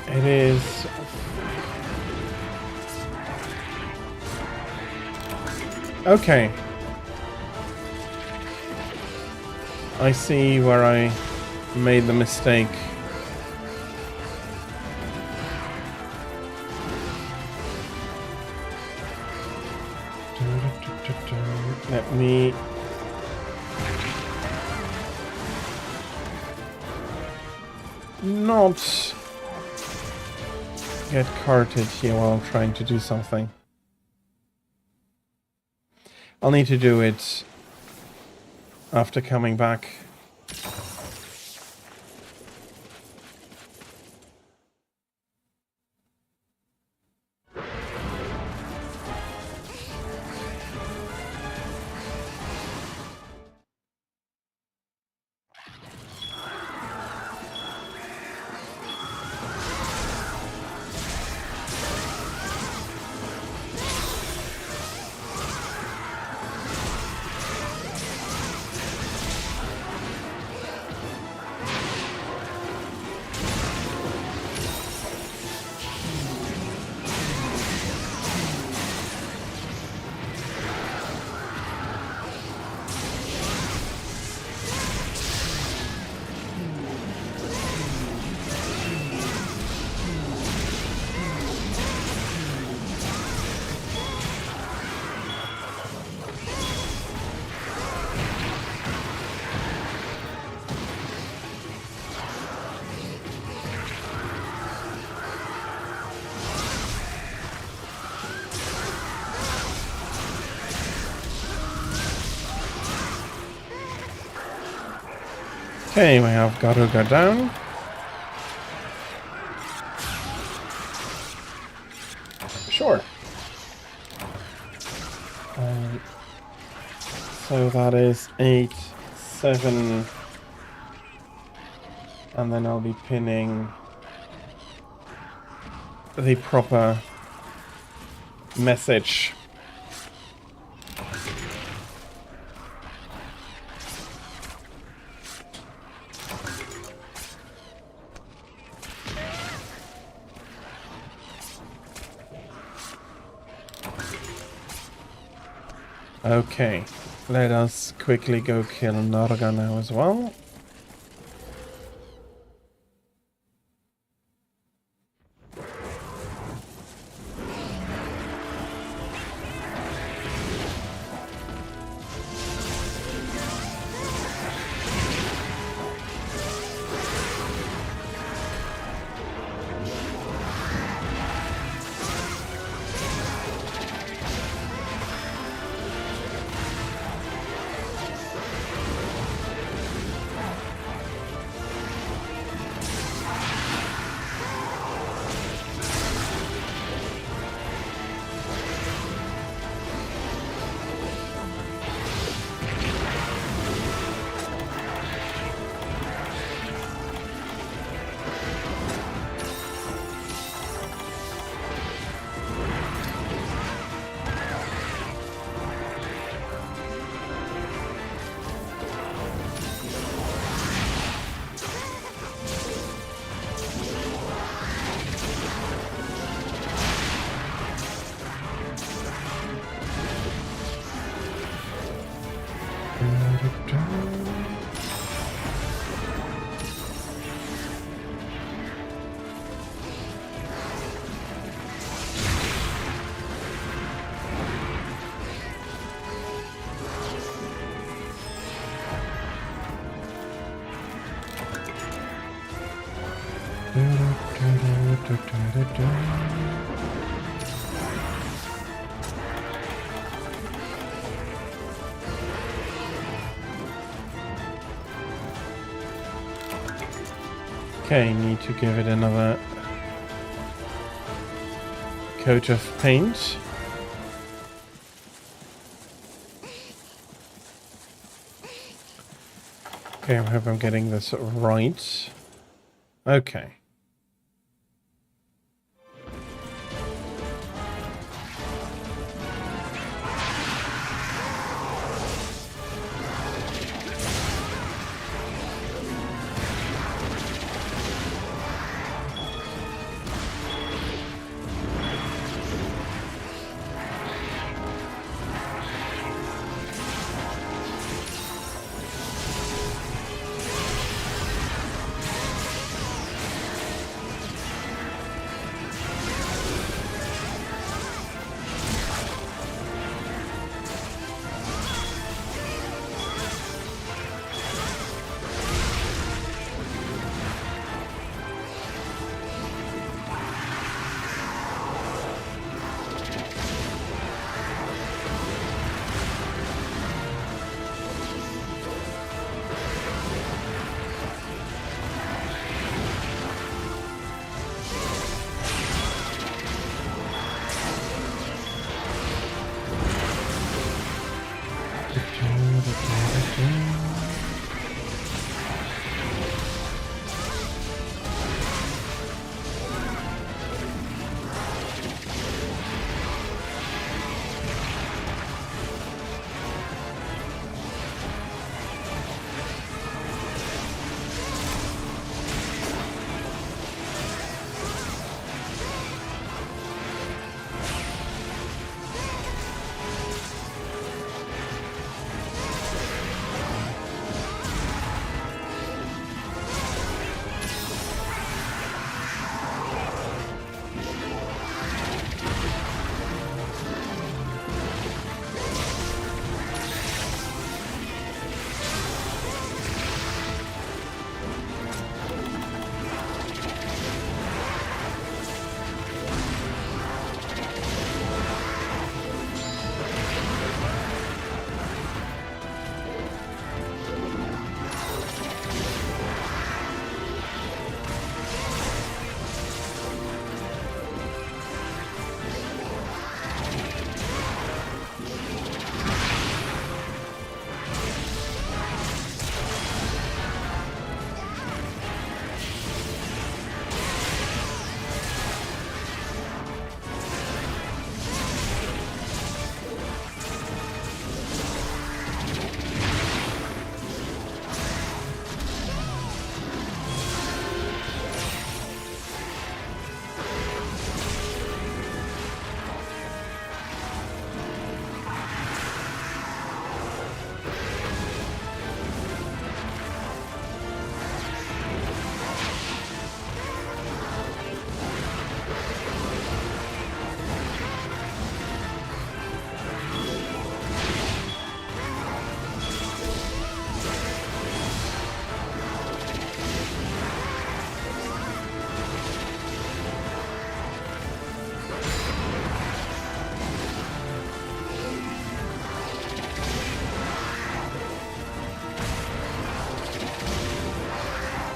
It is... Okay. I see where I made the mistake. Let me... not get carted here while I'm trying to do something. I'll need to do it after coming back. Okay, we have got to go down. Sure. So that is 8, 7, and then I'll be pinning the proper message. Okay, let us quickly go kill Norga now as well. Okay, need to give it another coat of paint. Okay, I hope I'm getting this right. Okay.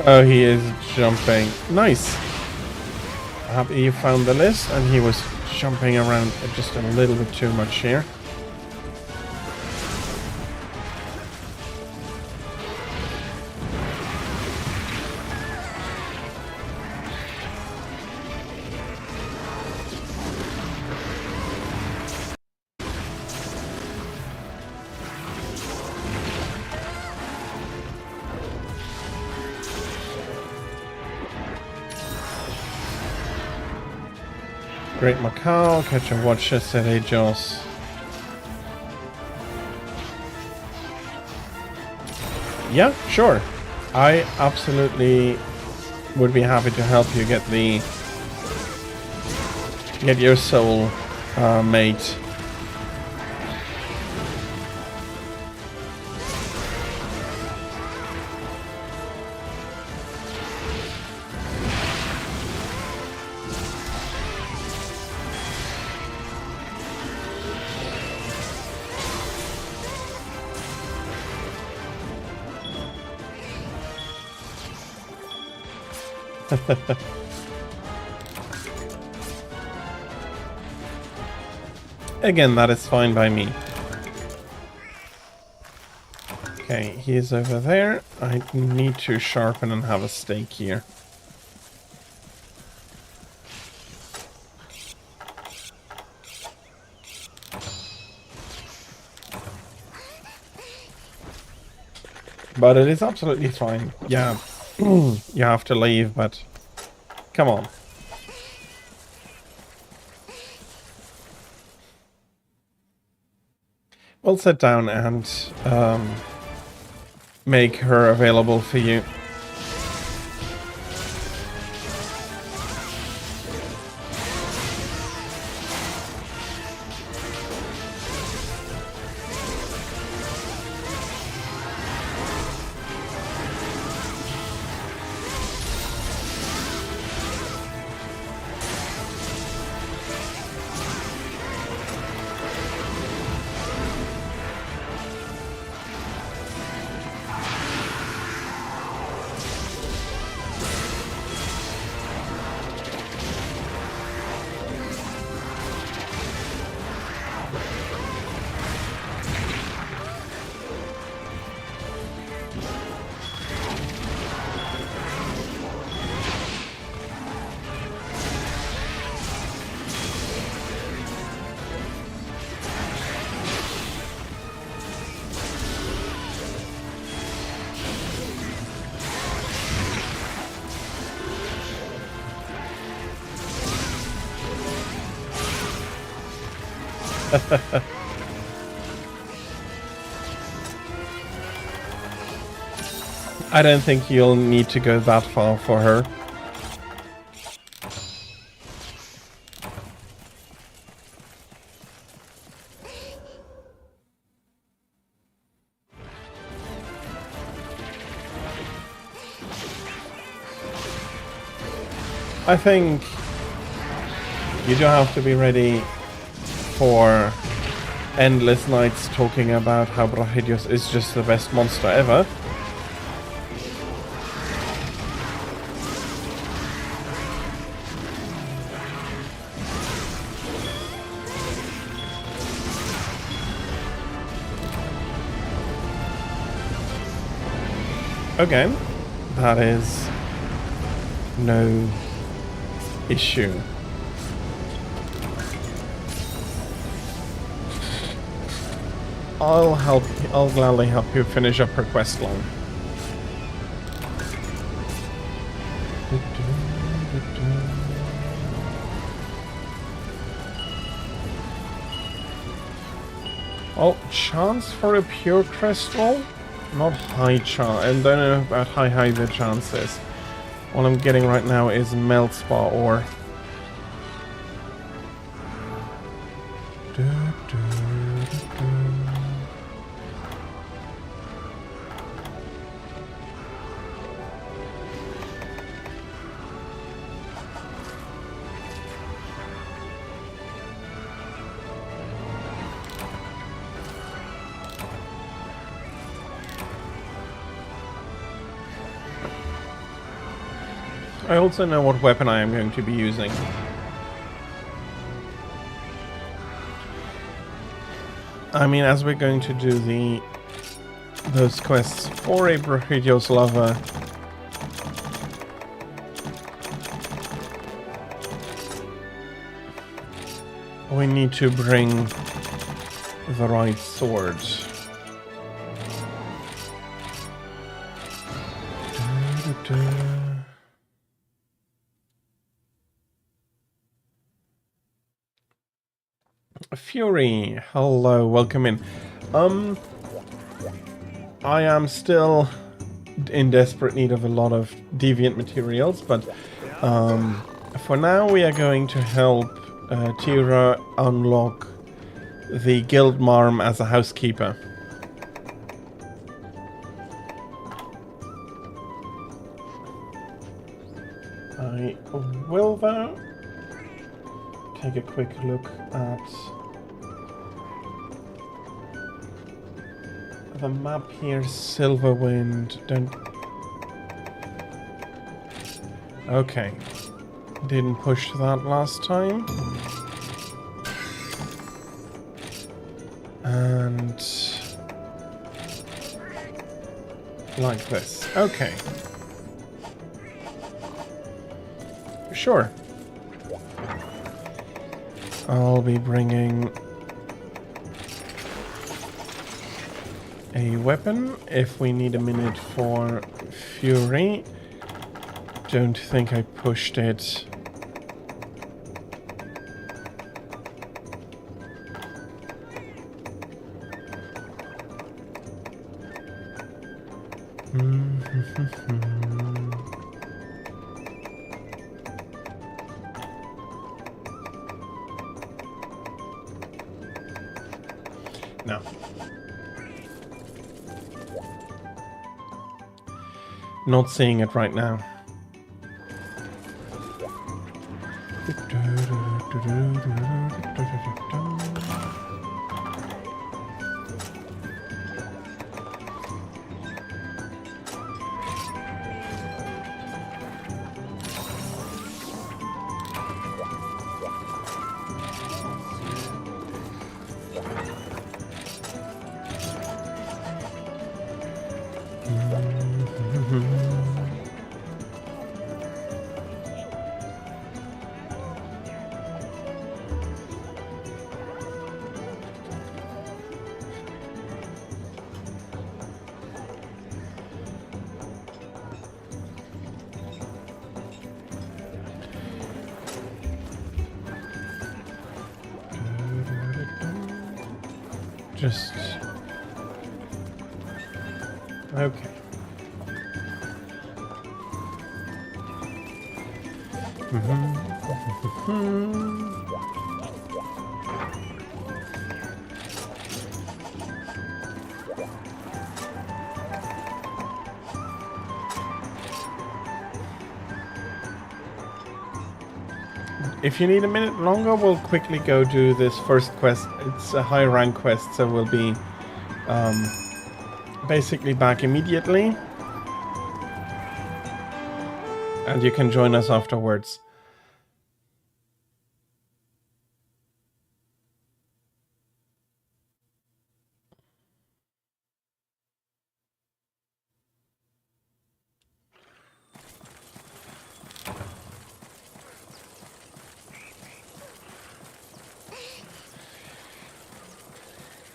Oh, he is jumping. Nice. Happy you found the list, and he was jumping around just a little bit too much here. Great Macau, catch a watch yesterday, Joss. Yeah, sure. I absolutely would be happy to help you get your soul mate. Again, that is fine by me. Okay, he is over there. I need to sharpen and have a stake here. But it is absolutely fine. Yeah, you have to leave, but come on. We'll sit down and make her available for you. I don't think you'll need to go that far for her. I think you do have to be ready for endless nights talking about how Brachelios is just the best monster ever. Okay, that is no issue. I'll gladly help you finish up her quest line. Oh, chance for a pure crystal? Not high chance. I don't know about how high the chance is. All I'm getting right now is melt spa ore. I also know what weapon I am going to be using. I mean, as we're going to do those quests for a Brachio's lover, we need to bring the right sword. Fury, hello, welcome in. I am still in desperate need of a lot of deviant materials, but for now we are going to help Tira unlock the guild marm as a housekeeper. I will though take a quick look at the map here. Silverwind. Don't. Okay. Didn't push that last time. And like this. Okay. Sure. I'll be bringing a weapon if we need a minute for Fury. Don't think I pushed it. No. Not seeing it right now. Just... okay. If you need a minute longer, we'll quickly go do this first quest. It's a high rank quest, so we'll be basically back immediately. And you can join us afterwards.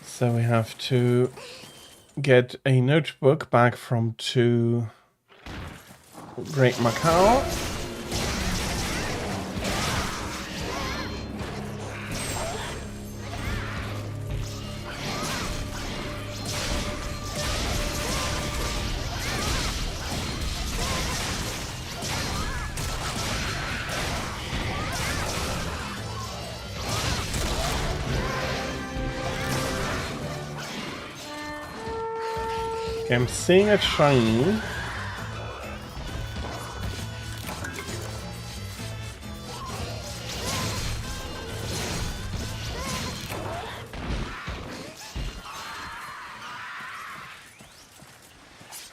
So we have to get a notebook back from to Great Macau. I'm seeing a shiny.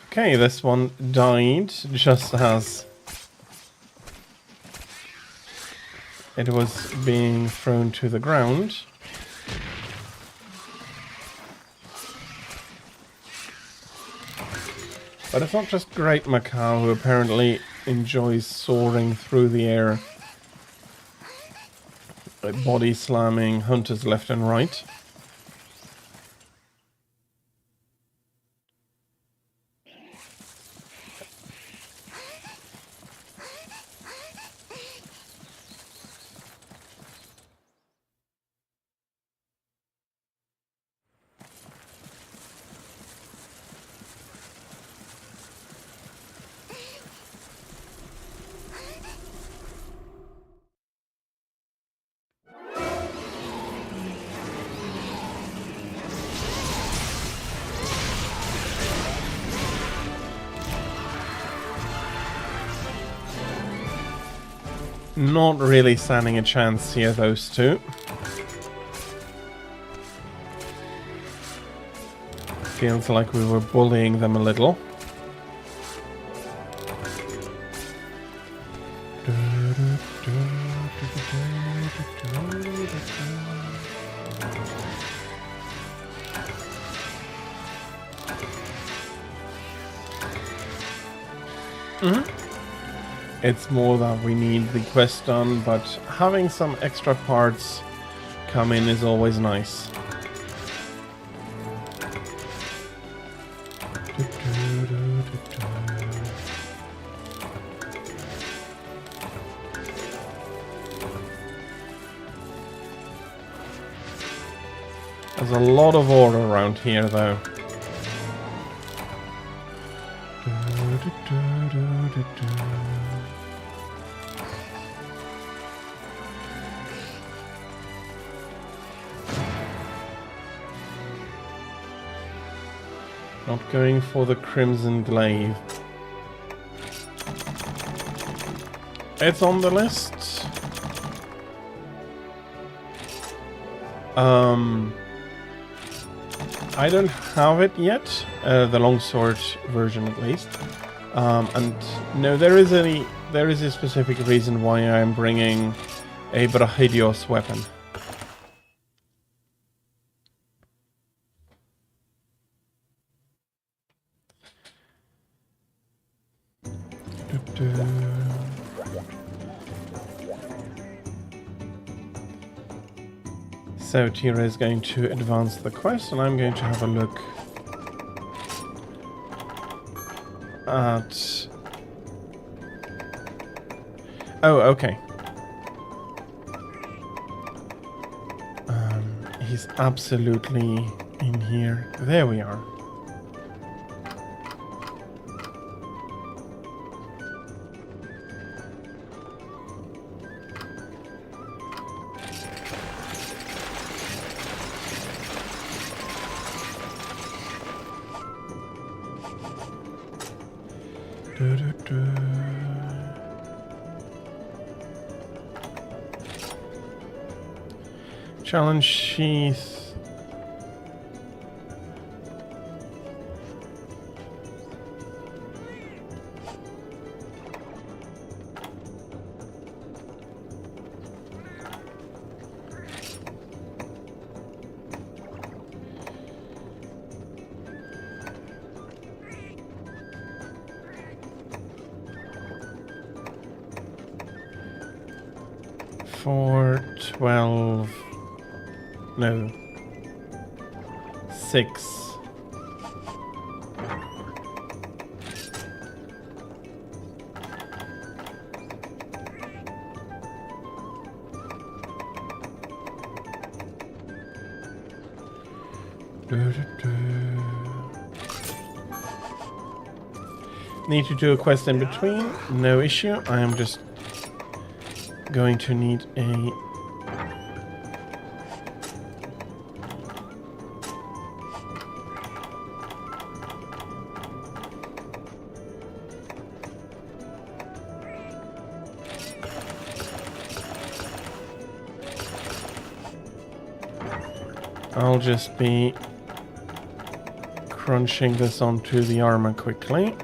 Okay, this one died just as it was being thrown to the ground. But it's not just Great Macau who apparently enjoys soaring through the air, like body slamming hunters left and right. Not really standing a chance here, those two. Feels like we were bullying them a little. It's more that we need the quest done, but having some extra parts come in is always nice. There's a lot of order around here, though. Not going for the Crimson Glaive. It's on the list. I don't have it yet, the longsword version at least. And no, there is a specific reason why I'm bringing a Brahidios weapon. So Tira is going to advance the quest, and I'm going to have a look at... Oh, okay. He's absolutely in here. There we are. Challenge sheath. For 12. No. 6. Need to do a quest in between. No issue. I am just going to need a... I'll just be crunching this onto the armor quickly.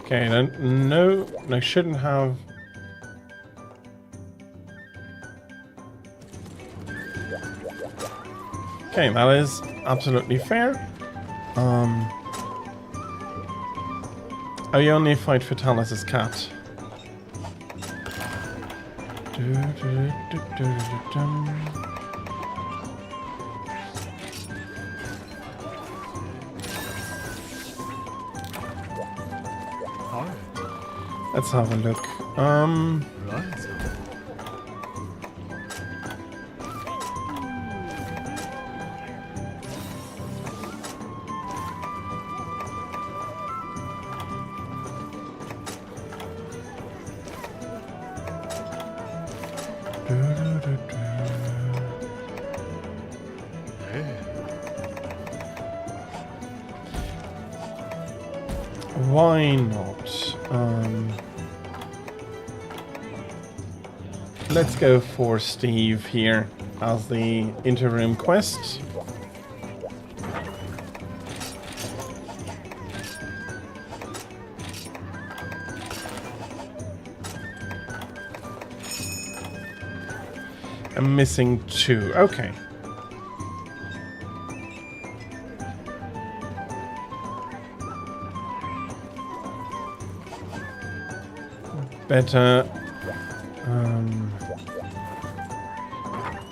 Okay, then no, I shouldn't have. Okay, that is absolutely fair. Oh, you only fight Vitalis' cat. Let's have a look. Right. Why not? Let's go for Steve here as the interim quest. I'm missing 2. Okay. Better.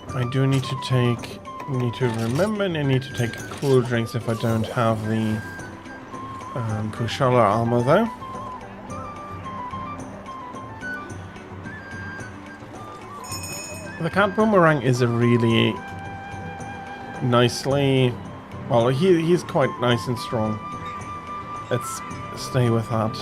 I do need to take. Need to remember, and I need to take cool drinks if I don't have the Kushala armor, though. The cat boomerang is a really nicely. Well, he's quite nice and strong. Let's stay with that.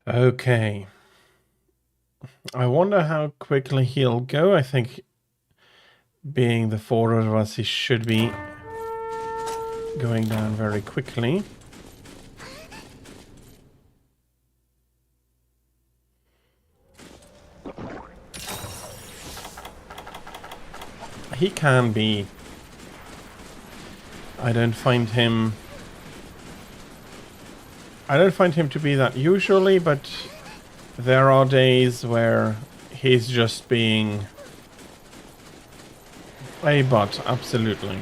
Okay. I wonder how quickly he'll go. I think being the 4 of us, he should be going down very quickly. He can be. I don't find him to be that usually, but there are days where he's just being a butt, absolutely.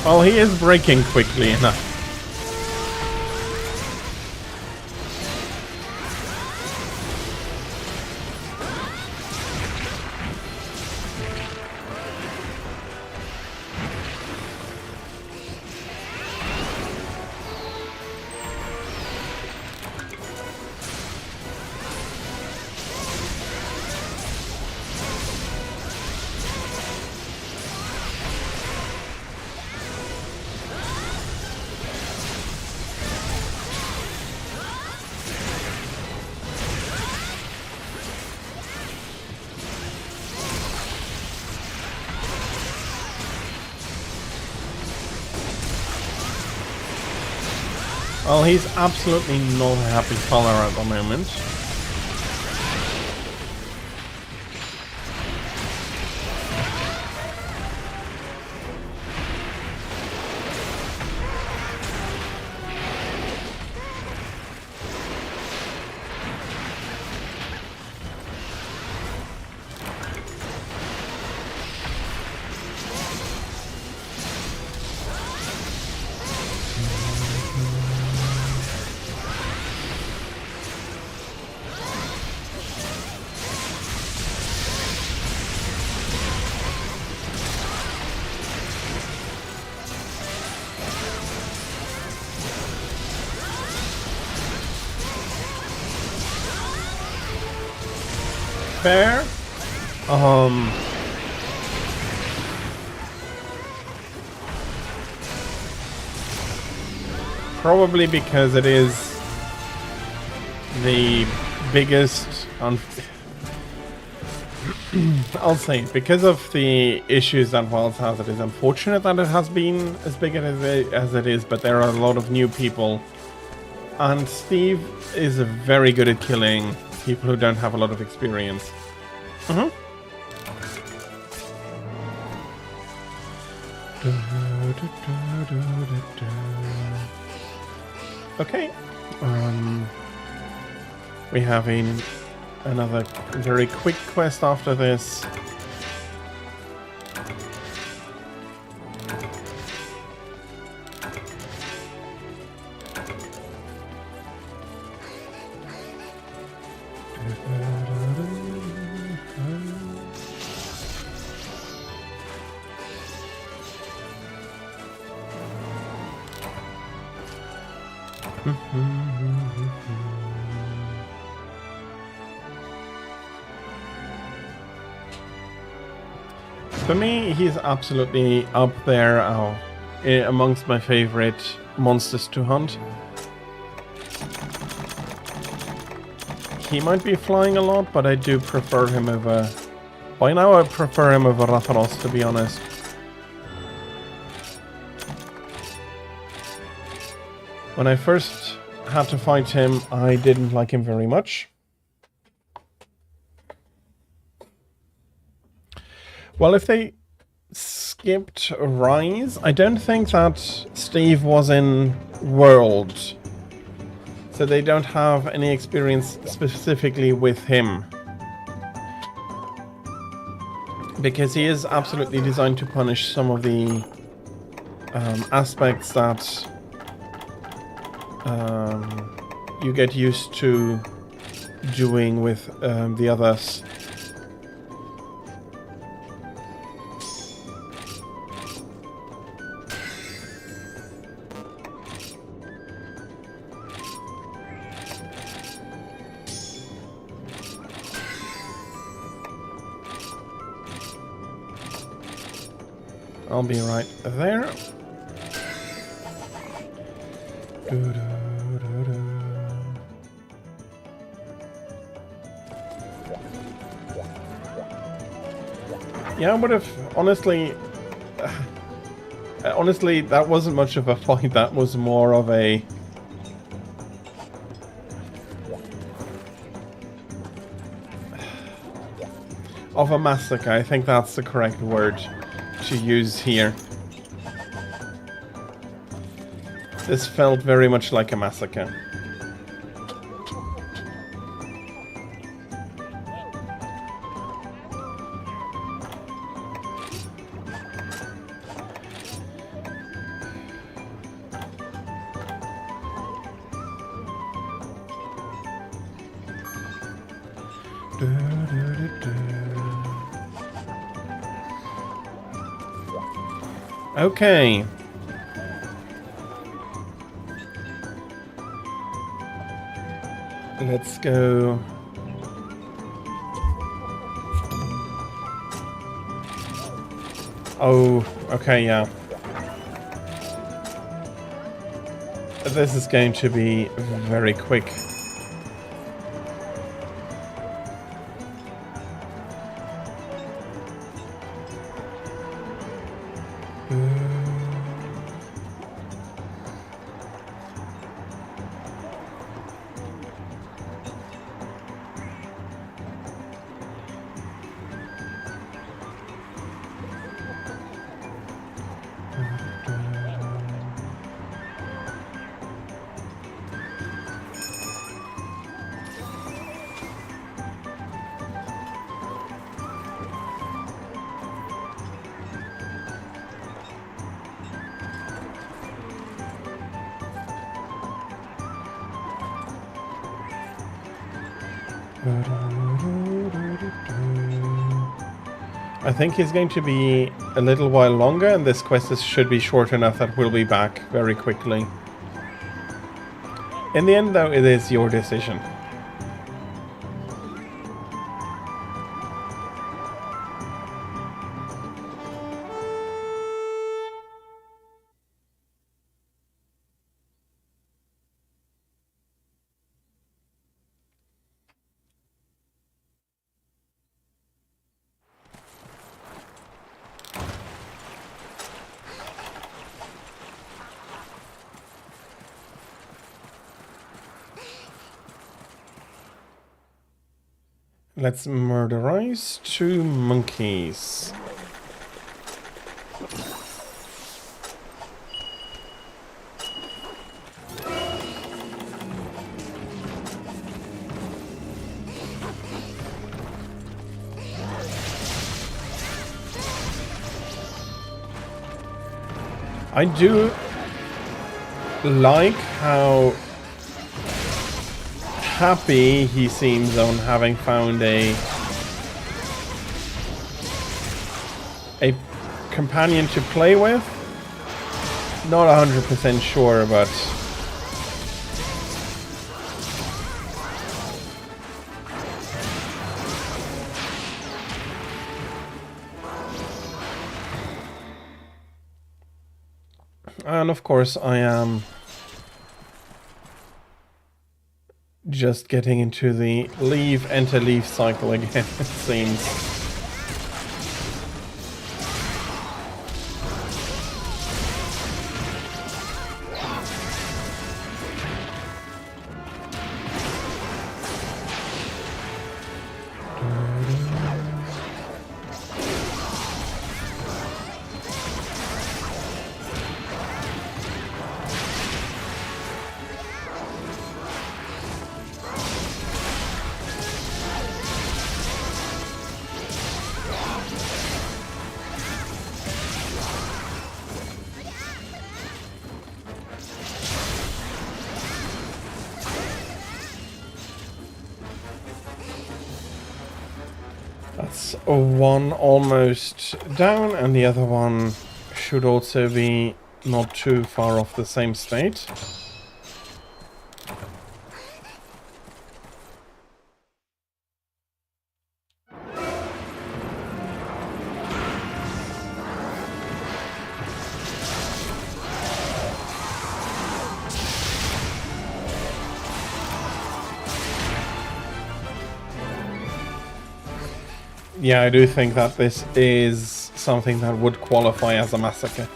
Well, he is breaking quickly enough. Well, he's absolutely not a happy color at the moment. Fair. Probably because it is the biggest I'll say because of the issues that Wilds has, it is unfortunate that it has been as big as it is, but there are a lot of new people. And Steve is very good at killing people who don't have a lot of experience. Okay. We have another very quick quest after this. For me, he's absolutely up there amongst my favorite monsters to hunt. He might be flying a lot, but I do prefer him over... By now I prefer him over Rathalos, to be honest. When I first had to fight him, I didn't like him very much. Well, if they skipped Rise, I don't think that Steve was in World. So they don't have any experience specifically with him. Because he is absolutely designed to punish some of the aspects that you get used to doing with the others. I'll be right there. Yeah, I would have honestly, that wasn't much of a fight. That was more of a massacre. I think that's the correct word to use here. This felt very much like a massacre. Okay. Let's go. Oh, okay, yeah. This is going to be very quick. I think he's going to be a little while longer, and this quest should be short enough that we'll be back very quickly. In the end, though, it is your decision. Let's murderize 2 monkeys. I do like how happy he seems on having found a companion to play with. Not 100% sure, but and of course I am just getting into the leave, enter, leave cycle again, it seems. That's one almost down, and the other one should also be not too far off the same state. Yeah, I do think that this is something that would qualify as a massacre.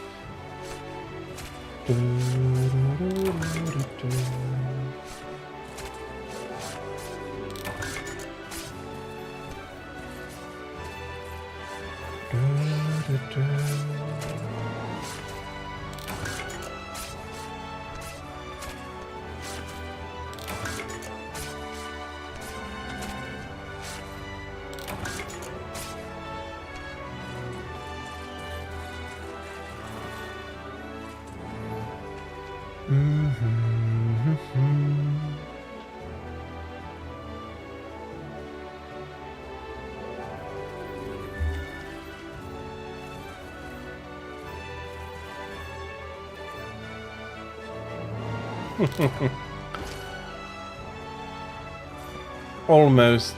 Almost.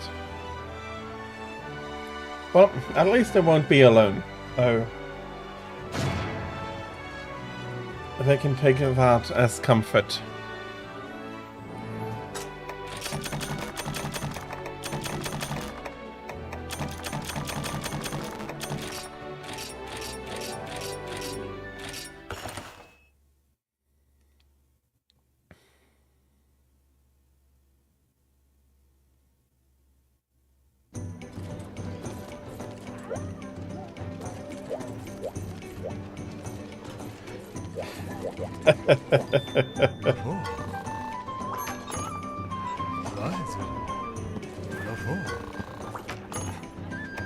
Well, at least I won't be alone, though. They can take that as comfort.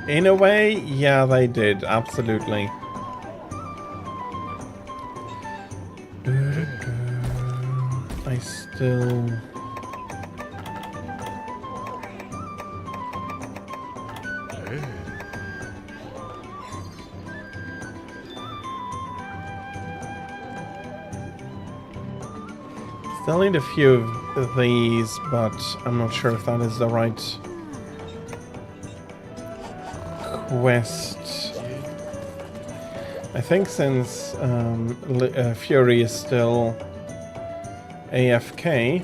In a way, yeah, they did, absolutely. I still... Still need a few of these, but I'm not sure if that is the right quest. I think since Fury is still AFK,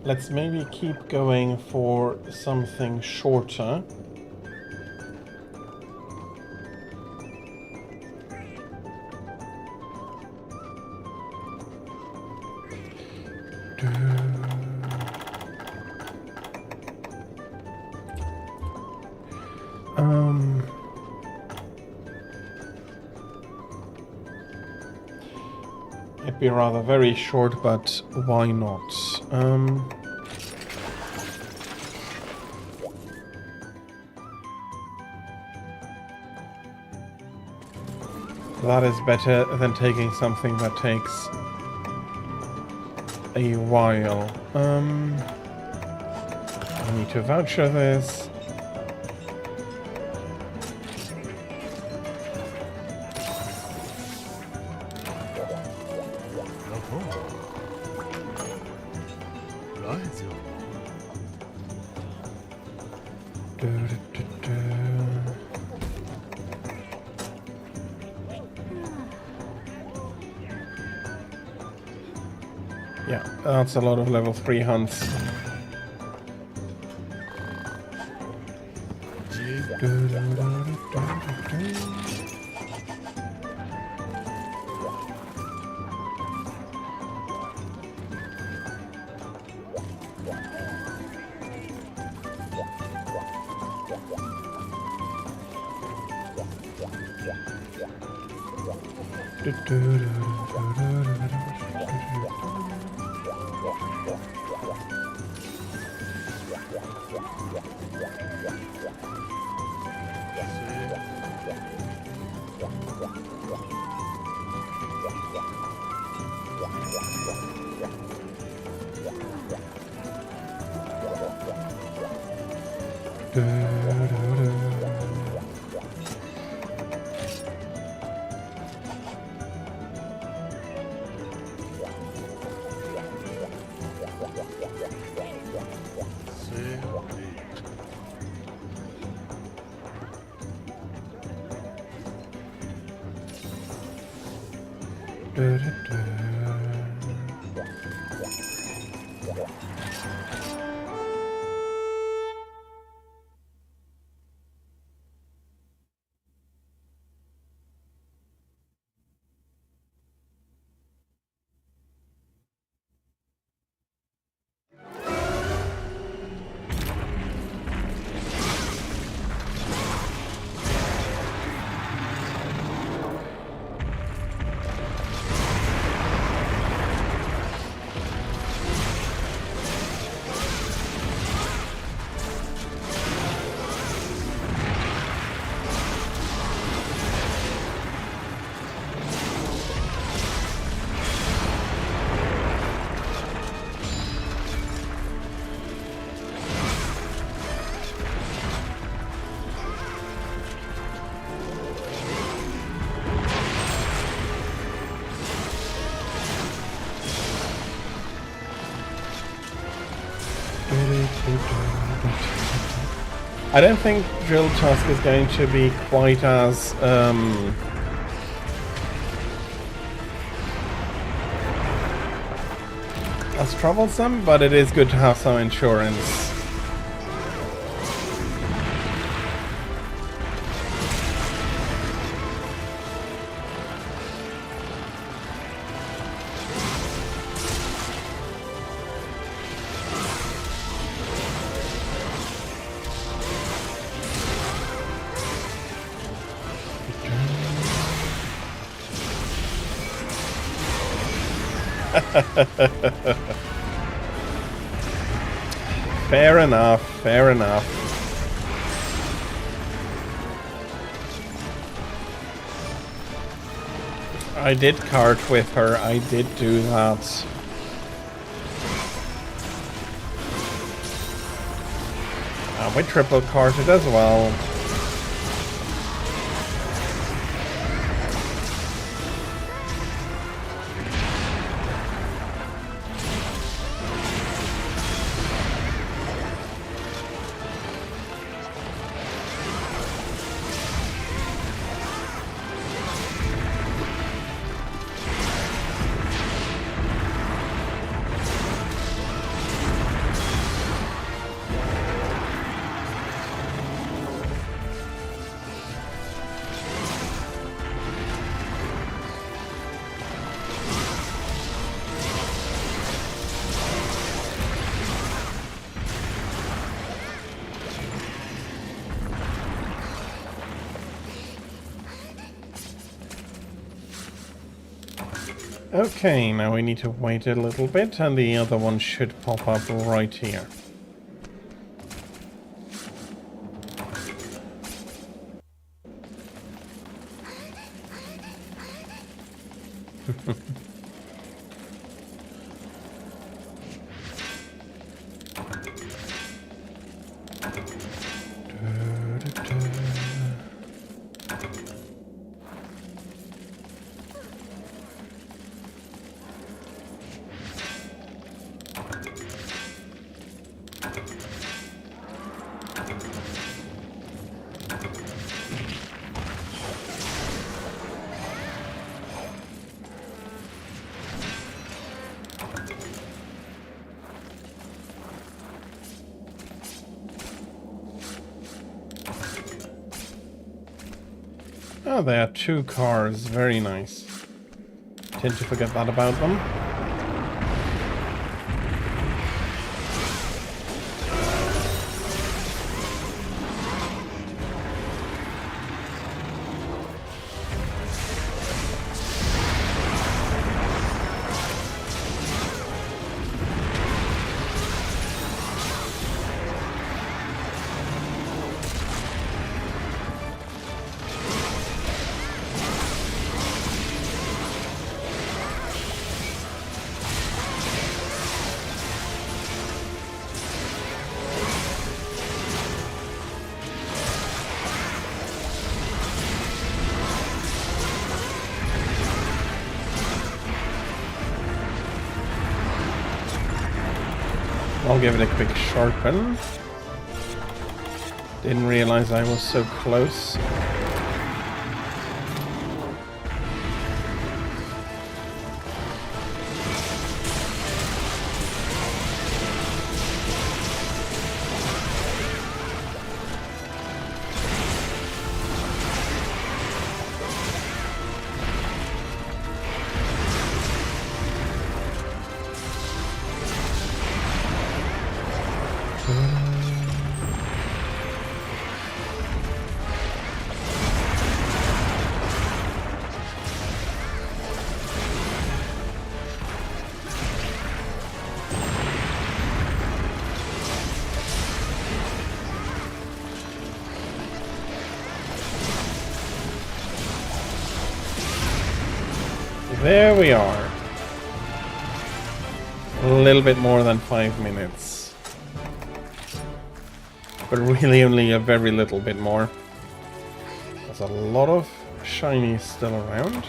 let's maybe keep going for something shorter. It'd be rather very short, but why not? That is better than taking something that takes a while. I need to voucher this. Yeah, that's a lot of level 3 hunts. I don't think Drill Tusk is going to be quite as troublesome, but it is good to have some insurance. Fair enough, fair enough. I did cart with her. I did do that. We triple carted as well. Okay, now we need to wait a little bit, and the other one should pop up right here. Oh, there are 2 cars. Very nice. Tend to forget that about them. I'll give it a quick sharpen. Didn't realize I was so close. There we are. A little bit more than 5 minutes. But really only a very little bit more. There's a lot of shinies still around.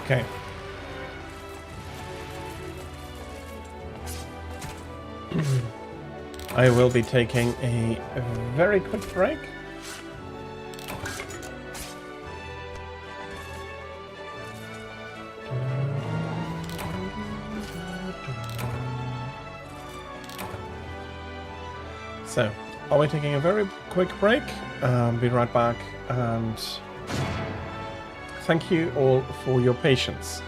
Okay. I will be taking a very quick break. So, I'll be taking a very quick break. Be right back, and thank you all for your patience.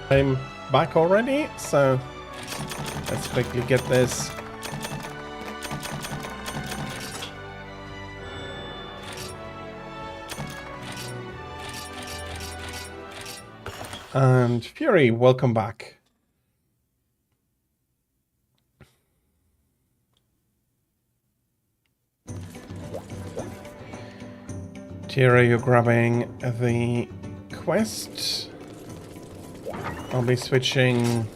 I'm back already, so let's quickly get this. And Fury, welcome back. Tira, you're grabbing the quest. I'll be switching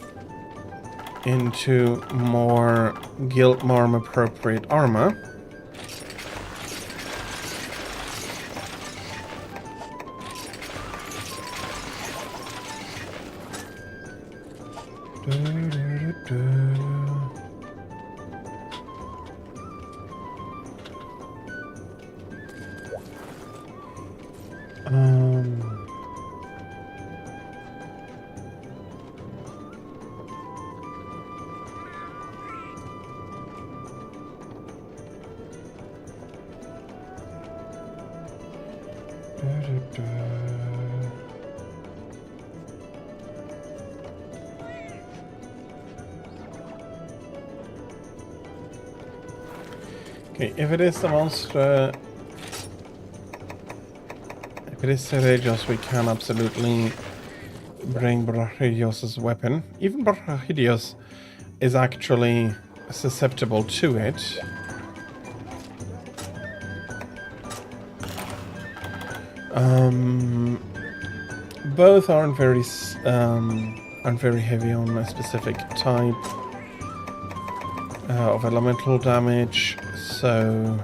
into more Guild Marm appropriate armor. Okay, if it is the monster, if it is Cerejos, we can absolutely bring Brachidios' weapon. Even Brachidios is actually susceptible to it. Both aren't very heavy on a specific type of elemental damage, so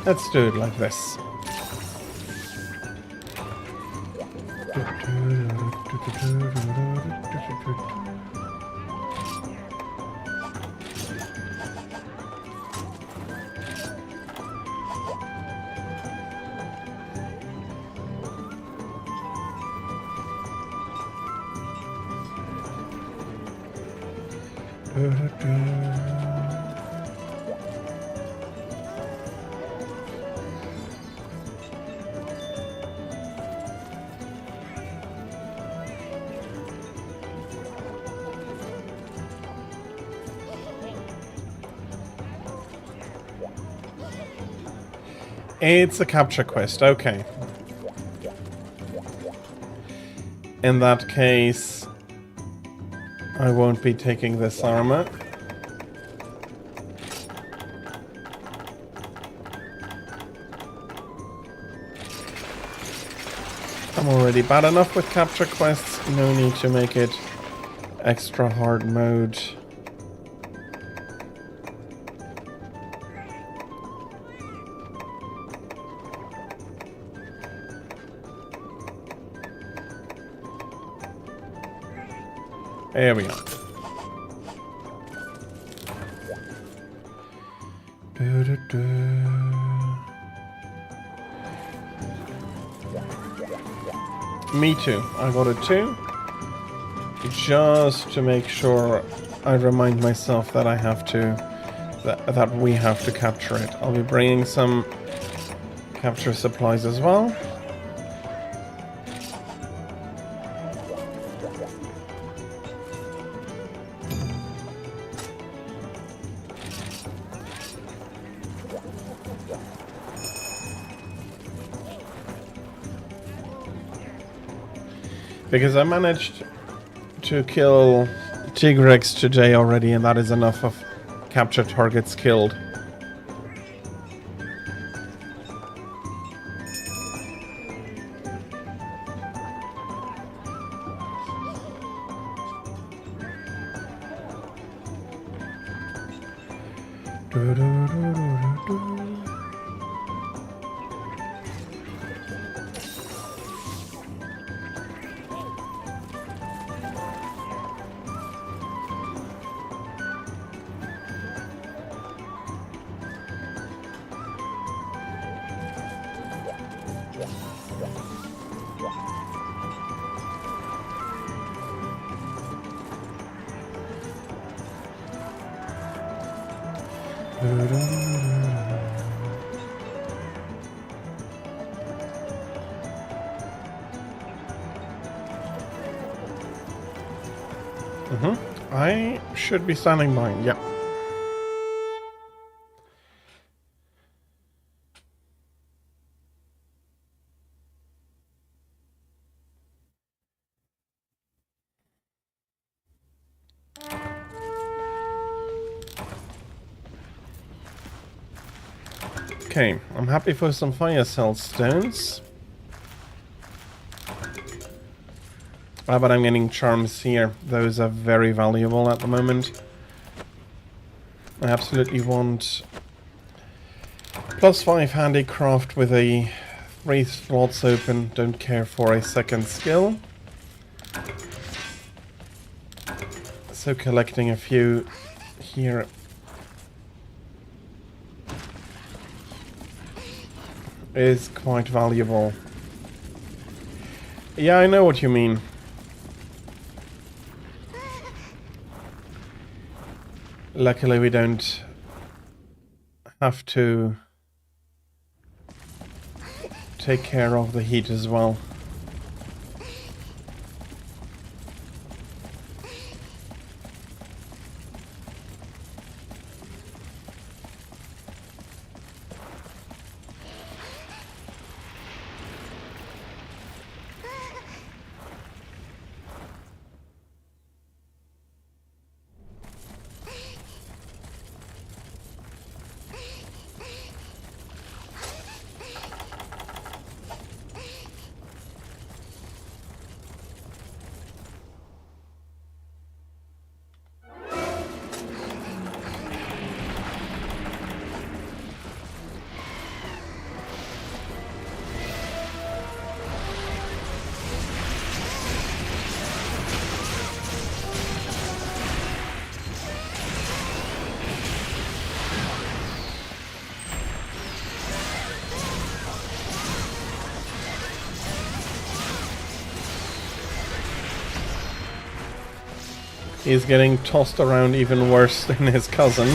let's do it like this. It's a capture quest, okay. In that case, I won't be taking this armor. I'm already bad enough with capture quests, no need to make it extra hard mode. There we go. Me too. I got it too. Just to make sure I remind myself that I have to, that we have to capture it. I'll be bringing some capture supplies as well. Because I managed to kill Tigrex today already, and that is enough of capture targets killed. I should be standing by. Yep. Okay, I'm happy for some fire cell stones. But I'm getting charms here. Those are very valuable at the moment. I absolutely want +5 handicraft with a 3 slots open. Don't care for a second skill. So collecting a few here is quite valuable. Yeah, I know what you mean. Luckily we don't have to take care of the heat as well. He's getting tossed around even worse than his cousin.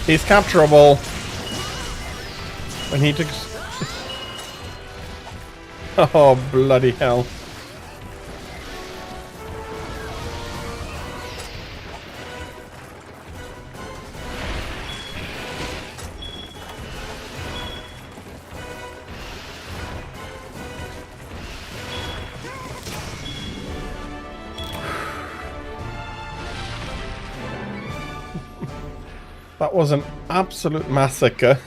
He's capturable. When he took... Oh, bloody hell. That was an absolute massacre.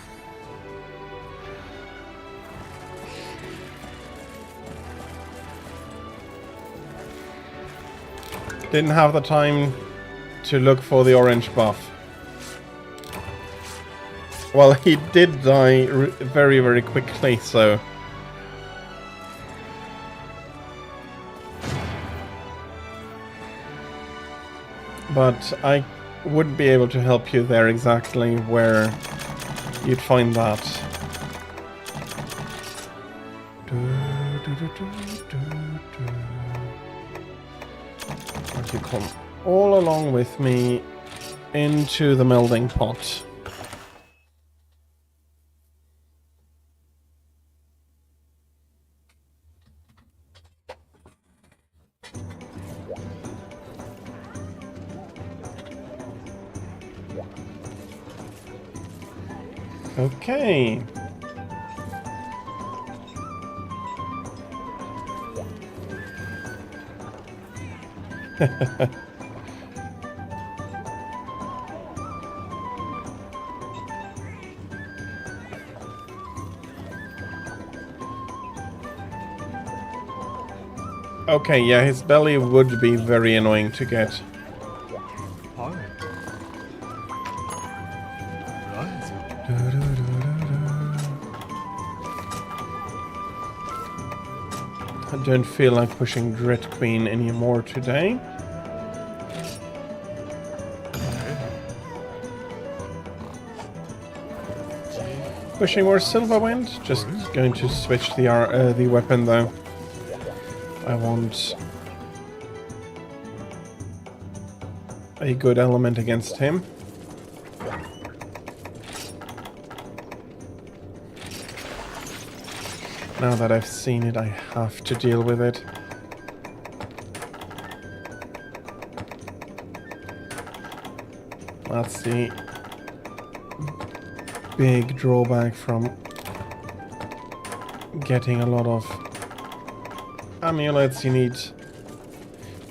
Didn't have the time to look for the orange buff. Well, he did die very, very quickly, so... But I would be able to help you there exactly where you'd find that. And you come all along with me into the melding pot. Okay. Okay, yeah, his belly would be very annoying to get. I don't feel like pushing Dread Queen anymore today. Pushing more Silverwind. Just going to switch the weapon though. I want a good element against him. Now that I've seen it, I have to deal with it. That's the big drawback from getting a lot of amulets. You need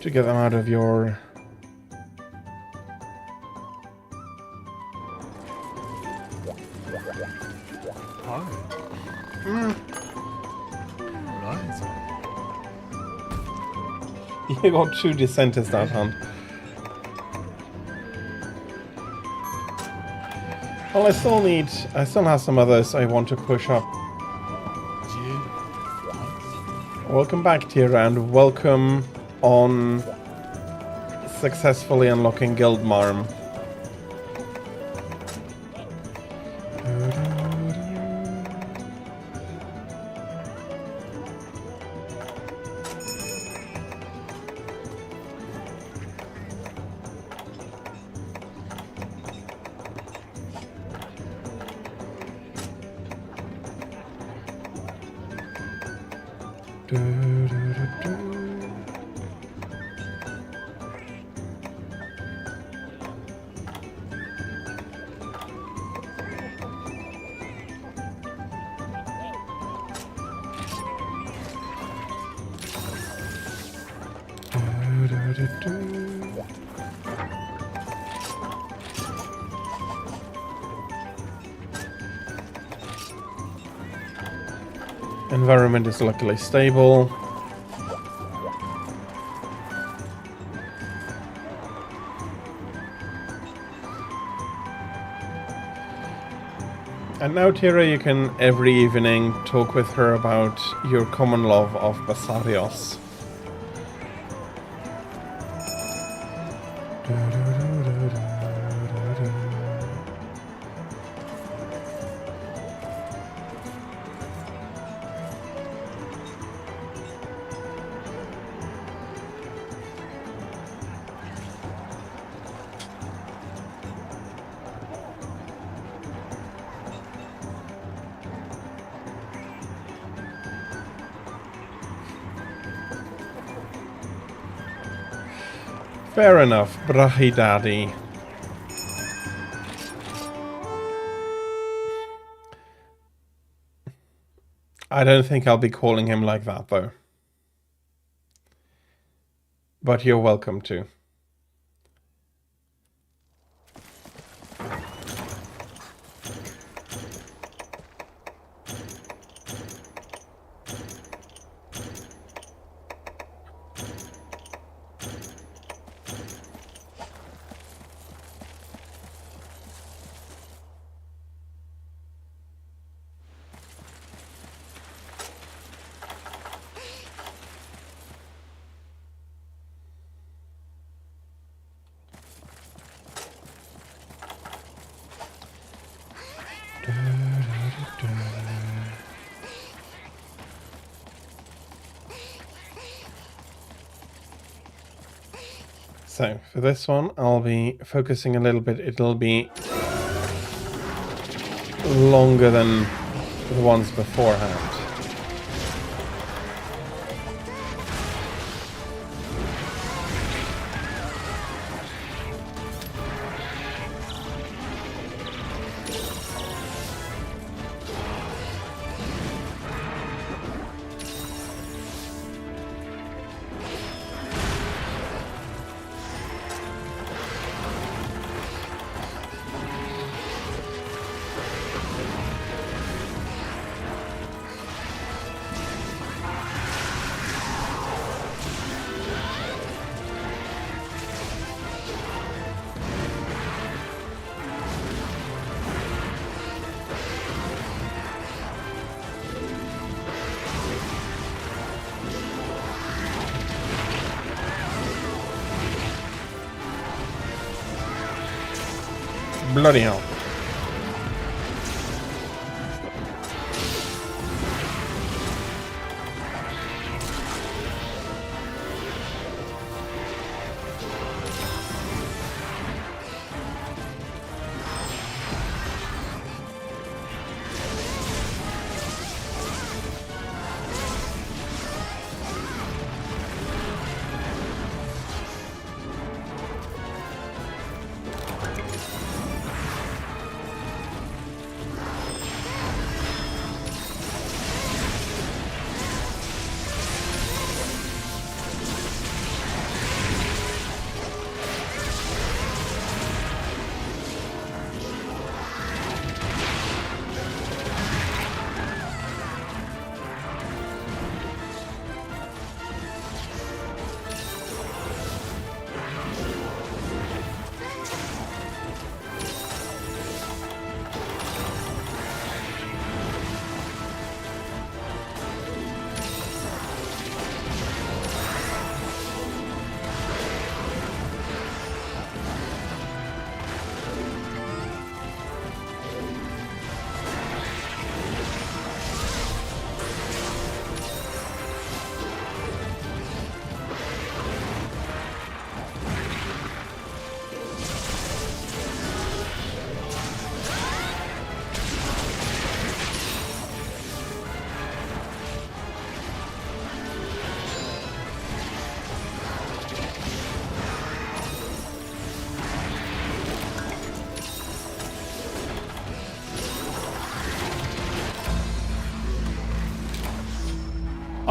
to get them out of your Right. You got 2 dissenters that hunt. Well, I still have some others I want to push up. Welcome back, Tira, and welcome on successfully unlocking Guildmarm. Environment is luckily stable. And now, Tira, you can every evening talk with her about your common love of Basarios. Fair enough, Brahi Daddy. I don't think I'll be calling him like that, though. But you're welcome to. So, for this one, I'll be focusing a little bit. It'll be longer than the ones beforehand. Bloody hell.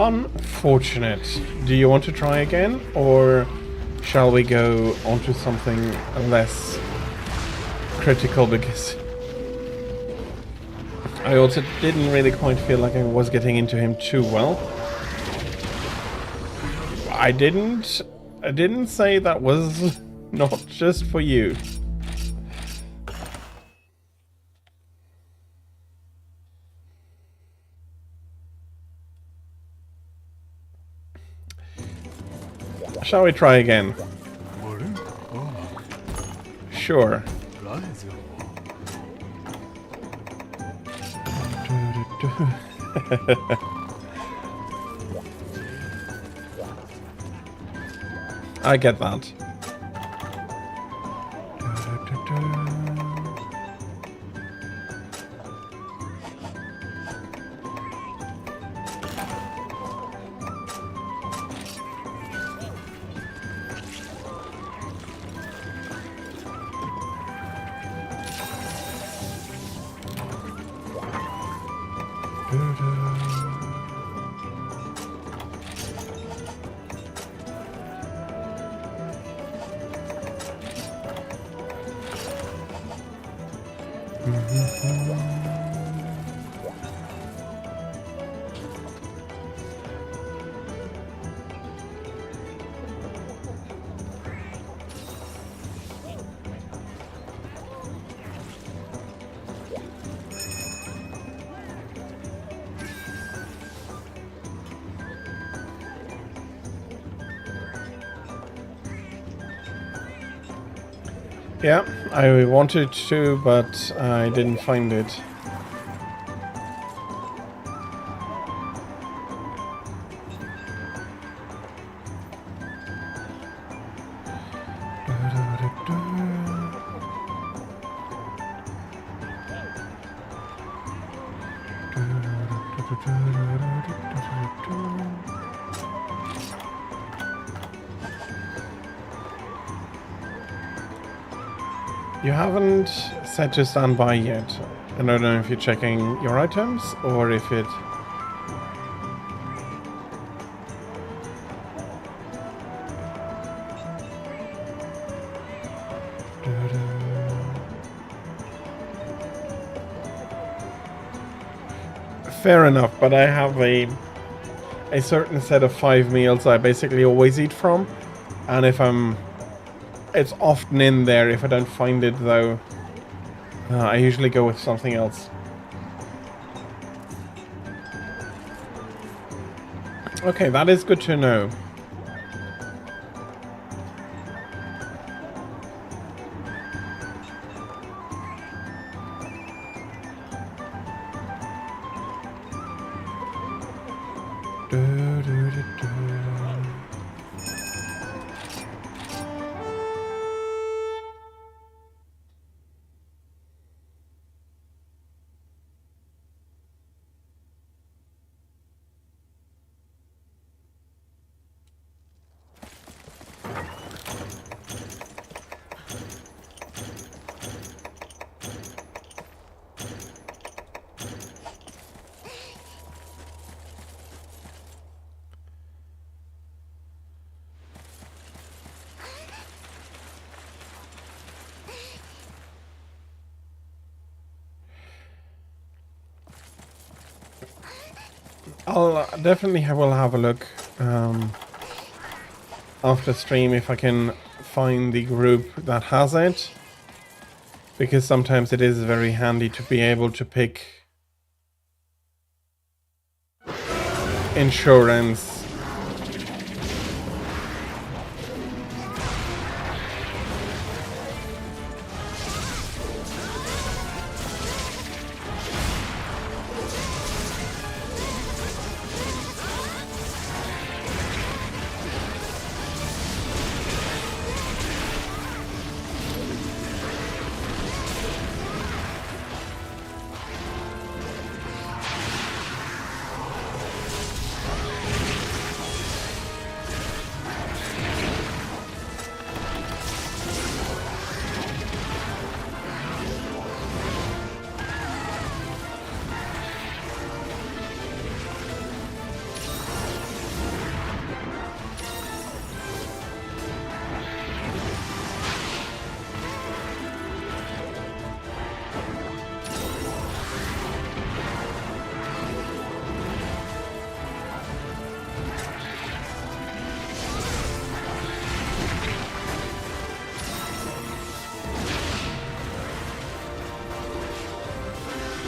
Unfortunate. Do you want to try again, or shall we go on to something less critical, because I also didn't really quite feel like I was getting into him too well. I didn't say that was not just for you. Shall we try again? Sure. I get that. Yeah, I wanted to, but I didn't find it. You haven't set to standby yet. I don't know if you're checking your items or if it... Fair enough, but I have a certain set of 5 meals I basically always eat from, and if I'm... It's often in there. If I don't find it, though, I usually go with something else. Okay, that is good to know. I'll definitely will have a look after stream if I can find the group that has it, because sometimes it is very handy to be able to pick insurance.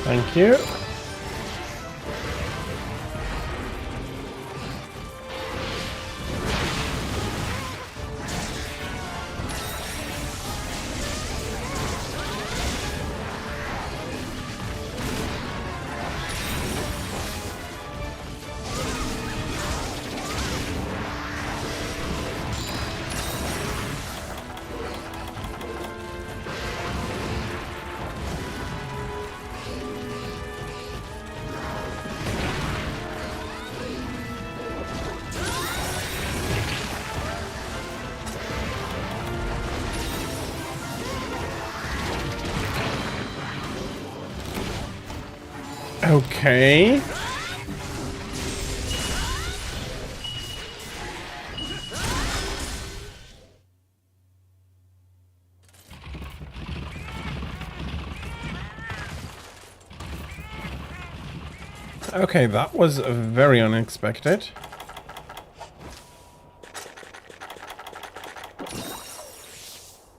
Thank you. Okay. Okay, that was very unexpected.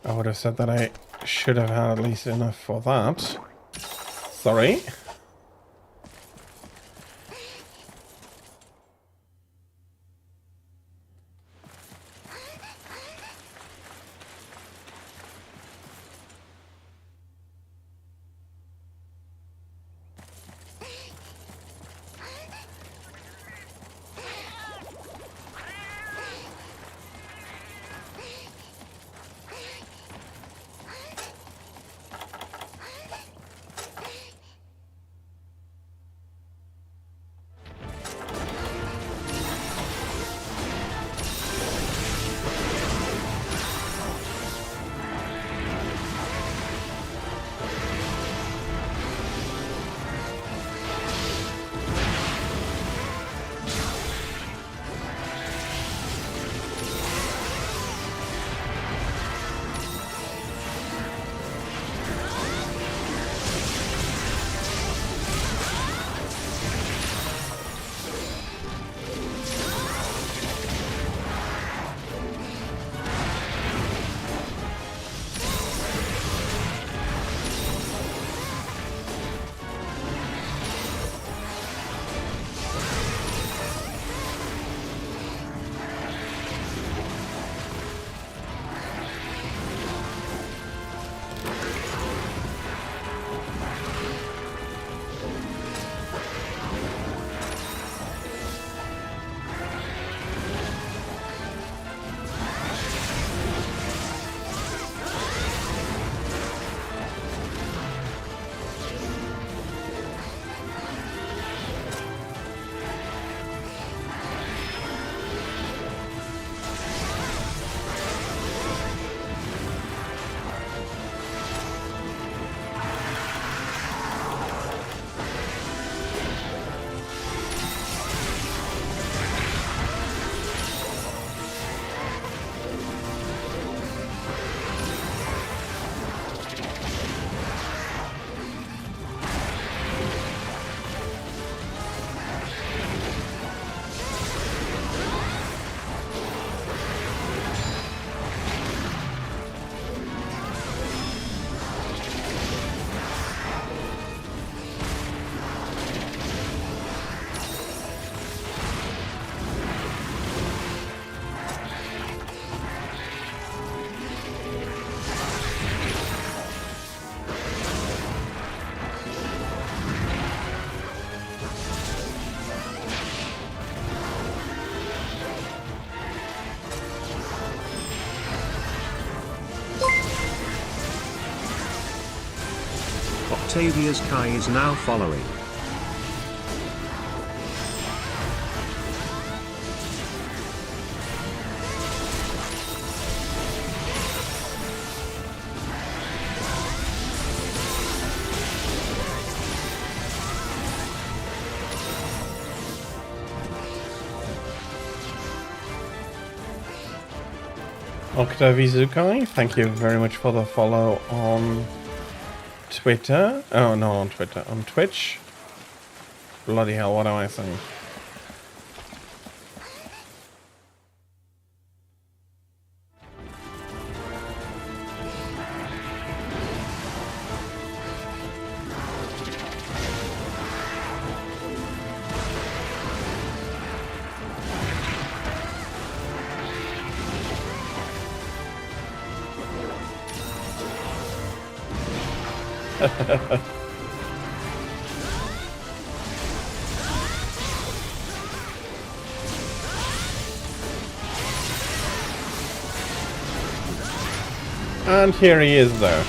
I would have said that I should have had at least enough for that. Sorry. Octavia's Kai is now following. Octavizukai, thank you very much for the follow on Twitter. Oh, no, on Twitter. On Twitch. Bloody hell, what am I saying? And here he is there.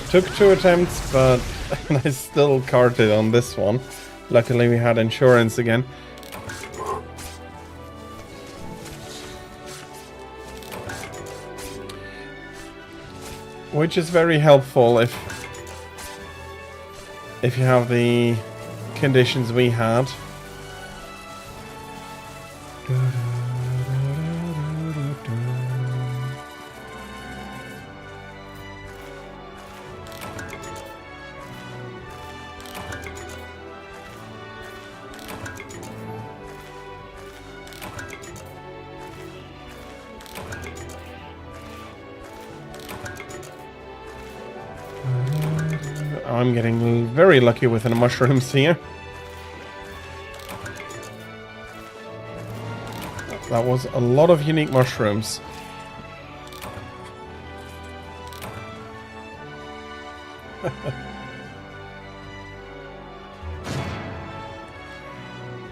Took 2 attempts, but I still carted on this one. Luckily we had insurance again. Which is very helpful if you have the conditions we had. I'm getting very lucky with the mushrooms here. That was a lot of unique mushrooms.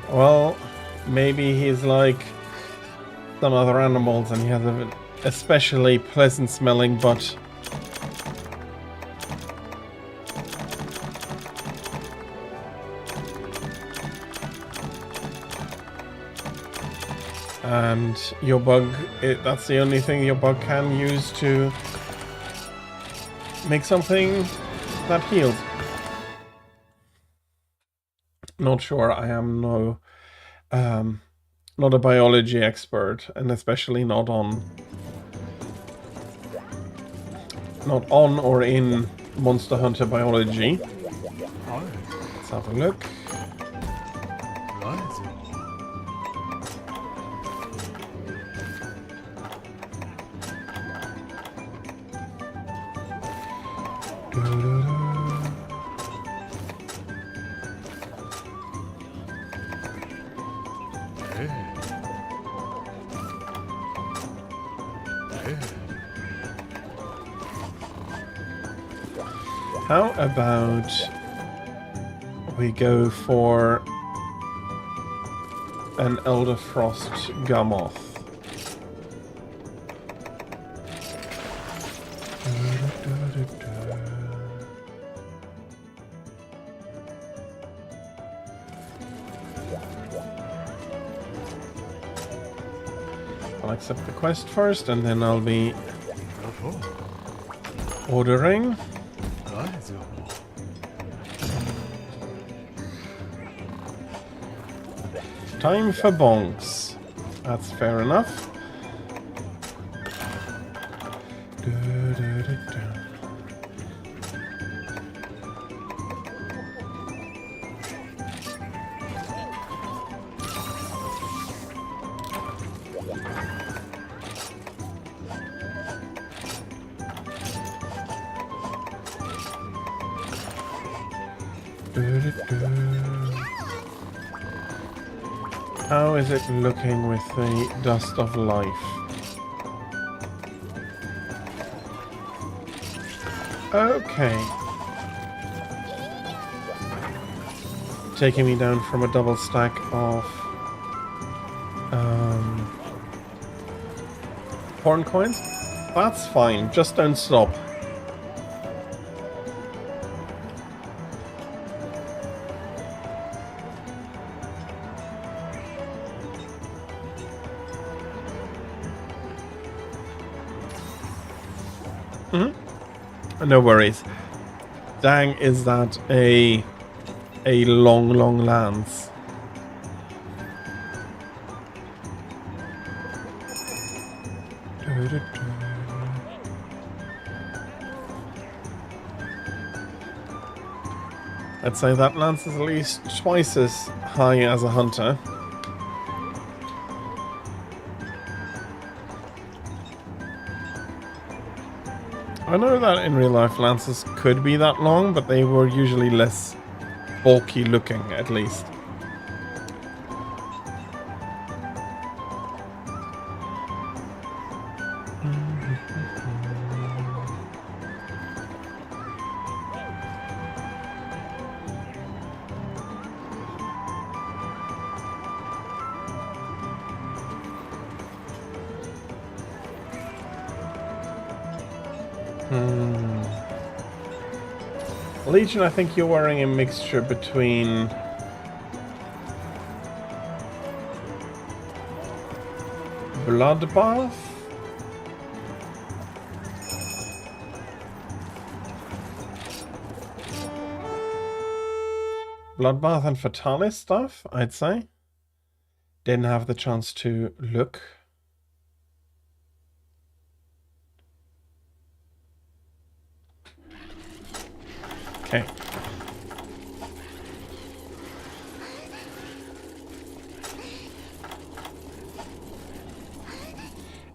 Well, maybe he's like some other animals and he has an especially pleasant smelling butt. And your bug, that's the only thing your bug can use to make something that heals. Not sure, I am not a biology expert, and especially not on or in Monster Hunter biology. Let's have a look. How about we go for an Elder Frost Gamoth? I'll accept the quest first and then I'll be ordering. Time for bonks. That's fair enough. How is it looking with the Dust of Life? Okay. Taking me down from a double stack of horn coins. That's fine, just don't stop. No worries. Dang, is that a long lance. I'd say that lance is at least twice as high as a hunter. I know that in real life lances could be that long, but they were usually less bulky looking, at least. Legion, I think you're wearing a mixture between Bloodbath, and Fatalis stuff, I'd say. Didn't have the chance to look. Okay.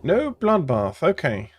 No bloodbath, okay.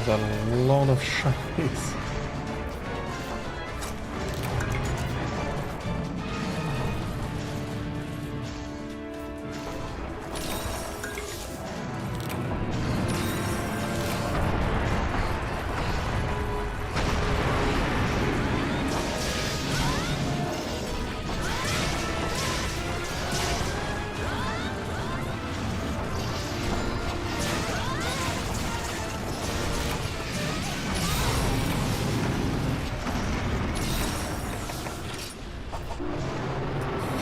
There's a lot of shinies.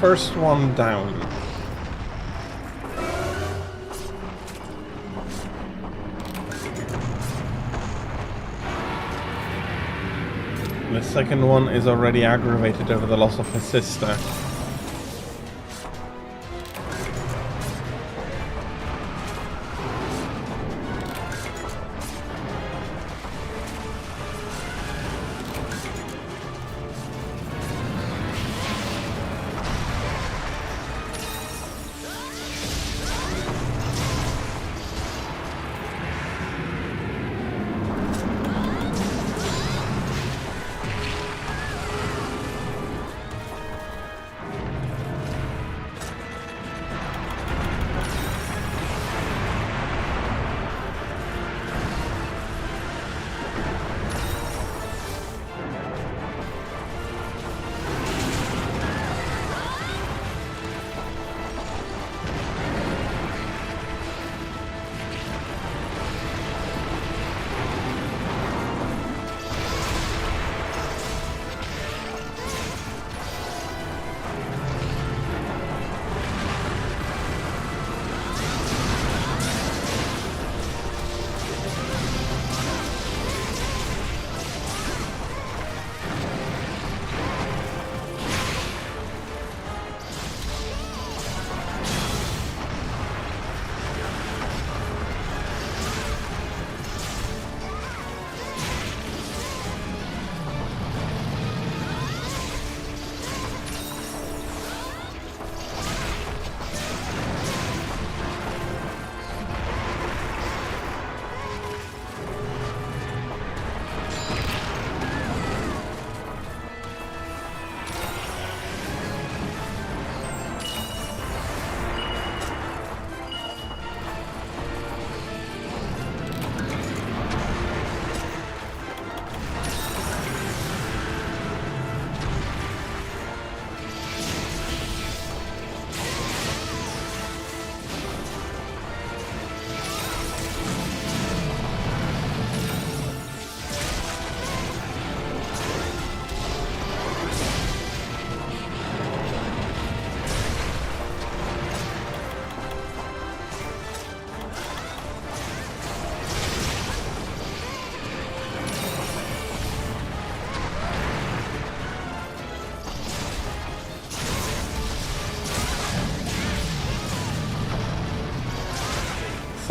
First one down. The second one is already aggravated over the loss of his sister.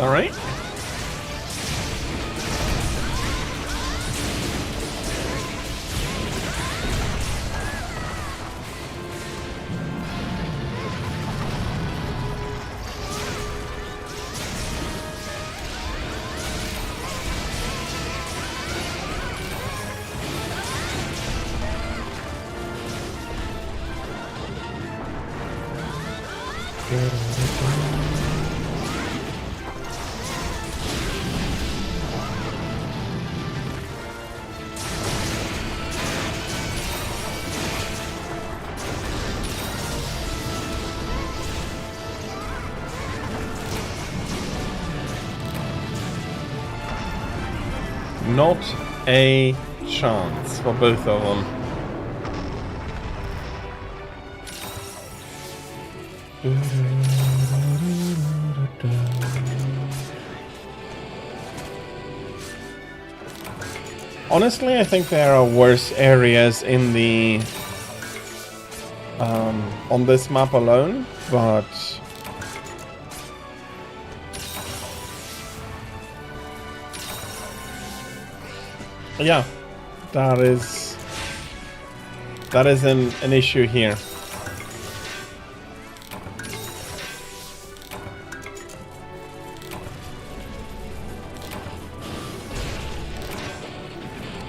Alright. Not a chance for both of them. Honestly, I think there are worse areas in the on this map alone, but yeah, that is an issue here.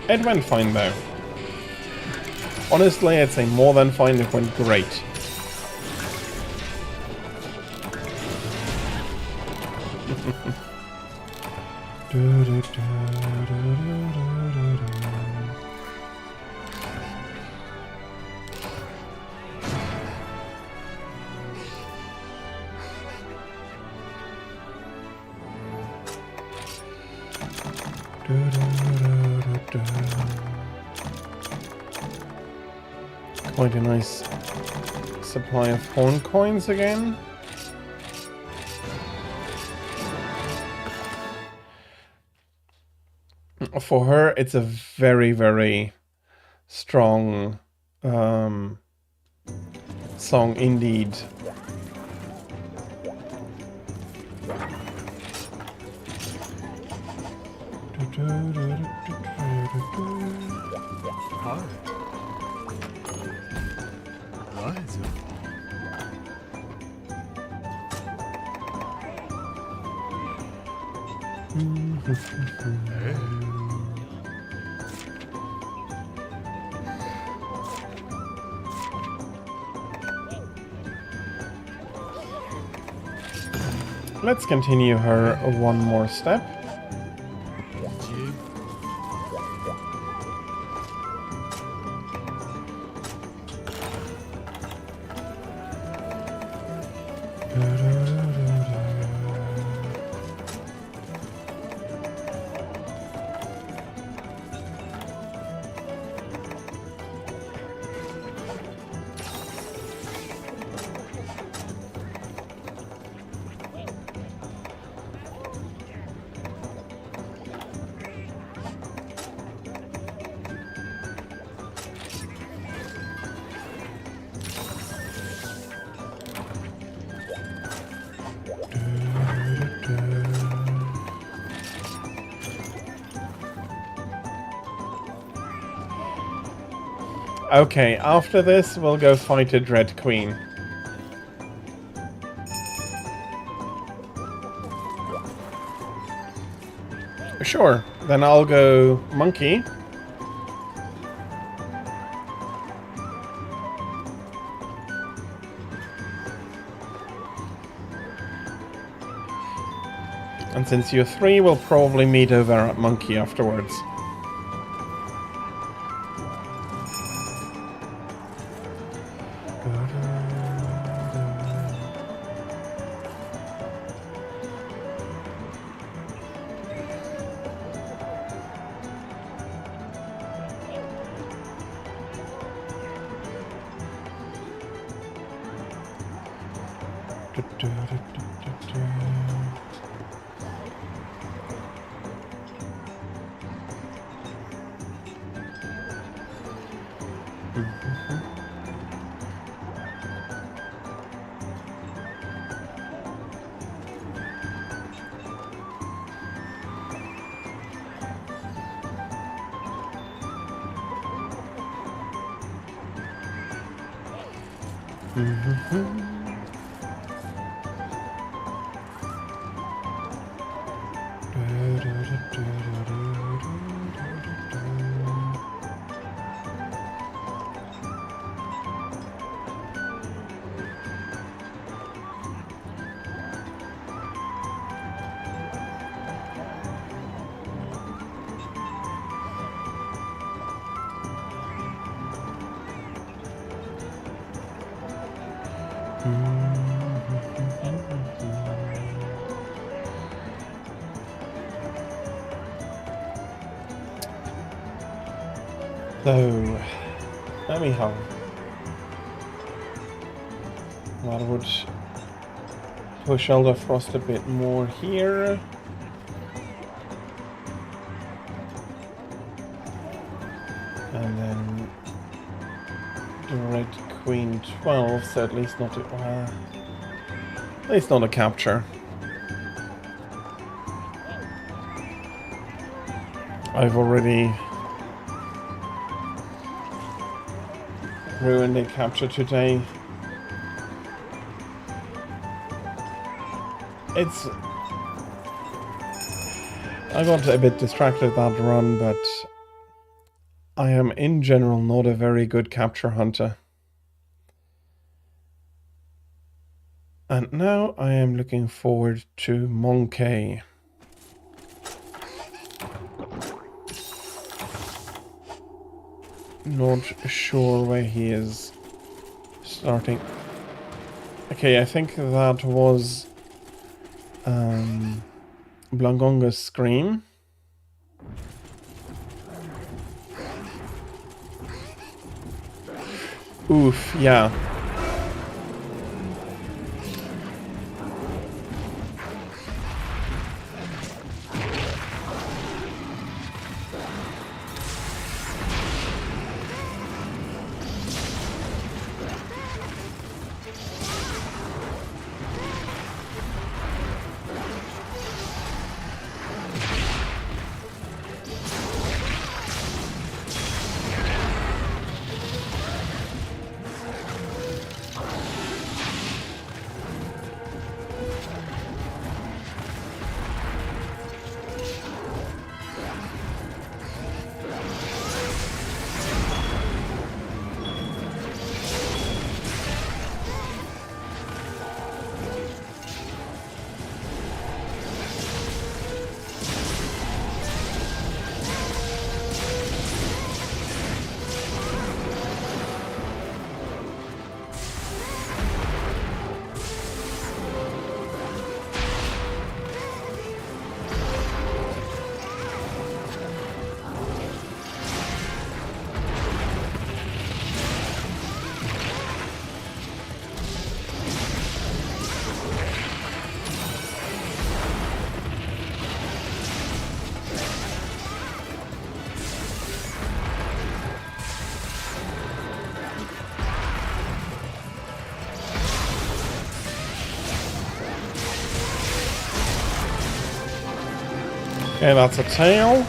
It went fine though. Honestly, I'd say more than fine, it went great. Quite a nice supply of horn coins again. For her, it's a very, very strong song indeed. Hi. Rise. Hey. Let's continue her one more step. Okay, after this, we'll go fight a Dread Queen. Sure, then I'll go Monkey. And since you're 3, we'll probably meet over at Monkey afterwards. So, anyhow, that would push Elder Frost a bit more here. And then the Red Queen 12, so at least not at least not a capture. I've already ruined a capture today. I got a bit distracted that run, but I am in general not a very good capture hunter. And now I am looking forward to Monkey. Not sure where he is starting. Okay, I think that was Blangonga's scream. Oof, yeah. Okay, that's a tail.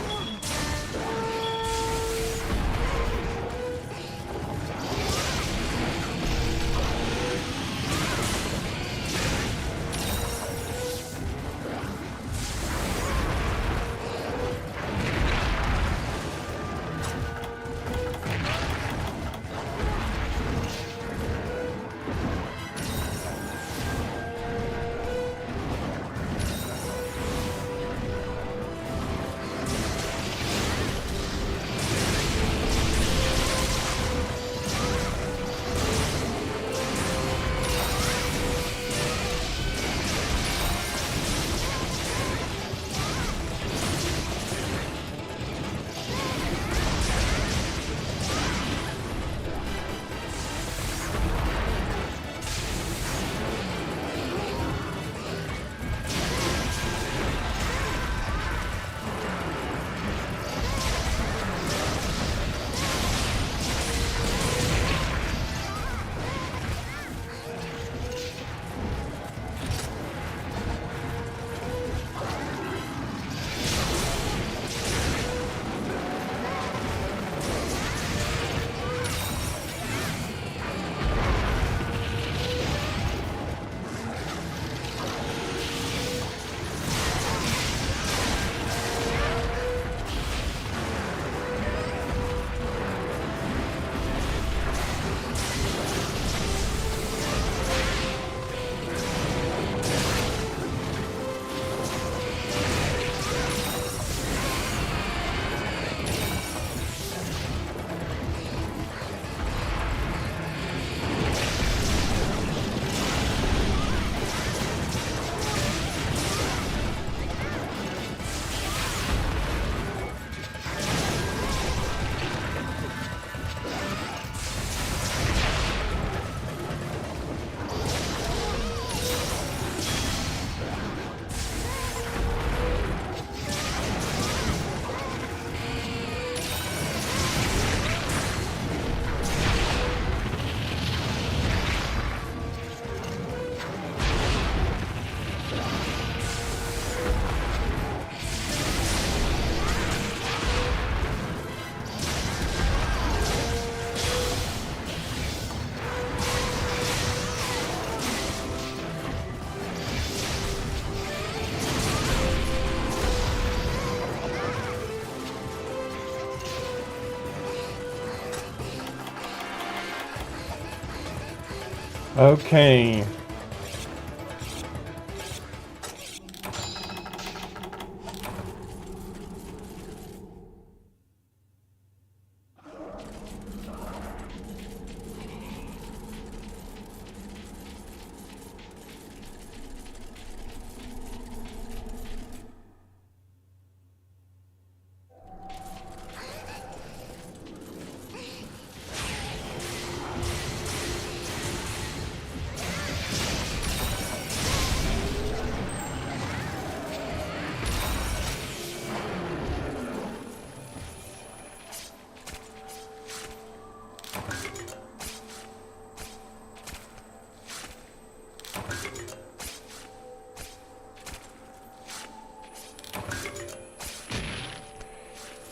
Okay.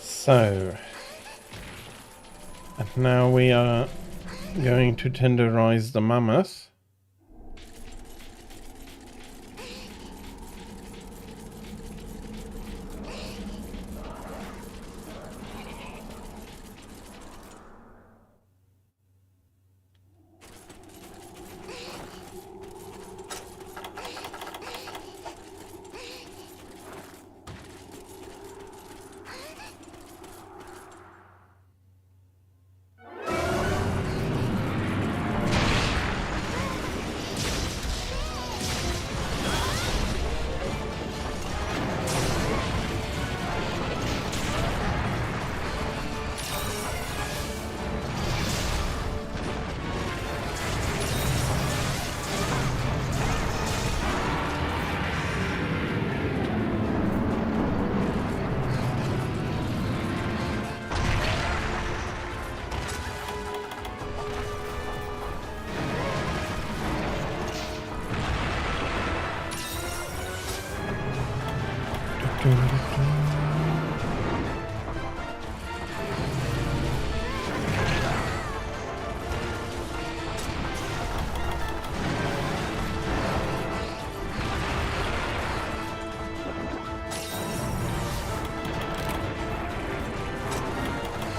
So, and now we are going to tenderize the mammoth.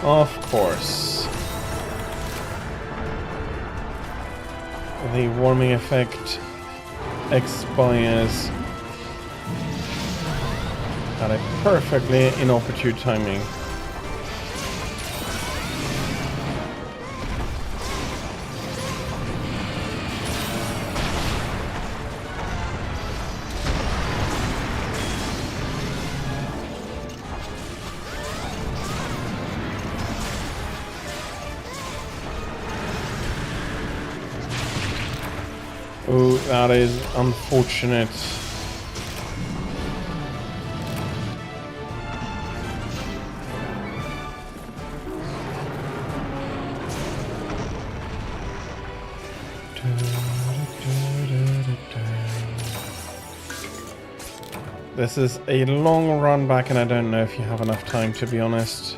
Of course. The warming effect expires at a perfectly inopportune timing. Oh, that is unfortunate. This is a long run back and I don't know if you have enough time, to be honest.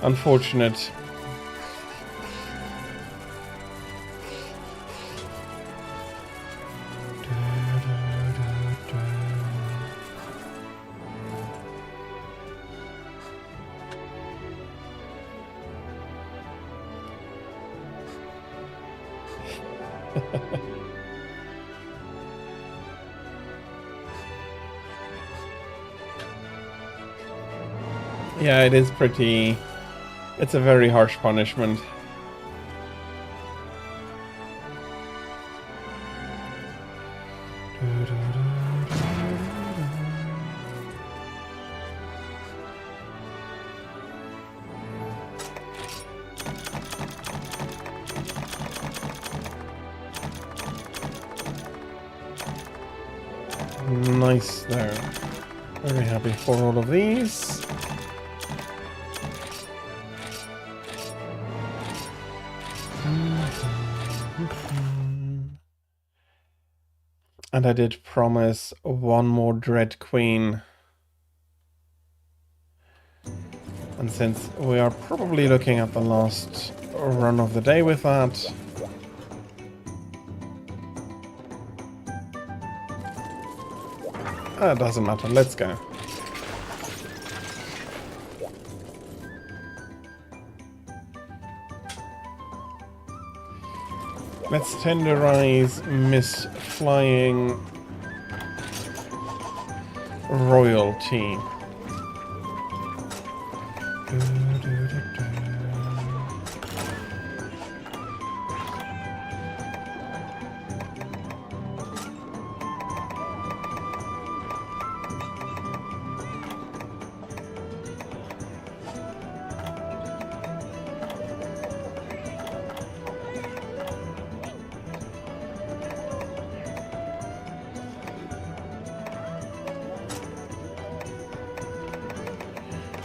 Unfortunate. Yeah, it is pretty... It's a very harsh punishment. Nice there. Very happy for all of these. And I did promise one more Dread Queen. And since we are probably looking at the last run of the day with that, It doesn't matter. Let's go. Let's tenderize Miss Flying Royalty.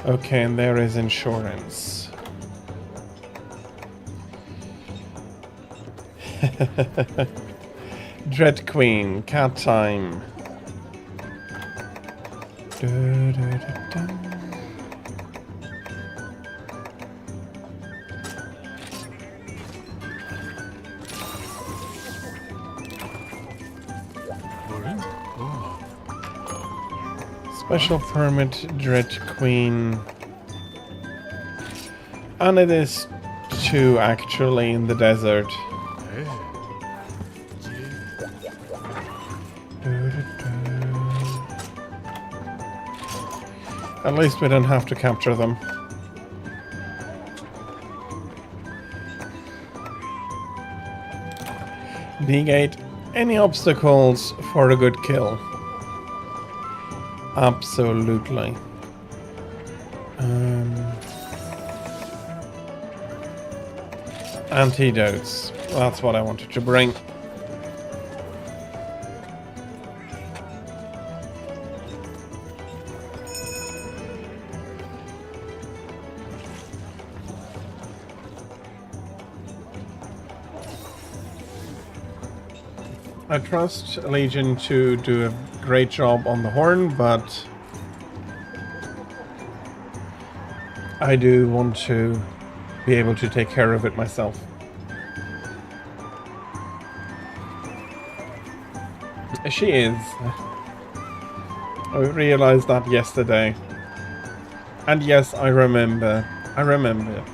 Okay, and there is insurance. Dread Queen, cat time. Special permit, Dread Queen. And it is 2 actually in the desert. At least we don't have to capture them. Negate any obstacles for a good kill. Absolutely. Antidotes. That's what I wanted to bring. I trust Legion to do a great job on the horn, but I do want to be able to take care of it myself. She is. I realized that yesterday. And yes, I remember. I remember.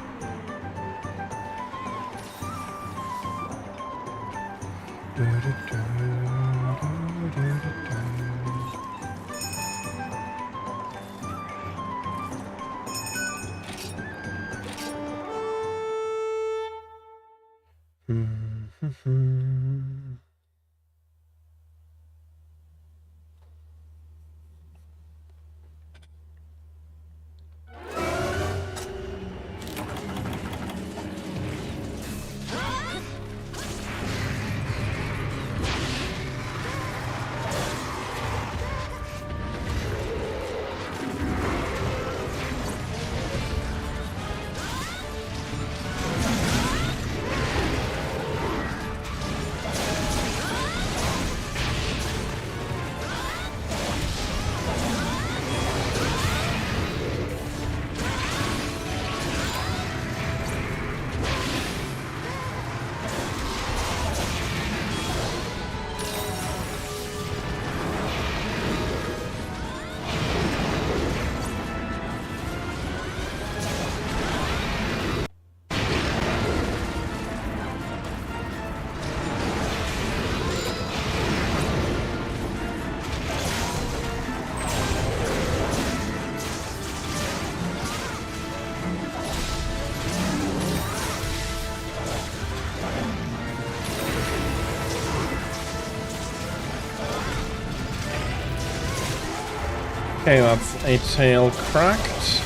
Okay, that's a tail cracked.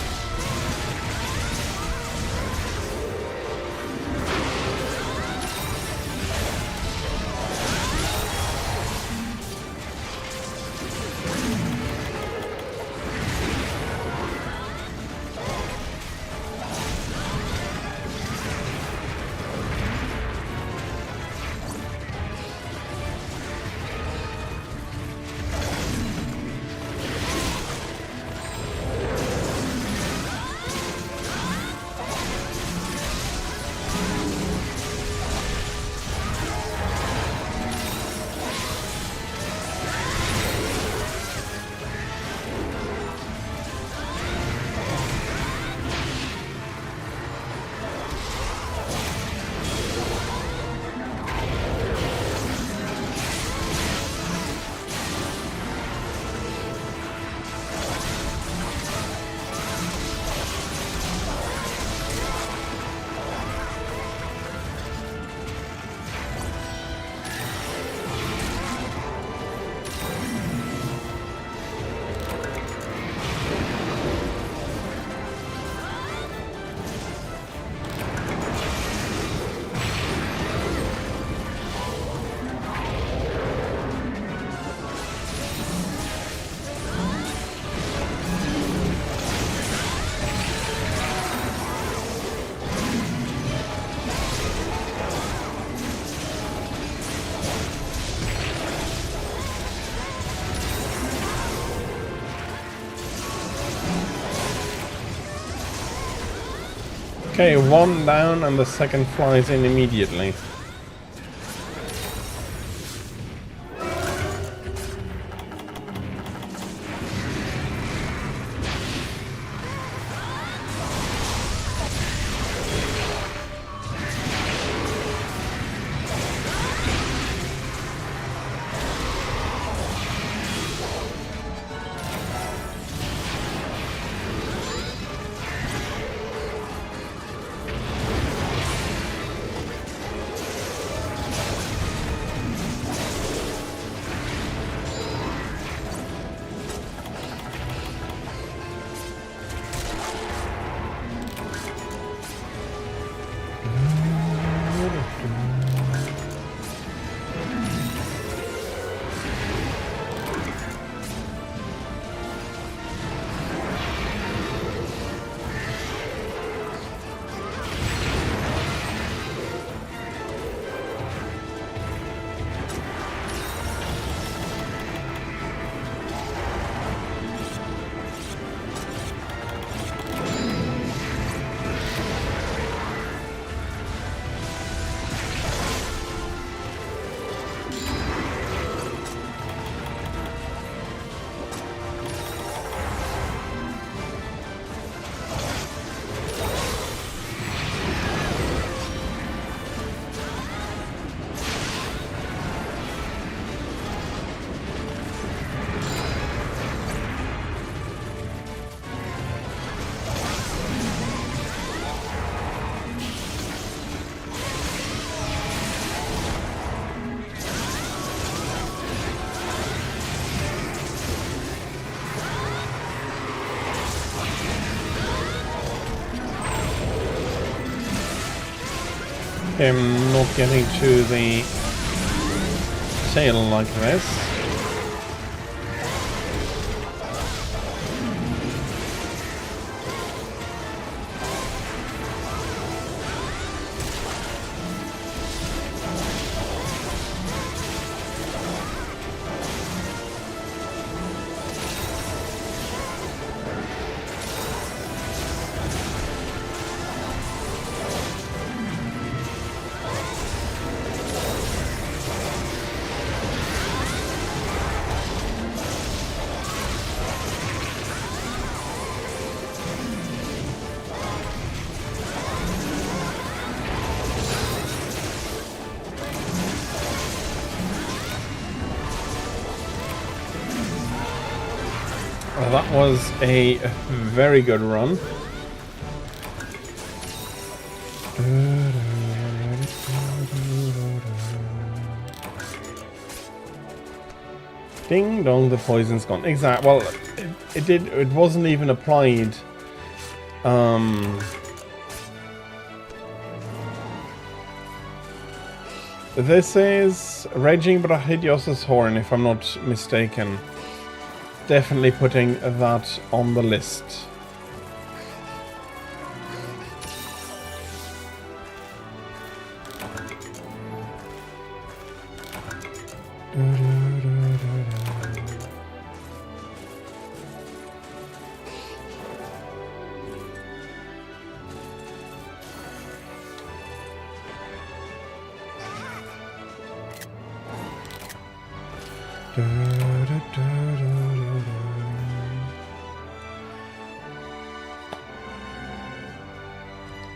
Okay, one down and the second flies in immediately. I'm not getting to the tail like this. Well, that was a very good run. Ding dong, the poison's gone. Exact. Well, it wasn't even applied. This is Raging Brachydiosa's Horn, if I'm not mistaken. Definitely putting that on the list.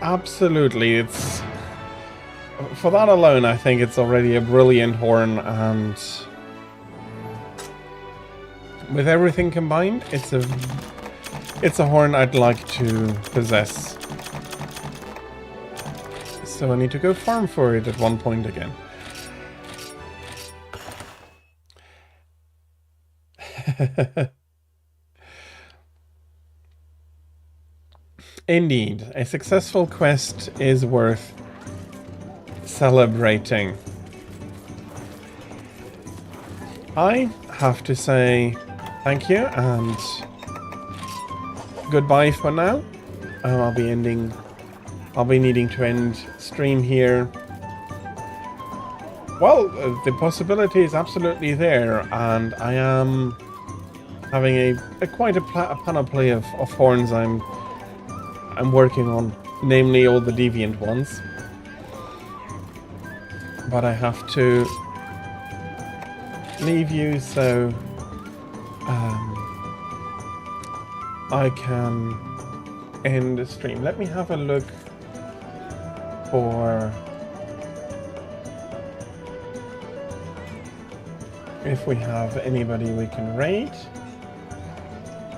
Absolutely, it's for that alone I think it's already a brilliant horn, and with everything combined it's a horn I'd like to possess. So I need to go farm for it at one point again. Indeed, a successful quest is worth celebrating. I have to say thank you and goodbye for now. I'll be needing to end stream here. Well, the possibility is absolutely there, and I am having quite a panoply of horns I'm working on namely all the deviant ones. But I have to leave you so I can end the stream. Let me have a look for if we have anybody we can raid.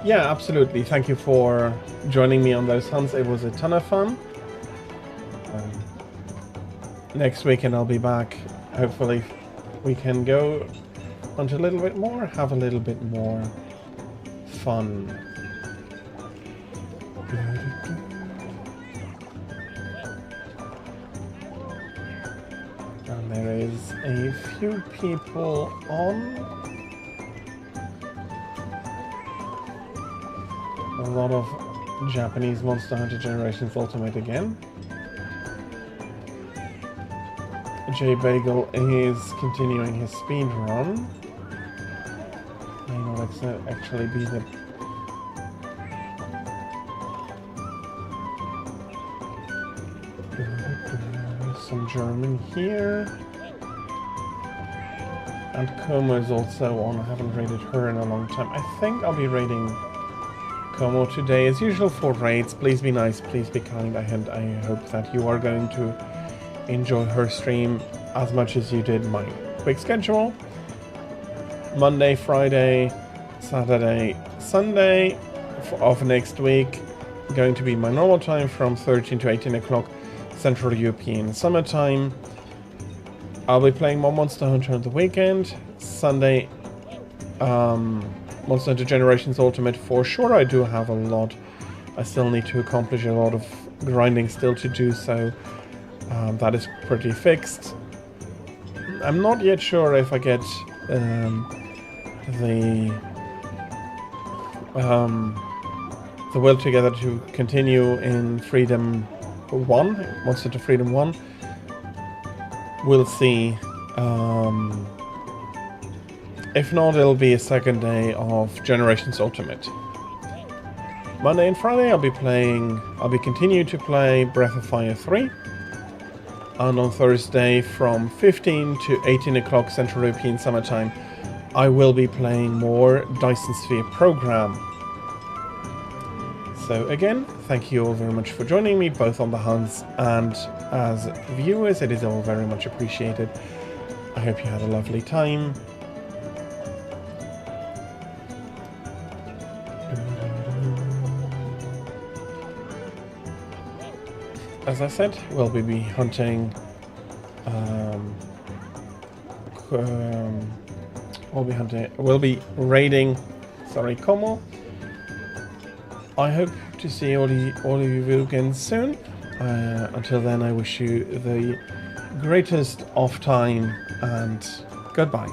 Yeah, absolutely. Thank you for joining me on those hunts. It was a ton of fun. Next weekend I'll be back. Hopefully we can go hunt a little bit more, have a little bit more fun. And there is a few people on. A lot of Japanese Monster Hunter Generations Ultimate again. J Bagel is continuing his speed run. May not actually be the some German here. And Como is also on. I haven't raided her in a long time. I think I'll be raiding Como today. As usual for raids, please be nice, please be kind. I hope that you are going to enjoy her stream as much as you did mine. Quick schedule. Monday, Friday, Saturday, Sunday of next week. Going to be my normal time from 13 to 18 o'clock Central European summertime. I'll be playing more Monster Hunter on the weekend. Sunday, Monster Hunter Generations Ultimate for sure. I do have a lot. I still need to accomplish a lot of grinding still to do, so that is pretty fixed. I'm not yet sure if I get the will together to continue in Freedom 1, Monster Hunter Freedom 1. We'll see. If not, it'll be a second day of Generations Ultimate. Monday and Friday I'll be continuing to play Breath of Fire 3. And on Thursday from 15 to 18 o'clock Central European summertime, I will be playing more Dyson Sphere program. So again, thank you all very much for joining me, both on the hunts and as viewers. It is all very much appreciated. I hope you had a lovely time. As I said, we'll be hunting. We'll be raiding. Sorry, Como. I hope to see all of you again soon. Until then, I wish you the greatest of time and goodbye.